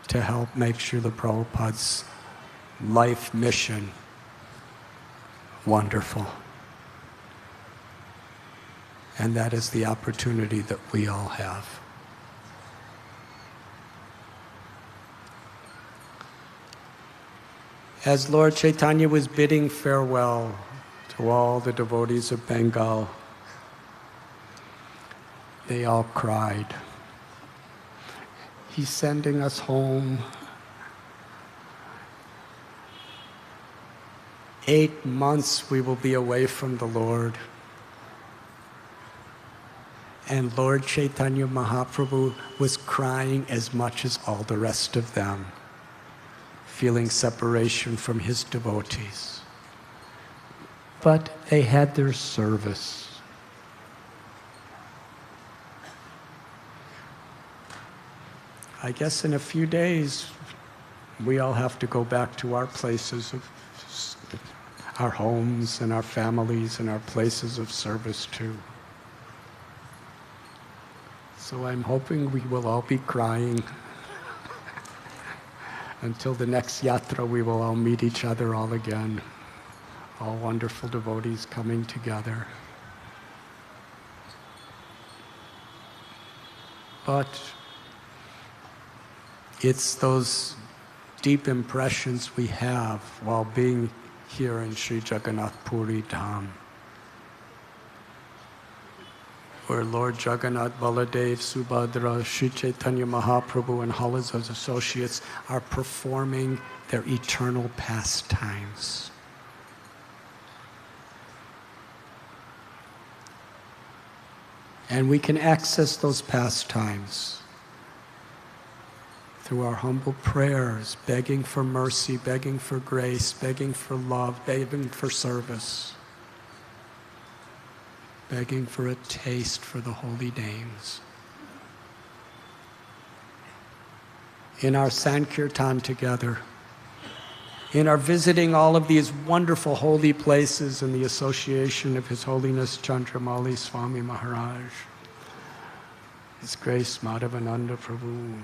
to help make Srila Prabhupada's life mission wonderful. And that is the opportunity that we all have. As Lord Chaitanya was bidding farewell to all the devotees of Bengal, they all cried. He's sending us home. 8 months we will be away from the Lord. And Lord Chaitanya Mahaprabhu was crying as much as all the rest of them, feeling separation from his devotees. But they had their service. I guess in a few days, we all have to go back to our places of our homes and our families and our places of service too. So I'm hoping we will all be crying. Until the next yatra, we will all meet each other all again. All wonderful devotees coming together. But it's those deep impressions we have while being here in Sri Jagannath Puri Dham, where Lord Jagannath, Baladev, Subhadra, Sri Chaitanya Mahaprabhu, and all his associates are performing their eternal pastimes. And we can access those pastimes through our humble prayers, begging for mercy, begging for grace, begging for love, begging for service, begging for a taste for the holy names. In our Sankirtan together, in our visiting all of these wonderful holy places in the association of His Holiness Chandramauli Swami Maharaj, His Grace Madhavananda Prabhu,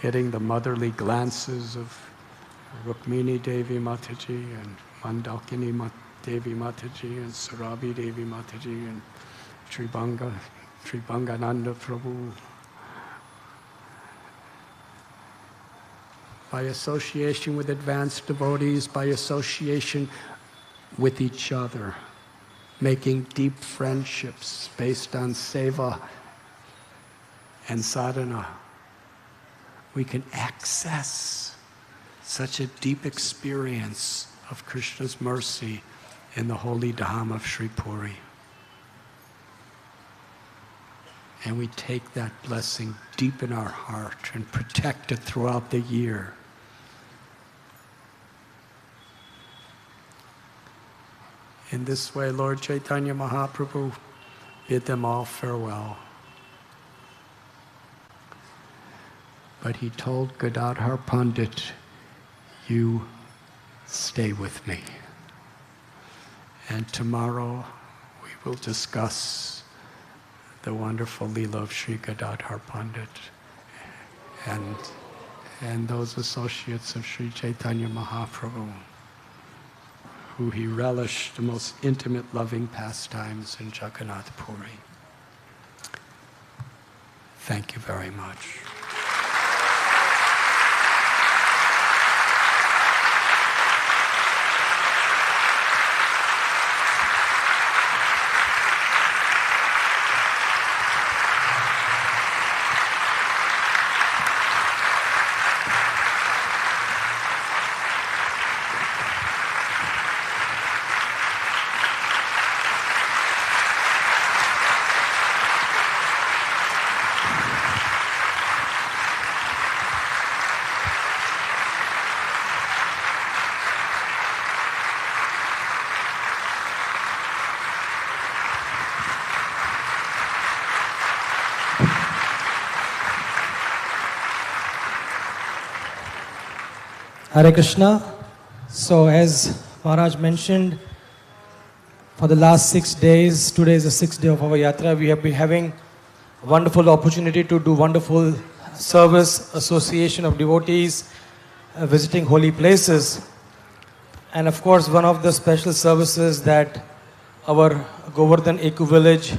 getting the motherly glances of Rukmini Devi Mataji and Mandakini Devi Mataji and Sarabi Devi Mataji and Tribangananda Prabhu. By association with advanced devotees, by association with each other, making deep friendships based on seva and sadhana, we can access such a deep experience of Krishna's mercy in the holy Dham of Sri Puri. And we take that blessing deep in our heart and protect it throughout the year. In this way, Lord Chaitanya Mahaprabhu bid them all farewell. But he told Gadadhar Pandit, "You stay with me. And tomorrow we will discuss the wonderful Leela of Sri Gadadhar Pandit and those associates of Sri Chaitanya Mahaprabhu who he relished the most intimate, loving pastimes in Jagannath Puri. Thank you very much. Hare Krishna. So as Maharaj mentioned, for the last 6 days, today is the 6th day of our yatra, we have been having a wonderful opportunity to do wonderful service, association of devotees, visiting holy places. And of course, one of the special services that our Govardhan Eco Village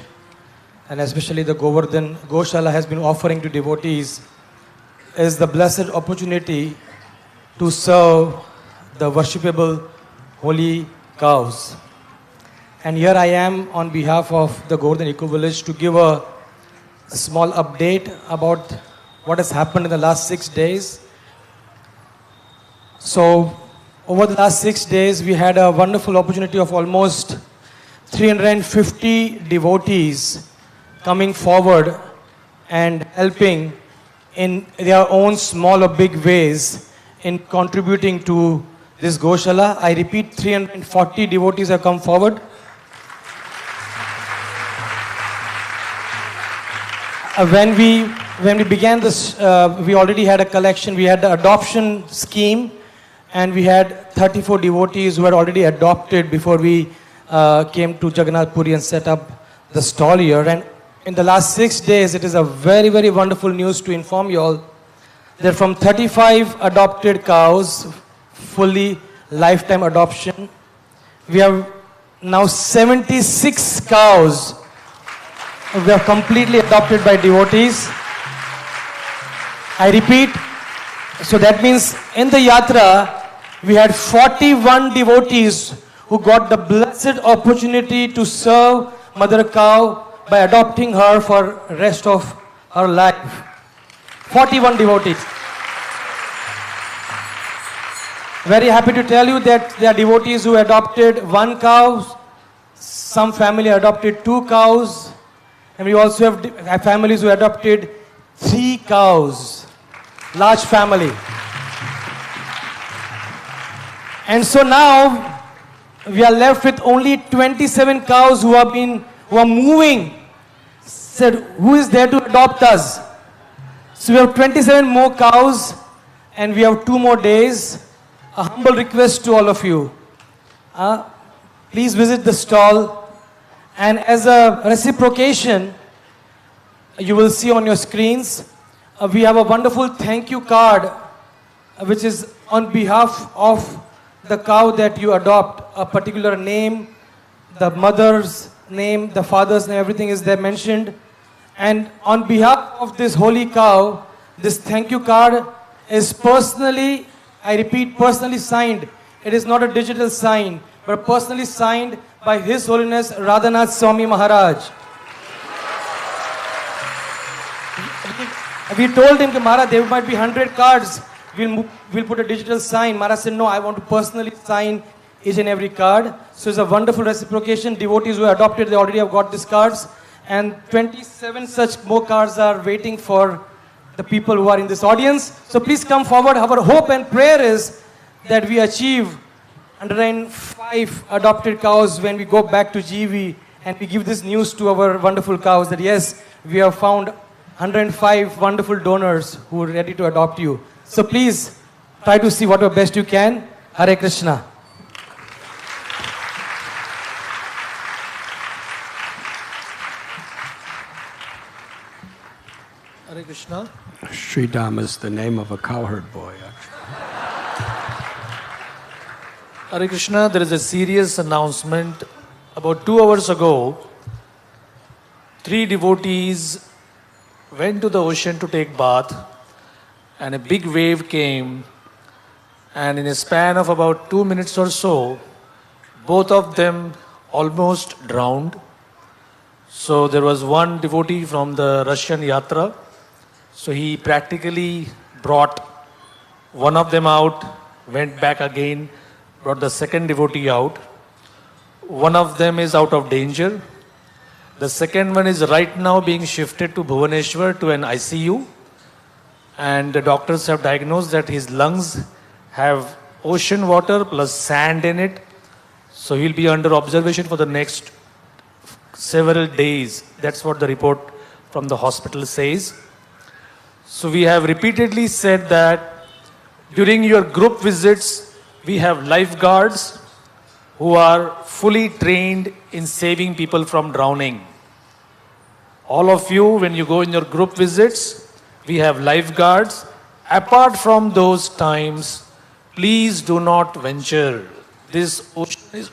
and especially the Govardhan Goshala has been offering to devotees is the blessed opportunity to serve the worshipable holy cows. And here I am on behalf of the Govardhan Eco Village to give a small update about what has happened in the last 6 days. So over the last 6 days, we had a wonderful opportunity of almost 350 devotees coming forward and helping in their own small or big ways in contributing to this Goshala. I repeat, 340 devotees have come forward. When we began this, we already had a collection. We had the adoption scheme, and we had 34 devotees who had already adopted before we came to Jagannath Puri and set up the stall here. And in the last 6 days, it is a very, very wonderful news to inform you all that from 35 adopted cows, fully lifetime adoption, we have now 76 cows we are completely adopted by devotees. I repeat, so that means in the yatra, we had 41 devotees who got the blessed opportunity to serve Mother Cow by adopting her for rest of her life. 41 devotees. Very happy to tell you that there are devotees who adopted 1 cow, some family adopted 2 cows, and we also have families who adopted 3 cows. Large family. And so now we are left with only 27 cows who are moving. Said, who is there to adopt us? So we have 27 more cows and we have 2 more days. A humble request to all of you. Please visit the stall. And as a reciprocation, you will see on your screens, we have a wonderful thank you card, which is on behalf of the cow that you adopt. A particular name, the mother's name, the father's name, everything is there mentioned. And on behalf of this holy cow, this thank you card is personally, I repeat, personally signed. It is not a digital sign, but personally signed by His Holiness Radhanath Swami Maharaj. We told him, Maharaj, there might be 100 cards. We'll put a digital sign. Maharaj said, no, I want to personally sign each and every card. So it's a wonderful reciprocation. Devotees who are adopted, they already have got these cards. And 27 such more cards are waiting for the people who are in this audience. So please come forward. Our hope and prayer is that we achieve 105 adopted cows when we go back to GV and we give this news to our wonderful cows that yes, we have found 105 wonderful donors who are ready to adopt you. So please try to see whatever best you can. Hare Krishna. Hare Krishna. Sridham is the name of a cowherd boy, Hare Krishna, there is a serious announcement. About 2 hours ago, 3 devotees went to the ocean to take bath, and a big wave came, and in a span of about 2 minutes or so, both of them almost drowned. So there was one devotee from the Russian YATRA. So he practically brought one of them out, went back again, brought the second devotee out. One of them is out of danger. The second one is right now being shifted to Bhubaneswar to an ICU. And the doctors have diagnosed that his lungs have ocean water plus sand in it. So he'll be under observation for the next several days. That's what the report from the hospital says. So we have repeatedly said that during your group visits, we have lifeguards who are fully trained in saving people from drowning. All of you, when you go in your group visits, we have lifeguards. Apart from those times, please do not venture. This ocean is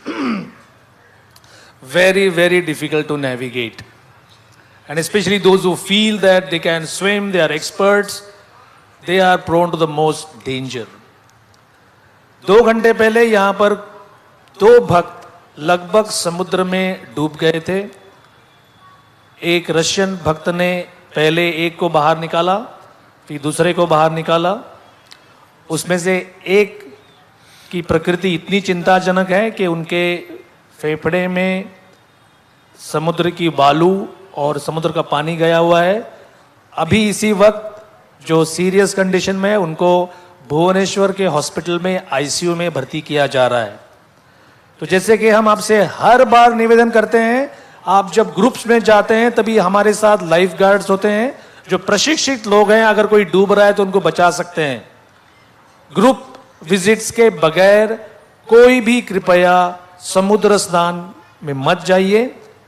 very, very difficult to navigate. And especially those who feel that they can swim, they are experts, they are prone to the most danger. 2 घंटे पहले यहाँ पर 2 भक्त लगभग समुद्र में डूब गए थे. एक रशियन भक्त ने पहले एक को बाहर निकाला, फिर दूसरे को बाहर निकाला. उसमें से एक की प्रकृति इतनी चिंताजनक है कि उनके फेफड़े में समुद्र की बालू और समुद्र का पानी गया हुआ है. अभी इसी वक्त जो सीरियस कंडीशन में है उनको भुवनेश्वर के हॉस्पिटल में आईसीयू में भर्ती किया जा रहा है. तो जैसे कि हम आपसे हर बार निवेदन करते हैं, आप जब ग्रुप्स में जाते हैं तभी हमारे साथ लाइफ गार्ड्स होते हैं जो प्रशिक्षित लोग हैं. अगर कोई डूब रहा है तो उनको बचा सकते हैं. ग्रुप विजिट्स के बगैर कोई भी कृपया समुद्र स्नान में मत जाइए,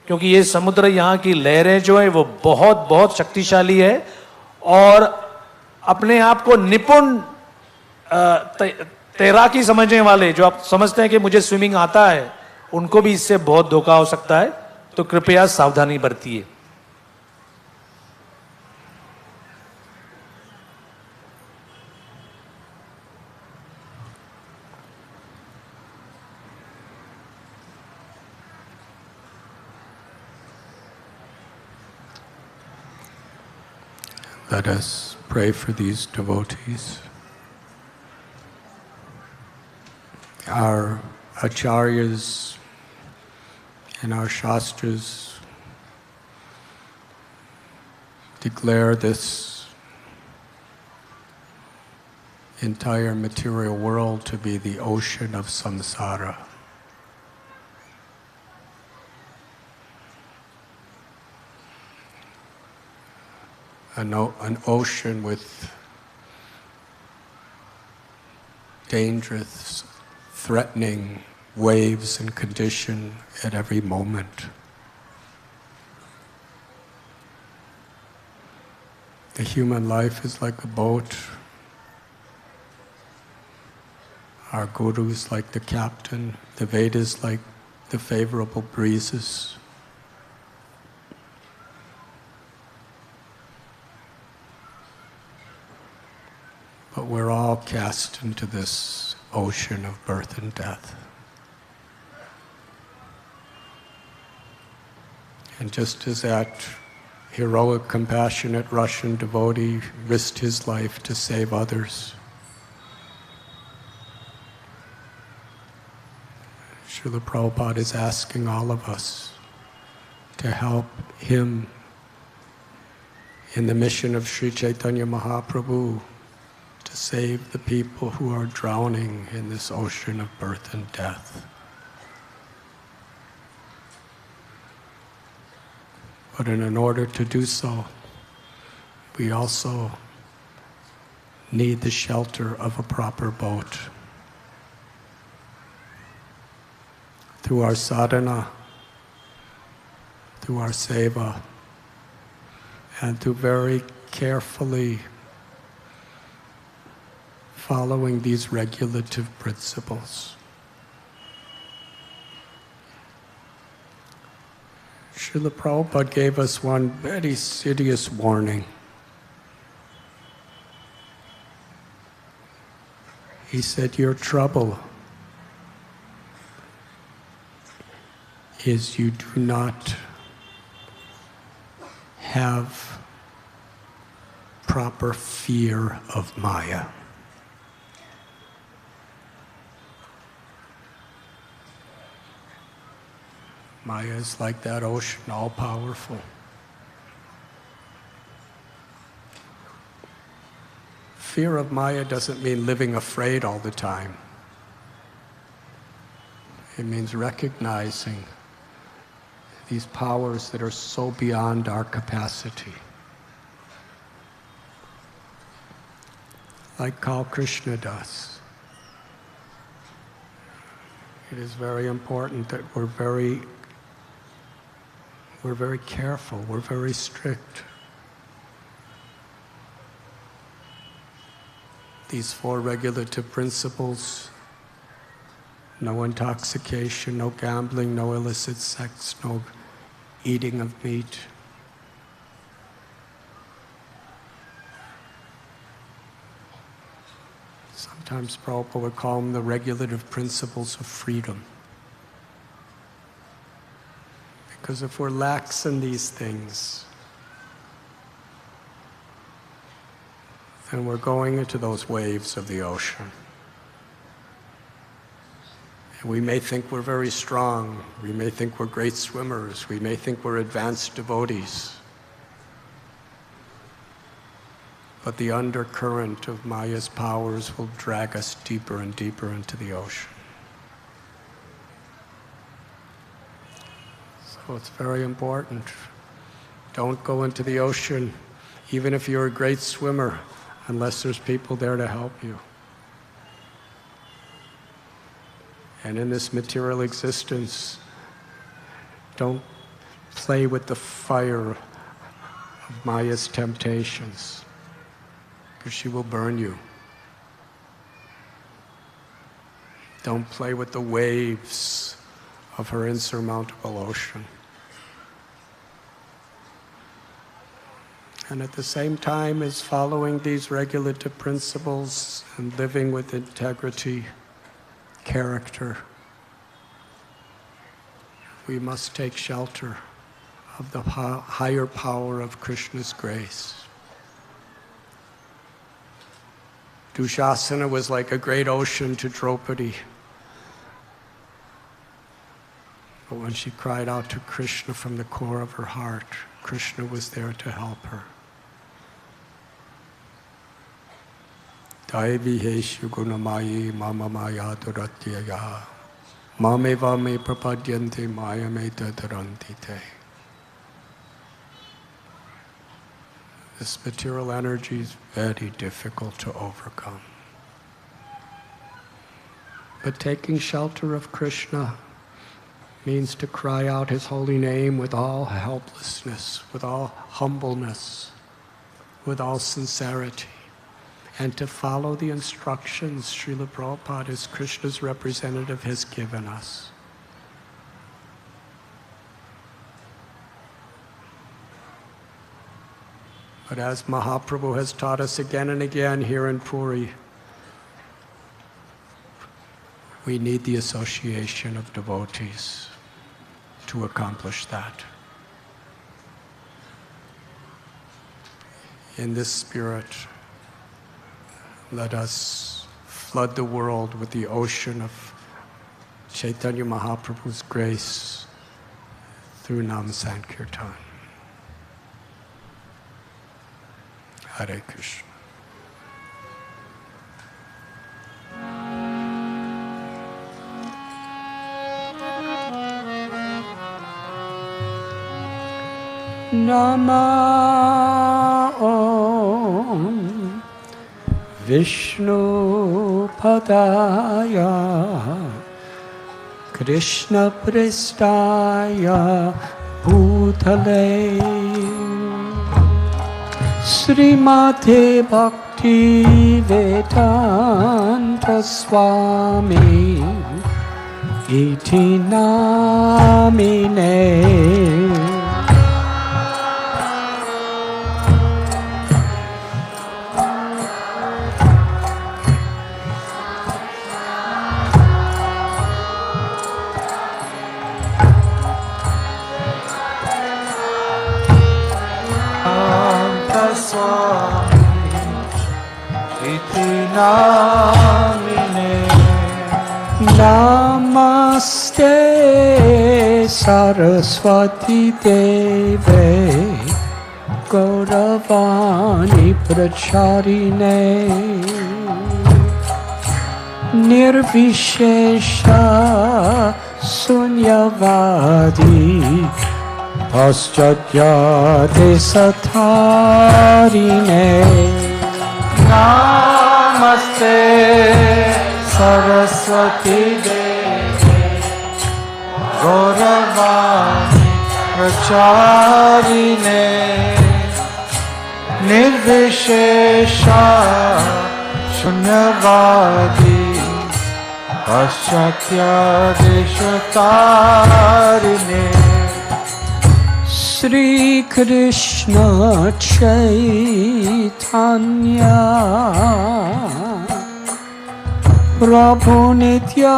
क्योंकि ये समुद्र यहाँ की लहरें जो है वो बहुत बहुत शक्तिशाली है. और अपने आप को निपुण तैराकी समझने वाले जो आप समझते हैं कि मुझे स्विमिंग आता है, उनको भी इससे बहुत धोखा हो सकता है. तो कृपया सावधानी बरतिए. Let us pray for these devotees. Our acharyas and our shastras declare this entire material world to be the ocean of samsara. An ocean with dangerous, threatening waves and condition at every moment. The human life is like a boat. Our guru is like the captain. The Vedas like the favorable breezes. But we're all cast into this ocean of birth and death. And just as that heroic, compassionate Russian devotee risked his life to save others, Srila Prabhupada is asking all of us to help him in the mission of Sri Chaitanya Mahaprabhu to save the people who are drowning in this ocean of birth and death. But in order to do so, we also need the shelter of a proper boat. Through our sadhana, through our seva, and through very carefully following these regulative principles, Srila Prabhupada gave us one very serious warning. He said, your trouble is you do not have proper fear of Maya. Maya is like that ocean, all-powerful. Fear of Maya doesn't mean living afraid all the time. It means recognizing these powers that are so beyond our capacity. Like how Krishna does. It is very important that we're very careful, we're very strict. These 4 regulative principles: no intoxication, no gambling, no illicit sex, no eating of meat. Sometimes Prabhupada would call them the regulative principles of freedom. Because if we're lax in these things, then we're going into those waves of the ocean. And we may think we're very strong, we may think we're great swimmers, we may think we're advanced devotees. But the undercurrent of Maya's powers will drag us deeper and deeper into the ocean. So it's very important. Don't go into the ocean, even if you're a great swimmer, unless there's people there to help you. And in this material existence, don't play with the fire of Maya's temptations, because she will burn you. Don't play with the waves of her insurmountable ocean. And at the same time as following these regulative principles and living with integrity, character, we must take shelter of the higher power of Krishna's grace. Dushasana was like a great ocean to Chowpatty. But when she cried out to Krishna from the core of her heart, Krishna was there to help her. Daiviheshu gunamayi mama maya duratyaya mameva me prapadyante maya me tadarantite. This material energy is very difficult to overcome. But taking shelter of Krishna means to cry out His holy name with all helplessness, with all humbleness, with all sincerity, and to follow the instructions Srila Prabhupada, as Krishna's representative, has given us. But as Mahaprabhu has taught us again and again here in Puri, we need the association of devotees to accomplish that. In this spirit, let us flood the world with the ocean of Chaitanya Mahaprabhu's grace through Nam Sankirtan. Hare Krishna. Nama Om Vishnu Padaya Krishna Pristaya Bhutale Srimate Bhakti Vedanta Swami Iti Namine Swami iti namine. Namaste Saraswati Deve Gauravani Pracharine Nirvishesha Sunyavadi Paschatya Desatarine. Namaste Saraswati Devi Gauravani Pracharine Nirvishesha Shunyavadi Paschatya Deshatarine. Sri Krishna Chaitanya Prabhu Nityananda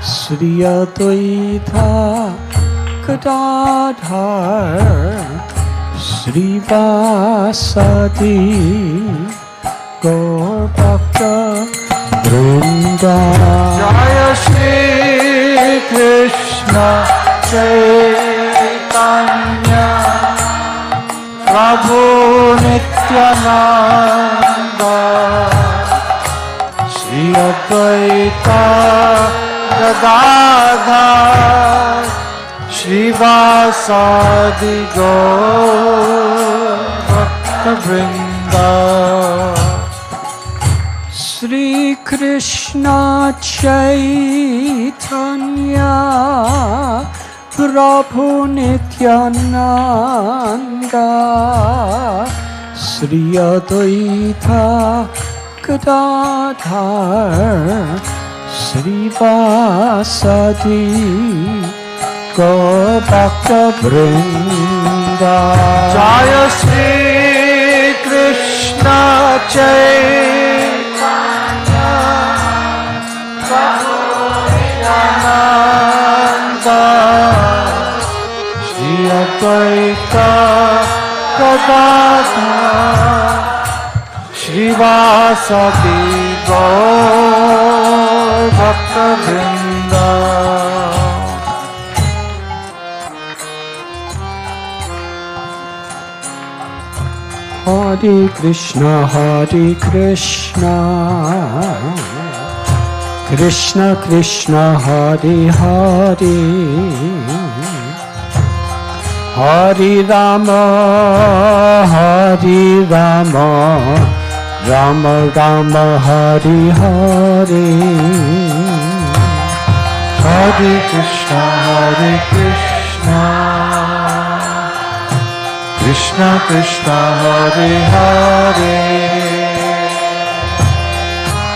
Sri Advaita Gadadhar Sri Vasadi Gaur Bhakta Vrinda. Jaya Shri Krishna Chaitanya Prabhu Nityananda Shri Advaita Gadadhar Shri Vasadi Gaur Bhakta Vrinda. Sri Krishna Chaitanya Prabhu Nityananda Sri Advaita Gadadhar Sri Vasadi Gaur Bhakta Vrinda. Jaya Shri Krishna Chaitanya Prabhu Nityananda Shri Advaita Gadadhar Shri Vasadi Gaur Bhakta Vrinda. Hare Krishna, Krishna Krishna, Hare Hare, Hare Rama, Hare Rama, Rama Rama, Hare Hare. Hare Krishna, Krishna Krishna, Hare Hare,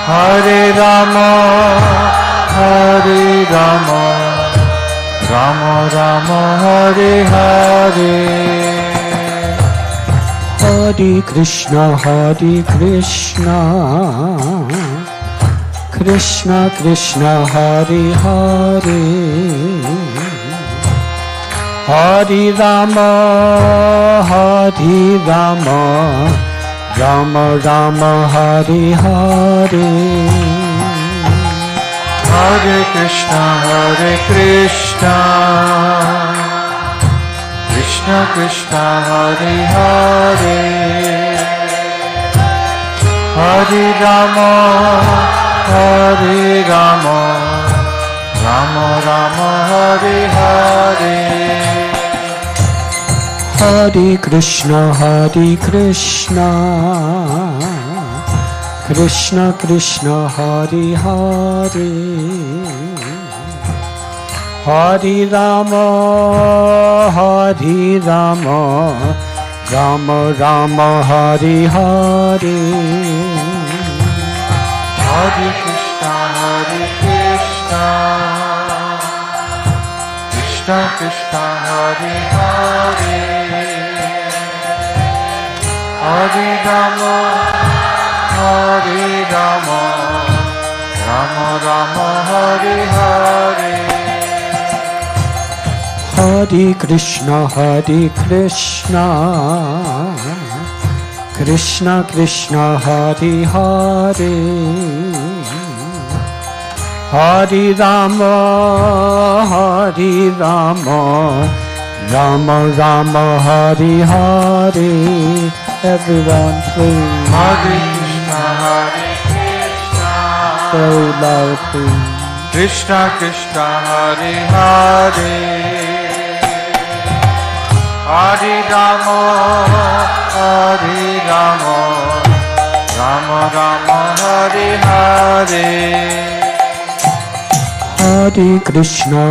Hare Rama, Hare Rama, Rama Rama, Hare Hare. Hare Krishna, Krishna Krishna, Hare Hare, Hare Rama, Hare Rama, Rama Rama, Hare Hare. Hare Krishna, Krishna Krishna, Hare Hare, Hare Rama, Hare Rama, Rama Rama, Hare Hare. Hare Krishna, Krishna Krishna, Hare Hare, Hare Rama, Hare Rama, Rama Rama, Hare Hare. Hare Krishna, Krishna Krishna, Hare Hare, Hare Rama, Hare Rama, Rama Rama, Hare Hare. Hare Hare Krishna, Krishna Krishna, Hare Hare, Hare Rama, Hare Rama, Rama Rama, Hare Hare. Everyone please. Hare Krishna, Hare Krishna. Very loud please. Krishna Krishna, Hare Hare. Hare Rama, Hare Rama, Rama Rama, Hare Hare. Hare Krishna,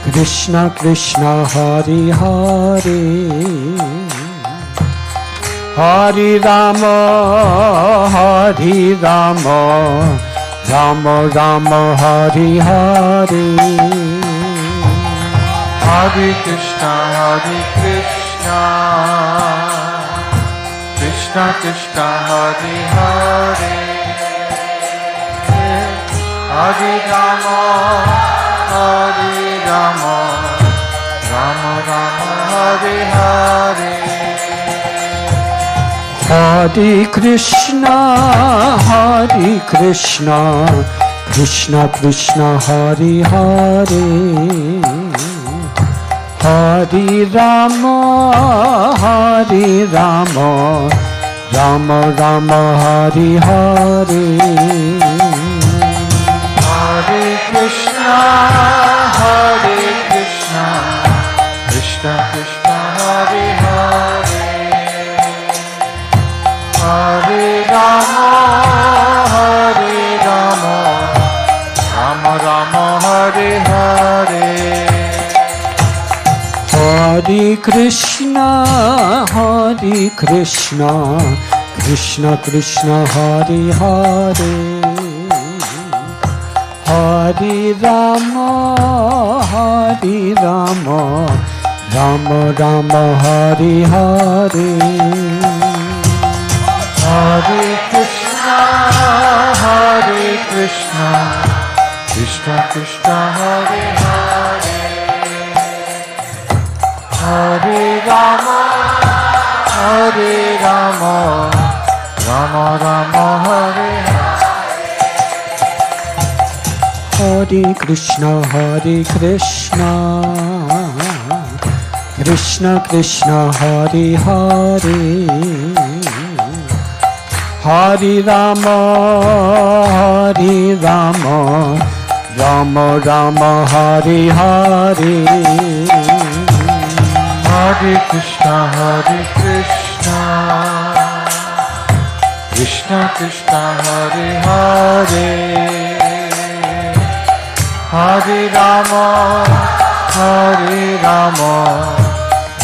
Krishna Krishna, Hare Hare, Hare Rama, Hare Rama, Rama Rama, Hare Hare. Hare Krishna, Krishna Krishna, Hare Hare, Hare Rama, Hare Rama, Rama Rama, Hare Hare. Hare Krishna, Krishna Krishna, Hare Hare, Hare Rama, Hare Rama, Rama Rama, Hare Hare. Hare Krishna, Krishna Krishna, Hare Hare, Hare Rama, Rama Rama, Hare Hare. Hare Krishna, Krishna Krishna, Hare Hare, Hare Rama, Rama Rama, Hare Hare. Hare Krishna, Krishna Krishna, Hare Hare, Hare Rama, Rama Rama, Hare Hare. Hare Krishna, Krishna Krishna, Hare Hare, Hare Rama, Rama Rama, Hare Hare. Hare Krishna, Krishna Krishna, Hare Hare, Hare Rama,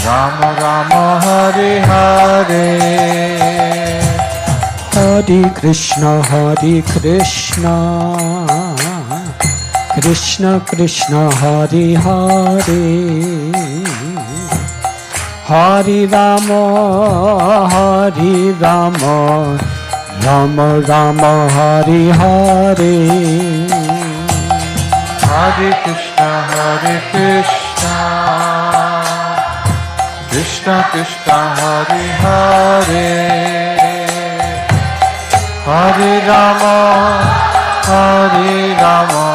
Rama Rama, Hare Hare. Hare Krishna, Krishna Krishna, Hare Hare, Hare Rama, Rama Rama, Hare Hare. Hare Krishna, Krishna Krishna, Hare Hare, Hare Rama,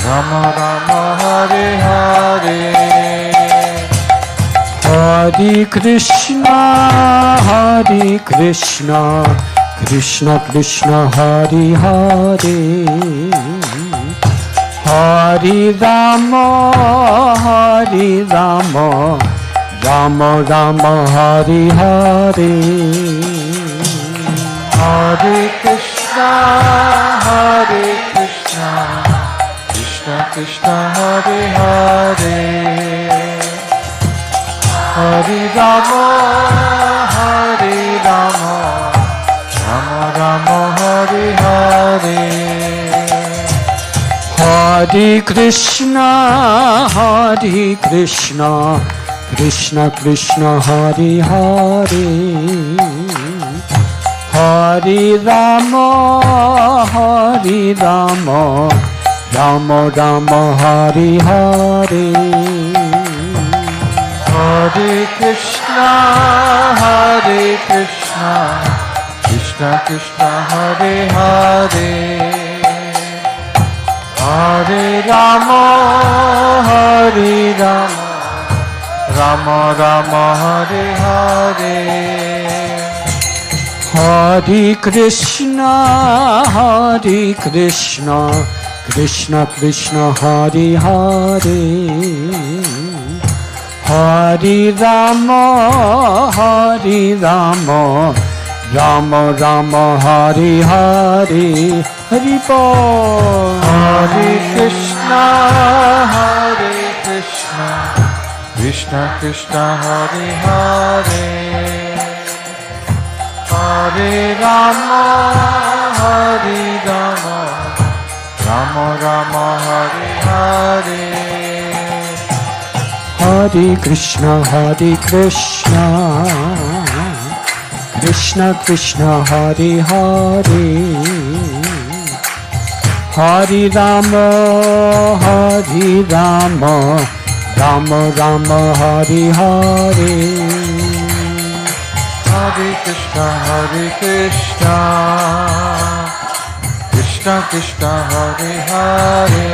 Rama Rama, Hare Hare. Hare Krishna, Krishna Krishna, Hare Hare, Hare Rama, Rama Rama, Hare Hare. Hare Krishna, Krishna Krishna, Hare Hare, Hare Rama, Rama Rama, Hare Hare. Hare Krishna, Krishna Krishna, Hare Hare, Hare Rama, Rama Rama Hari Hari. Hare Krishna, Krishna Krishna, Hare Hare, Hare Rama, Rama Rama, Hare Hare. Hare Krishna, Krishna Krishna, Hare Hare, Hare Rama, Rama Rama, Hare Hare. Hari Bol. Hare Krishna, Krishna Krishna, Hare Hare, Hare Rama, Rama Rama, Hare Hare. Hare Krishna, Krishna Krishna, Hare Hare, Hare Rama, Rama Rama, Hare Hare. Hare Krishna, Krishna Krishna, Hare Hare,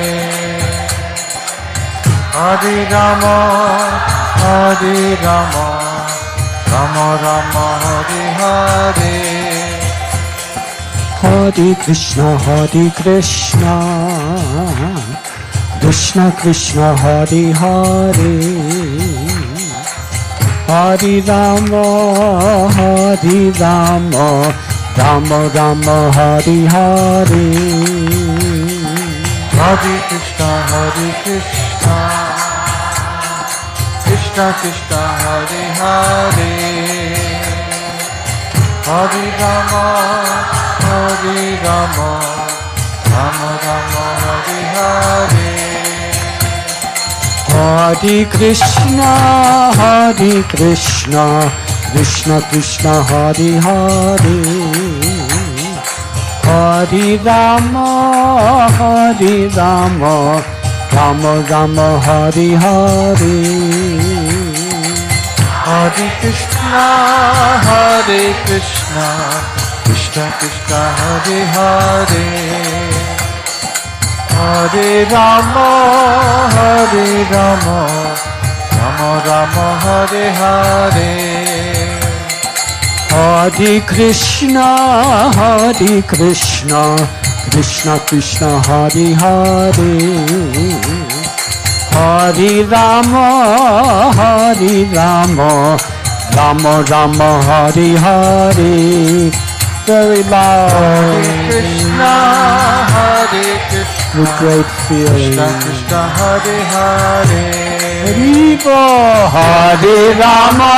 Hare Rama, Rama Rama, Hare Hare. Hare Krishna, Krishna Krishna, Hare Hare, Hare Rama, Rama Rama, Hare Hare. Hare Krishna, Krishna Krishna, Hare Hare, Hare Rama, Rama Rama, Hare Hare. Hare Krishna, Krishna Krishna, Hare Hare, Hare Rama, Rama Rama, Hare Hare. Hare Krishna, Krishna Krishna, Hare Hare, Hare Rama, Rama Rama, Hare Hare. Hare Krishna, Krishna Krishna, Hare Hare, Hare Rama, Rama Rama, Hare Hare. Very loud. Hare Krishna, With great feeling. Krishna Krishna, Hare Hare, Hari Bol. Hare Rama,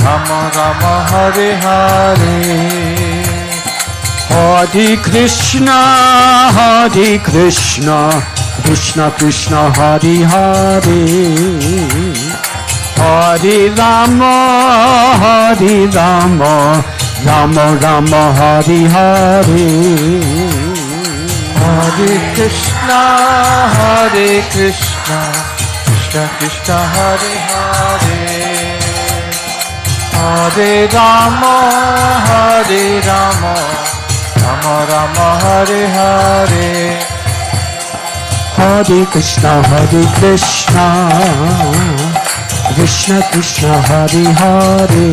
Rama Rama, Hare Hare. Hare Krishna, Krishna Krishna, Hare Hare, Hare Rama, Rama Rama, Hare Hare. Hare Krishna, Krishna Krishna, Hare Hare, Hare Rama, Rama Rama, Hare Hare. Hare Krishna, Krishna Krishna, Hare Hare,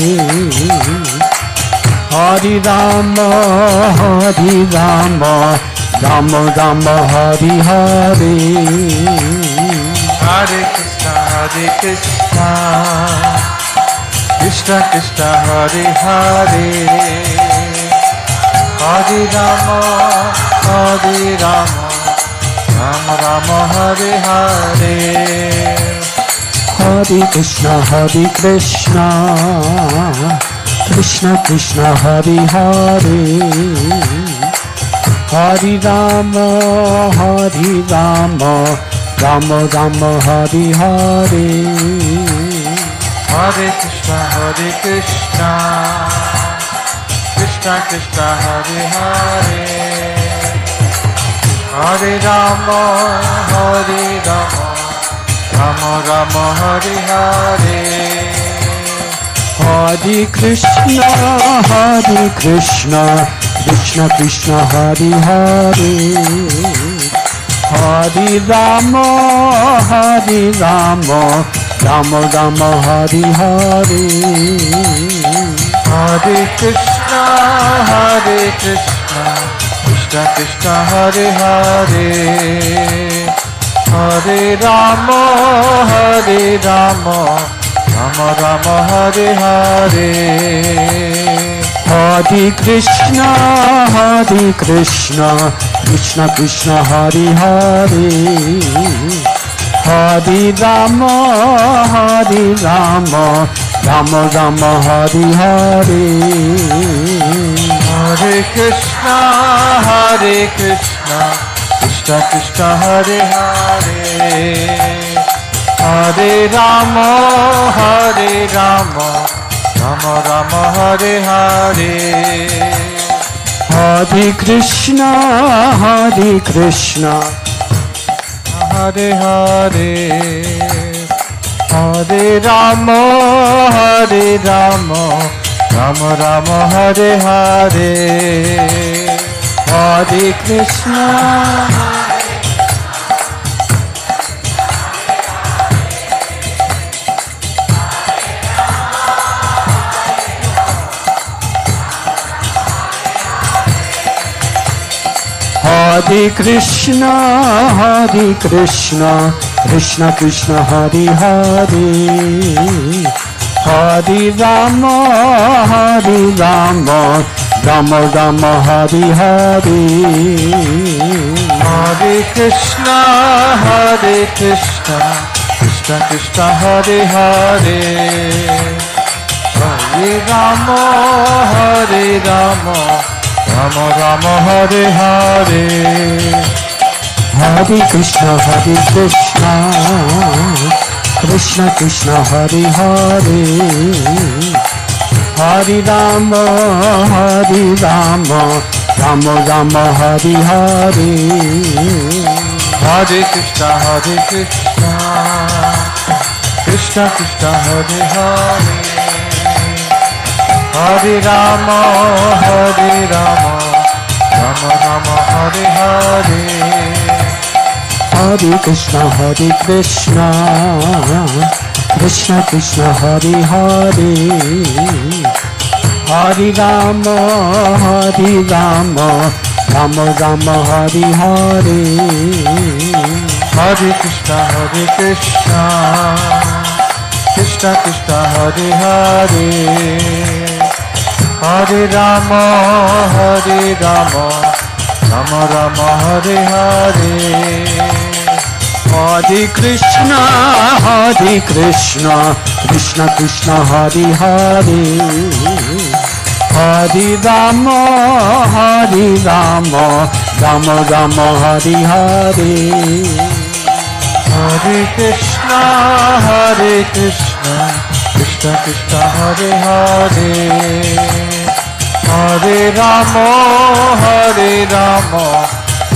Hare Rama, Rama Rama, Hare Hare. Hare Krishna, Krishna Krishna, Hare Hare, Hare Rama, Rama Rama, Hare Hare. Hare Krishna, Krishna Krishna, Hare Hare, Hare Rama, Rama Rama, Hare Hare. Hare Krishna, Krishna Krishna, Hare Hare, Hare Rama, Hare Rama, Rama Rama, Hare Hare. Hare Krishna, Krishna Krishna, Hare Hare. Hare Rama, Rama Rama, Hare Hare. Hare Krishna, Krishna Krishna, Hare Hare. Hare Rama, Rama Rama, Hare Hare. Hare Krishna, Krishna Krishna, Hare Hare. Hare Rama, Rama Rama, Hare Hare. Hare Krishna, Krishna Krishna, Hare Hare. Hare Rama, Rama Rama, Hare Hare. Hare Krishna, Krishna Hare Hare. Hare Rama, Rama Rama, Hare Hare. Hare Krishna. Hare Krishna, Krishna Krishna, Hare Hare. Hare Rama, Rama Rama, Hare Hare. Hare Krishna, Krishna Krishna, Hare Hare. Hare Rama, Rama Rama, Hare Hare. Hare Krishna, Krishna Hare Hare. Hare Rama, Rama Rama, Hare Hare. Hare Krishna, Krishna Krishna, Hare Hare. Hare Rama, Rama Rama, Hare Hare. Hare Krishna, Krishna Krishna, Hare Hare. Hare Rama, Rama Rama, Hare Hare. Hare Krishna, Krishna Krishna, Hare Hare. Hare Rama, Rama Rama, Hare Hare. Hare Krishna, Krishna Krishna, Hare Hare. Hare Rama, Rama Rama, Hare Hare. Hare Krishna, Krishna Krishna, Hare Hare. Hare Rama,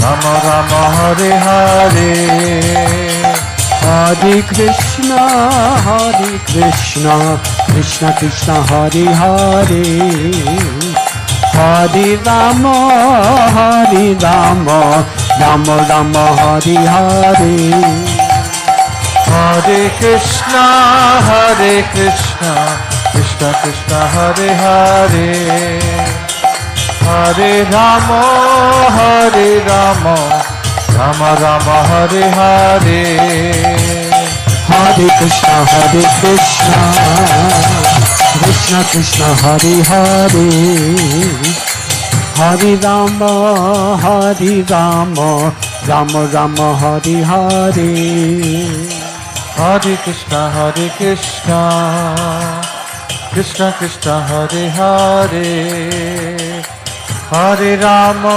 Rama Rama, Hare Hare. Hare Krishna, Krishna Krishna, Hare Hare. Hare Rama, Rama Rama, Hare Hare. Hare Krishna, Krishna Krishna, Hare Hare. Hare Rama, Rama Rama, Hare Hare. Hare Krishna, Krishna Krishna, Hare Hare. Hare Rama, Rama Rama, Hare Hare. Hare Krishna, Krishna Krishna, Hare Hare. Hare Rama,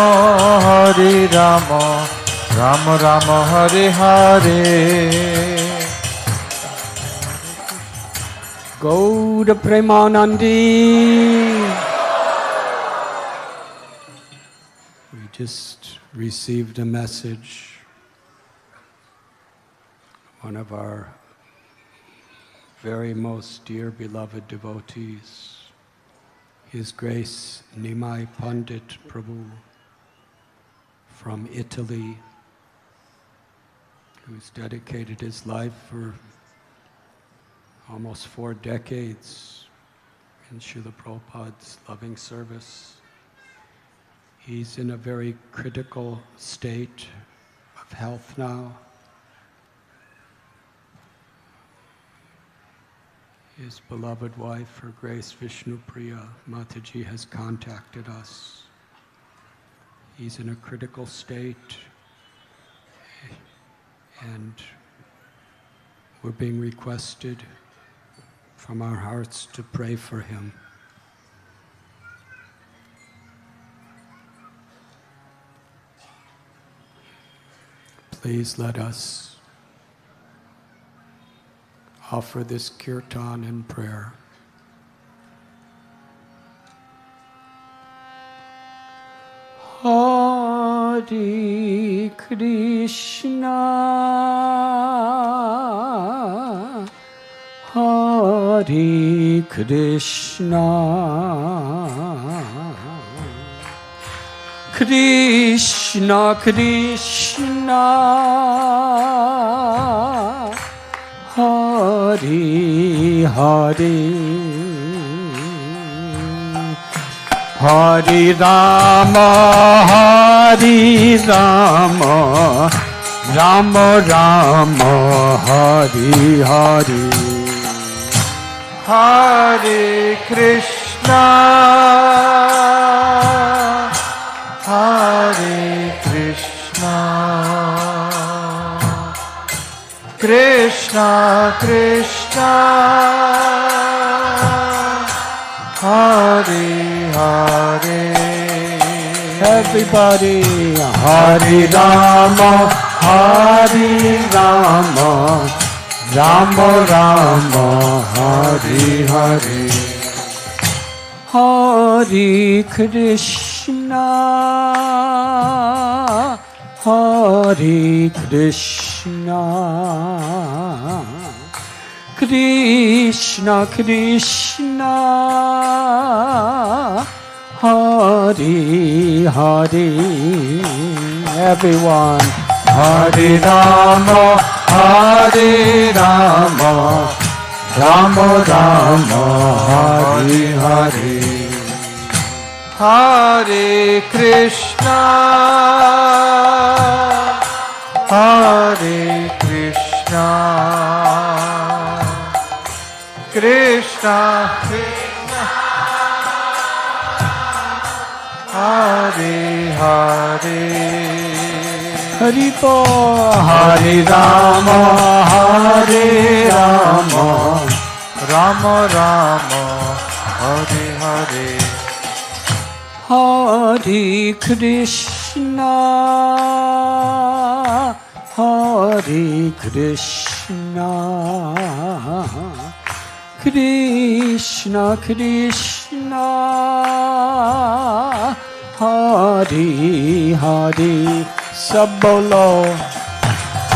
Rama Rama, Hare Hare. Gauda Premanandi. We just received a message. One of our very most dear beloved devotees, His Grace Nimai Pandit Prabhu from Italy, who's dedicated his life for almost 4 decades in Srila Prabhupada's loving service. He's in a very critical state of health now. His beloved wife, Her Grace Vishnupriya Mataji, has contacted us. He's in a critical state, and we're being requested from our hearts to pray for him. Please let us offer this kirtan in prayer. Hare Krishna, Hare Krishna, Krishna Krishna, Hare Hare, Hare Rama, Hare Rama, Rama Rama, Hare Hare, Hare Krishna, Hare Krishna, Krishna Krishna, Hare Hare. everybody, Hare Rama, Hare Rama, Rama Rama, Hare Hare, Hare Krishna, Hare Krishna, Krishna Krishna, Hare Hare, everyone, Hare Rama, Hare Rama, Rama Rama, Hare Hare, Hare Krishna, Hare Krishna, Krishna Krishna, Hare Hare. Hari Bol, Hare Rama, Hare Rama, Rama Rama, Hare Hare. Hare Krishna, Hare Krishna, Krishna Krishna, Hare Hare. Sab bolo,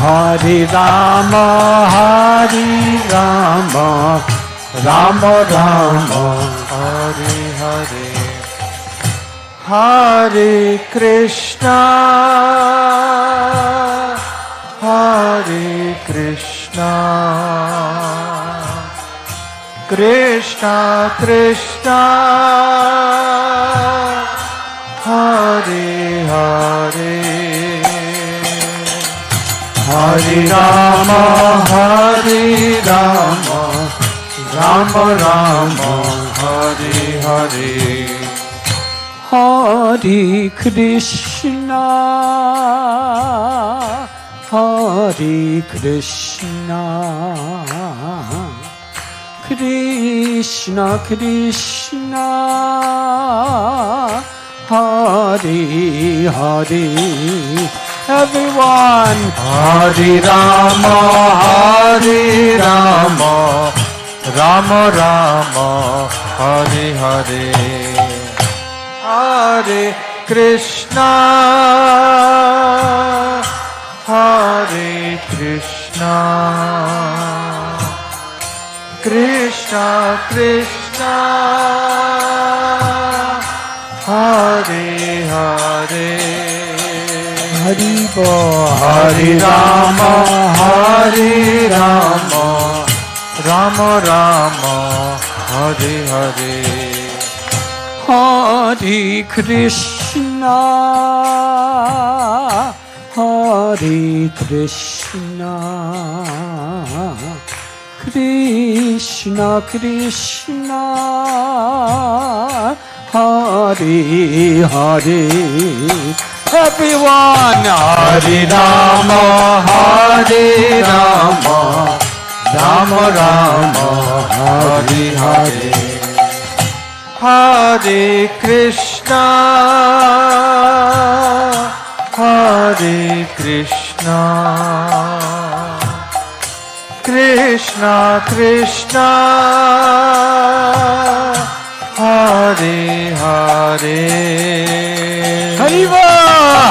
Hare Rama, Hare Rama, Rama Rama, Hare Hare. Hare Krishna, Hare Krishna, Krishna Krishna, Hare Hare. Hare Rama, Hare Rama, Rama Rama, Hare Hare, Hare Krishna, Hare Krishna, Krishna Krishna, Hare Hare. Everyone, Hare Rama, Hare Rama, Rama Rama, Hare Hare. Hare Krishna, Hare Krishna, Krishna Krishna, Hare Hare, Hari Bol. Hare Rama, Hare Rama, Rama Rama, Hare Hare, Hare Krishna, Hare Krishna, Krishna Krishna, Hare Hare. Everyone, Hare Rama, Hare Rama, Rama Rama, Hare Hare, Hare Krishna, Hare Krishna, Krishna Krishna, Hare Hare, Hari Bol.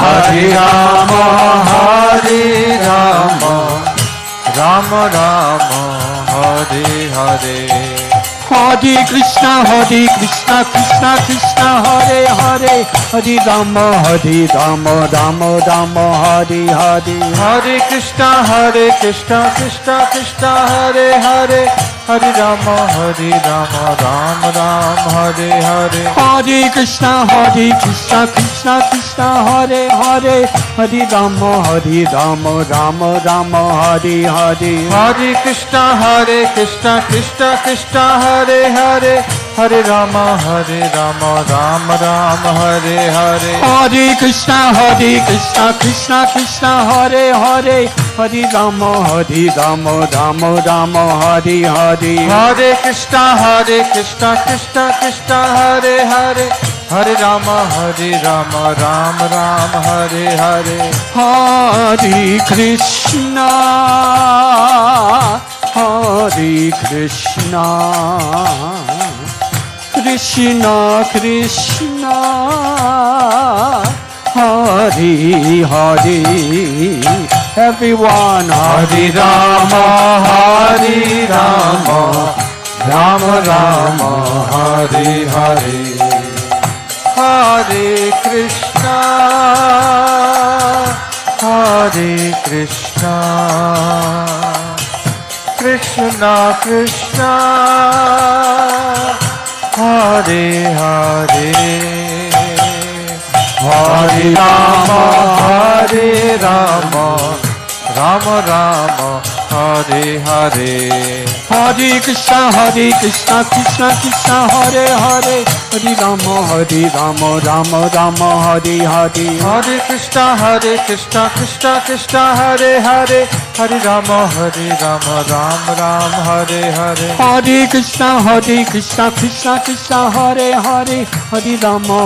Hare Rama, Hare Rama, Rama Rama, Hare Hare, Hare Krishna, Krishna Krishna, Hare Hare, Hare Rama, Rama Rama, Hare Hare. Hare Krishna, Krishna Krishna, Hare Hare, Hare Rama, Ram Ram, Hare Hare, Hare Krishna, Krishna Krishna, Hare Hare, Hare Rama, Rama Rama, Hare Hare. Hare Krishna, Krishna Krishna, Hare Hare, Hare Rama, Ram Ram, Hare Hare, Hare Krishna, Krishna Krishna, Hare Hare, Hare Rama, Rama Rama, Hare Hare. Hare Krishna, Krishna Krishna, Hare Hare, Hare Rama, Ram Ram, Hare Hare, Hare Krishna, Krishna Krishna, Hare Hare. Everyone, Hare Rama, Hare Rama, Rama Rama, Hare Hare, Hare Krishna, Hare Krishna, Krishna Krishna, Hare Hare, Hare Rama, Hare Rama, Rama Rama, Hare Hare, Hare Krishna, Krishna Krishna, Hare Hare, Hare Rama, Rama Rama, Hare Hare. Hare Krishna, Krishna Krishna, Hare Hare, Hare Rama, Ram Ram, Hare Hare, Hare Krishna, Krishna Krishna, Hare Hare, Hare Rama,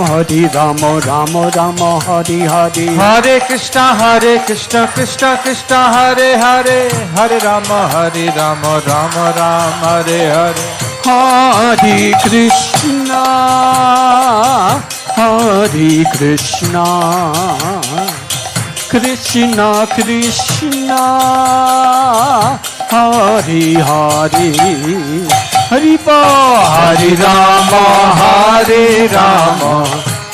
Rama Rama, Hare Hare. Hare Krishna, Krishna Krishna, Hare Hare, Hare Rama, Ram Ram, Hare Hare, Hare Krishna, Krishna Krishna, Hare Hare. Hari Bol. Hare Rama, Hare Rama,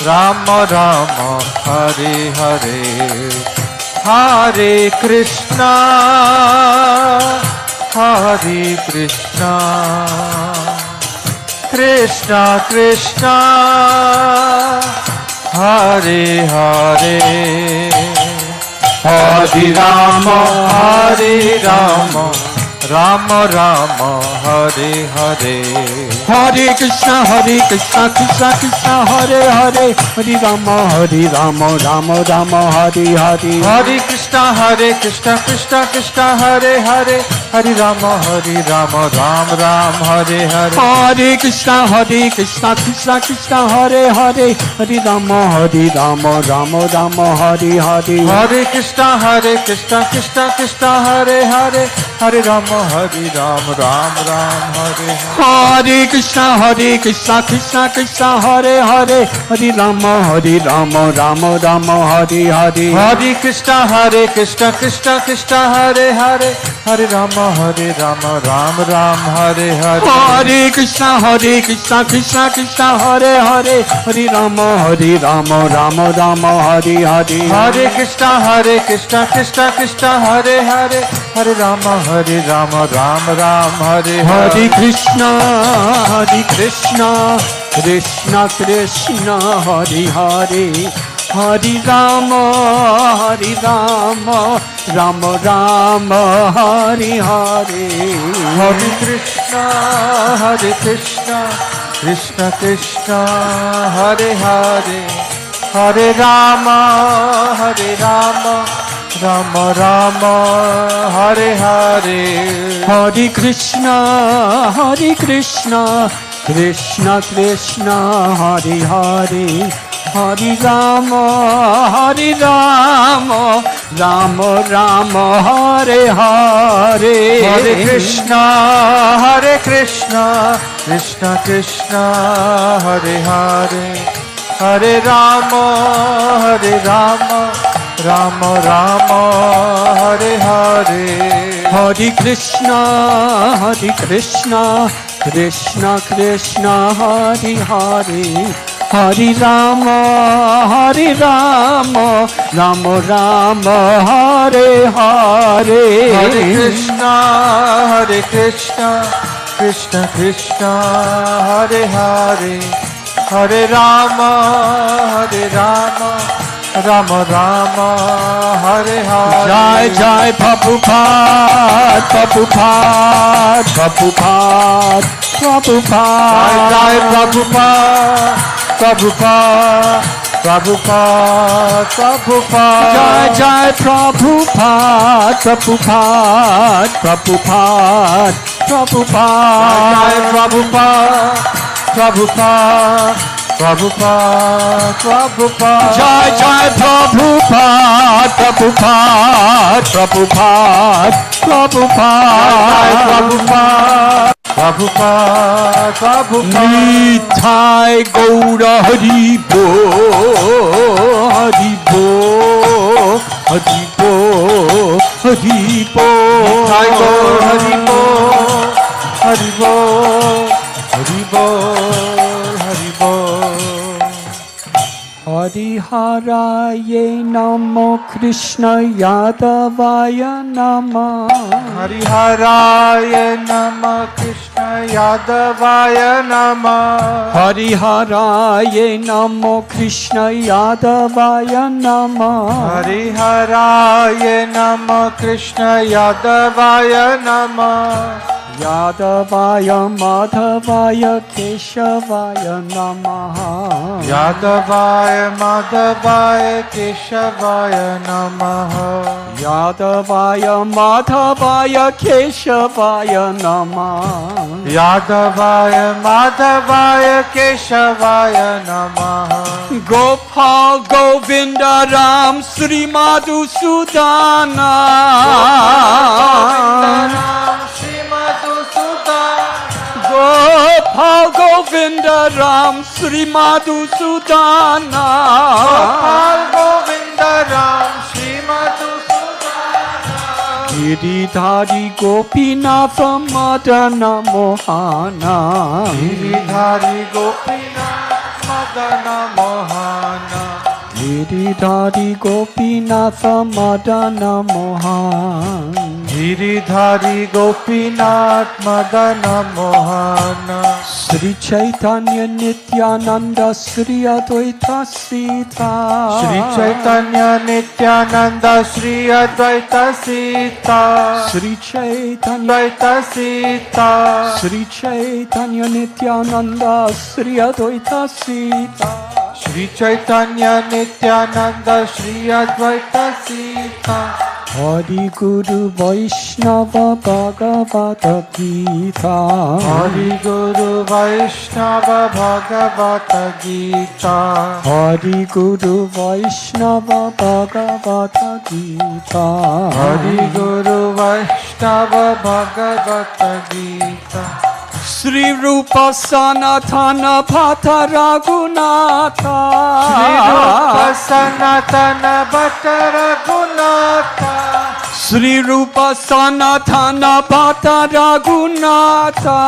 Rama Rama, Hare Hare, Hare Krishna, Hare Krishna, Krishna Krishna, Hare Hare, Hare Rama, Hare Rama, Rama Rama, Hare Hare, Hare Krishna, Krishna Krishna, Hare Hare, Hare Rama, Rama Rama, Hare Hare. Hare Krishna, Krishna Krishna, Hare Hare, Hare Rama, Ram Ram, Hare Hare, Hare Krishna, Krishna Krishna, Hare Hare, Hare Rama, Rama Rama, Hare Hare. Hare Krishna, Krishna Krishna, Hare Hare, Hare Rama, Ram Ram, Hare Hare, Hare Krishna Krishna Krishna Hare Hare Hare Rama Rama Rama Hare Hare Hare Krishna Krishna Krishna Hare Hare Hare Rama Rama Ram Hare Hare Hare Krishna Krishna Krishna Hare Hare Hare Rama Rama Rama Hare Hare Hare Krishna Krishna Krishna Hare Hare Hare Rama Rama Ram Hare Hare Hare Krishna Krishna Krishna Hare Hare Hare Rama Rama Rama Hare Hare Hare Krishna Krishna Krishna Hare Hare Hare Rama Rama Rama Hare Hare Hare Krishna Krishna Krishna Hare Hare Hare Rama Rama Rama Hare Hare Hare Krishna Krishna Krishna Hare Hare Hare Rama Rama Rama Hare Hare Hare Krishna Krishna Krishna Hare Hare Hare Rama Rama Rama Hare Hare Hare Krishna Krishna Hare Hare Hare Rama Rama Rama Hare Hare Jai Jai Prabhupada Prabhupada Prabhupada Prabhupada Jai Prabhupada Prabhupada Prabhupada Prabhupada Jai Jai Prabhupada Prabhupada Prabhupada Prabhupada Jai Prabhupada Prabhupada Prabhupada Prabhupada Jai Jai Prabhupada Prabhupada Prabhupada Prabhupada Prabhupada Prabhupada Nitai Gaura Hari Bo Hari Bo Hari Bo Hari Bo Nitai Gaura Hari Bo Hari Bo Hari Bo Hari Bo Hari Haraye Namo Krishna Yadavaya Nama Hari Haraya Nama Krishna Yadavaya Nama Hari Haraye Namo Krishna Yadavaya Nama Hari Haraya Nama Krishna Yadavaya Nama Yadavaya Madhavaya Keshavaya Namaha Yadavaya Madhavaya Keshavaya Namaha Yadavaya Madhavaya Keshavaya Namaha Yadavaya Madhavaya Keshavaya Namaha Gopal Govinda Ram Sri Madhusudana Gopal Govinda Ram Sri Madhusudana Gopal Govinda Ram Sri Madhusudana Giridhari Gopinath Madana Mohana Giridhari Gopinath Madana Mohana Giridhari Gopinath Madana Mohana Giridhari Gopinath Madana Mohana Sri Chaitanya Nityananda Sri Advaita Sita Sri Chaitanya Nityananda Sri Advaita Sita Sri Chaitanya Advaita Sita Sri Chaitanya Nityananda Sri Advaita Sita Sri Chaitanya Nityananda Sri Advaita Sita Hari Guru Vaishnava Bhagavata Gita Hari Guru Vaishnava Bhagavata Gita Hari Guru Vaishnava Bhagavata Gita Hari Guru Vaishnava Bhagavata Gita Sri Rupa Sanatana Bhatta Raghunatha. Sri Rupa Sanatana Bhatta Raghunatha. Sri Rupa Sanatana Bhatta Raghunatha.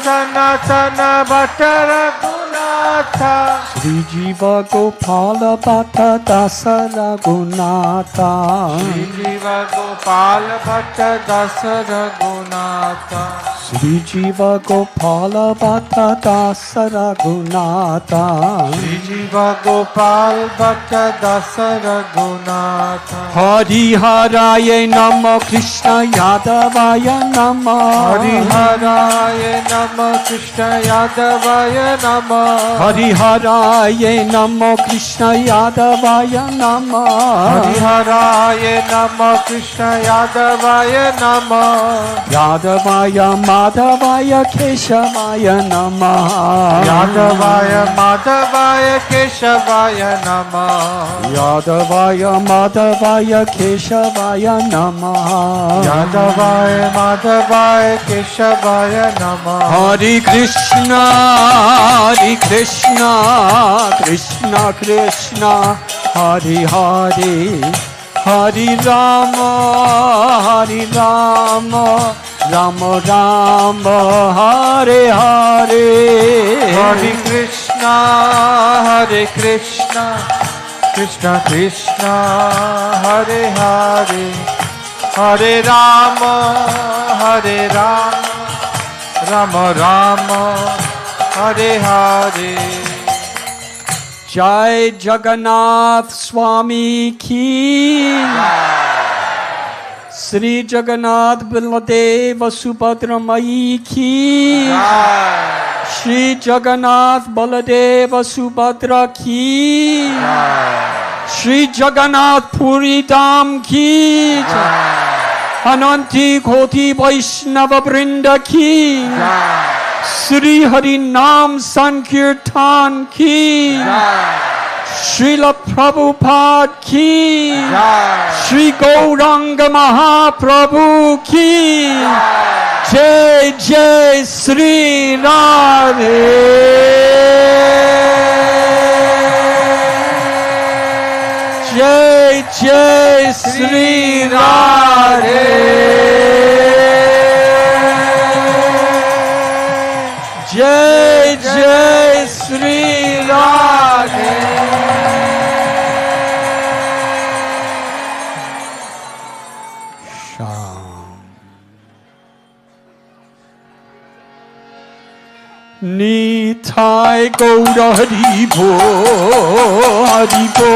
Sanatana Bhatta Raghunatha. Sri Jiva Gopala Bhatta Dasa Raghunatha. Sri Jiva Gopala Bhatta Dasa Raghunatha. Sri Jiva Gopala Bhatta Dasa Raghunatha. Sri Jiva Gopal Bhatta Dasa Raghunatha. Hari Haraye Nama Krishna Yadavaya Nama. Hari Haraye Nama Krishna Yadavaya Nama. Hari Haraye Nama Krishna Yadavaya Nama. Hari Haraye Nama Krishna Yadavaya Nama. Yadavaya Madhavaya Keshavaya Nama. Yadavaya Madhavaya Keshavaya Nama. Yadavaya Madhavaya Keshavaya Nama. Yadavaya Madhavaya Keshavaya Nama. Hari Krishna, Hari Krishna, Krishna Krishna, Hari Hari, Hari Rama, Hari Rama, Rama Rama, Hare Hare. Hare Krishna, Hare Krishna, Krishna Krishna, Hare Hare. Hare Rama, Hare Rama, Rama Rama, Hare Hare. Jai Jagannath Swami ki. Sri Jagannath Baladeva Subhadra Mai ki. Sri Jagannath Baladeva Subhadra ki. Sri Jagannath Puri Dham ki. Ananti Koti Vaishnava Vrinda ki. Sri Hari Nam Sankirtan ki. Srila Prabhupada ki. Sri Gauranga Mahaprabhu ki. Jai Jai Sri Radhe. Jai Jai Sri Radhe. Jai Jai Sri Radhe. Nitai Gaura Hari Bo, Hari Bo,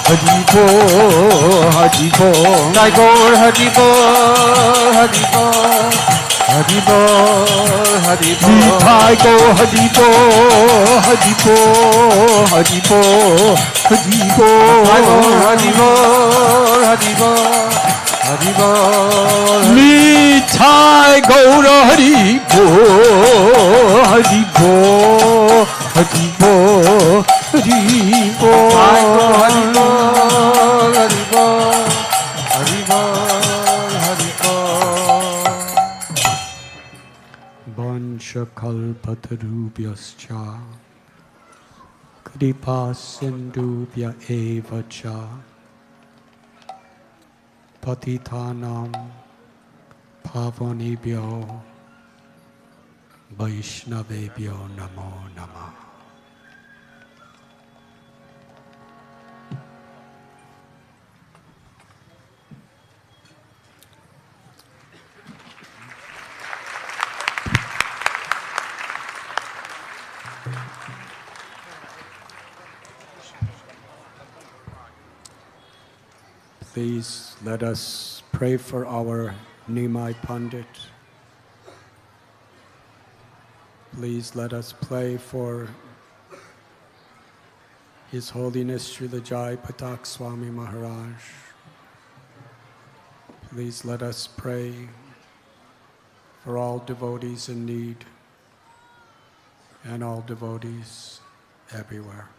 Hari Bo, Hari Bo. Nitai Gaur Hari Bo, Hari Bo, Hari Bo, Hari Bo. Nitai Gaur Hari Bo, Hari Bo, Hari Bo, Hari Bo. Hari Bo, Hari Bo, Hari Bo. Nitai Gaura Hari Bo, Hari Bo, Hari Bo, Hari Bo. Hari Bo, Hari Bo, Hari Bo, Hari Bo. Vansha kalpatarubhyascha kripa sindubhya eva cha patitanam pavanebhyo vaishnavebhyo namo namah. Please let us pray for our Nimai Pandit. Please let us pray for His Holiness Srila Chowpatty Swami Maharaj. Please let us pray for all devotees in need and all devotees everywhere.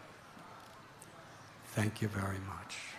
Thank you very much.